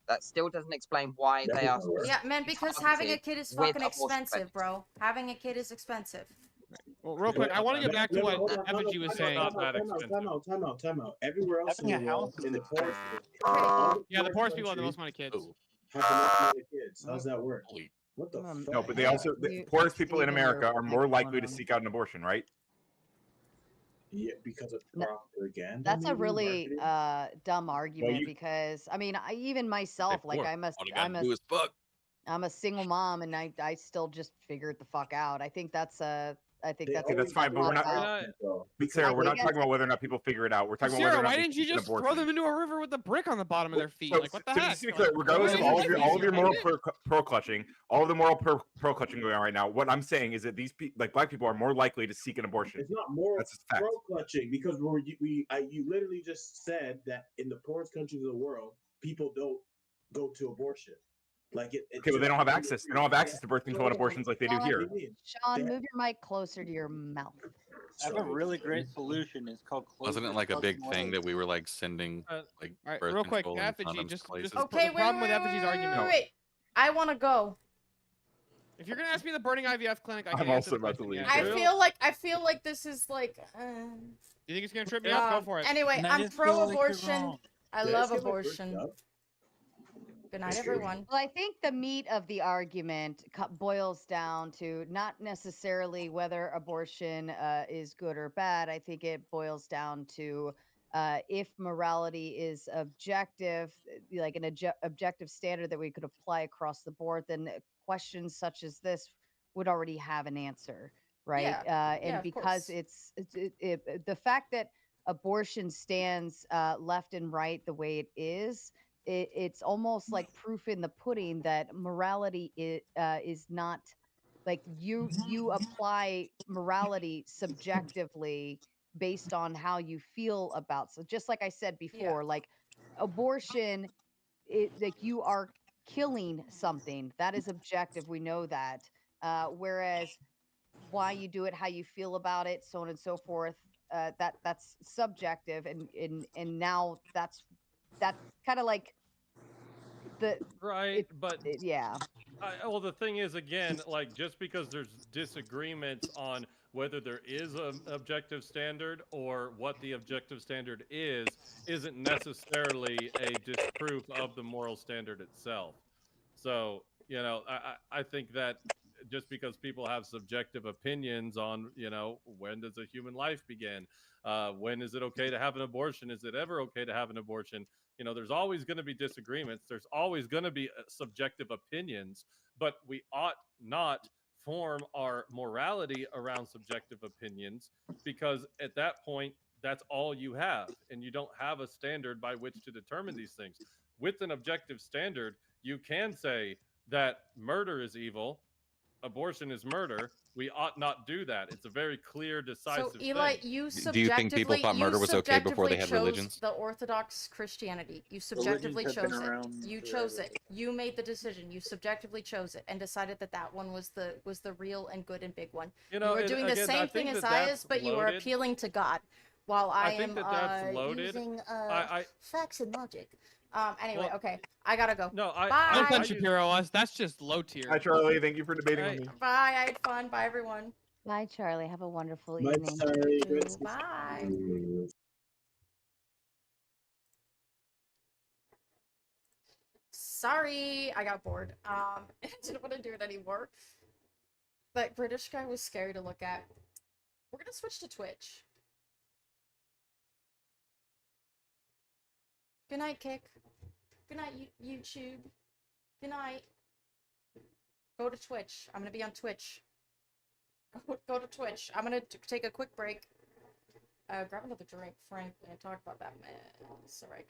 That still doesn't explain why they are. Yeah, man, because having a kid is with fucking abortion expensive, bro. Having a kid is expensive. Well, real quick, I want to get back to what Effigy was saying. Time out. Everywhere else in the world, in the poorest, Yeah, the poorest people have the most amount of kids. have the most amount of kids. How's that work? What the fuck? No, but they also the poorest people in America are more likely to seek out an abortion, right? Yeah, because of propaganda. That's a maybe, really marketing? dumb argument you- because I mean, even myself, like poor. I'm a All you gotta do is fuck. I'm a single mom and I still just figured the fuck out. I think that's a I think They that's Okay, that's fine, but we're not not. about- But Sarah, we're not think talking about whether or not people figure it out. We're talking about whether Sarah, or not why they didn't you seek an just throw abortion. them into a river with a brick on the bottom of their feet? So, Like, what the so heck? just to be Like, clear, regardless why of didn't all you of your just all of your moral behind it? pearl clutching, all of the moral pearl clutching going on right now, what I'm saying is that these like black people are more likely to seek an abortion. It's not moral That's a fact. pro clutching because you literally just said that in the poorest countries of the world, people don't go to abortion. Like Okay, but they don't have access. They don't have access to birth control and abortions like they do Sean, here. Sean, move your mic closer to your mouth. I have a really great solution. It's called Wasn't it closure like a big fucking thing ways. that we were like sending like All right, birth real quick, control and Effigy, condoms just to places? Okay, the problem with Effigy's wait, argument. wait. I want to go. If you're gonna ask me the burning IVF clinic, I can I'm answer also the about to question, leave. yeah. I feel like this is like. You think it's gonna trip me up? Go for it. Anyway, And I I'm just feel like you're pro-abortion. wrong. I Did I love say my first abortion. dub? Good night, everyone. Well, I think the meat of the argument boils down to not necessarily whether abortion is good or bad. I think it boils down to if morality is objective, like an objective standard that we could apply across the board, then questions such as this would already have an answer, right? Yeah, And of because course. the fact that abortion stands left and right the way it is, it's almost like proof in the pudding that morality is not like you apply morality subjectively based on how you feel about, so just like I said before, like abortion, like you are killing something that is objective, we know that, whereas why you do it, how you feel about it, so on and so forth, that's subjective, and now that's kind of like the Right, but yeah. well, the thing is, again, like just because there's disagreements on whether there is an objective standard or what the objective standard is, isn't necessarily a disproof of the moral standard itself. So, you know, I think that just because people have subjective opinions on, you know, when does a human life begin? When is it okay to have an abortion? Is it ever okay to have an abortion? You know, there's always going to be disagreements. There's always going to be subjective opinions, but we ought not form our morality around subjective opinions, because at that point, that's all you have, and you don't have a standard by which to determine these things. With an objective standard, you can say that murder is evil, abortion is murder. We ought not do that. It's a very clear, decisive So Eli, thing. you Do you think people subjectively thought murder was okay before they had chose religions? the Orthodox Christianity. You subjectively Religions have chose been it. around You forever. chose it. You made the decision. You subjectively chose it and decided that that one was the real and good and big one. You know, you are and doing the again, I same thing think as that I that's is, but you are loaded. appealing to God, while I think am that that's loaded. using I facts and logic. Anyway, Well, okay, I gotta go. no, Bye. Don't I touch use- Shapiro us. That's just low tier. Hi, Charlie. Thank you for debating Hey, with me. Bye. I had fun. Bye, everyone. Bye, Charlie. Have a wonderful My evening. sorry. Bye. Sorry, I got bored. I didn't want to do it anymore. That British guy was scary to look at. We're gonna switch to Twitch. Good night, Kick. Good night, YouTube. Good night. Go to Twitch. I'm gonna be on Twitch. Go to Twitch. I'm gonna take a quick break. Grab another drink, frankly, and talk about that mess. Alright.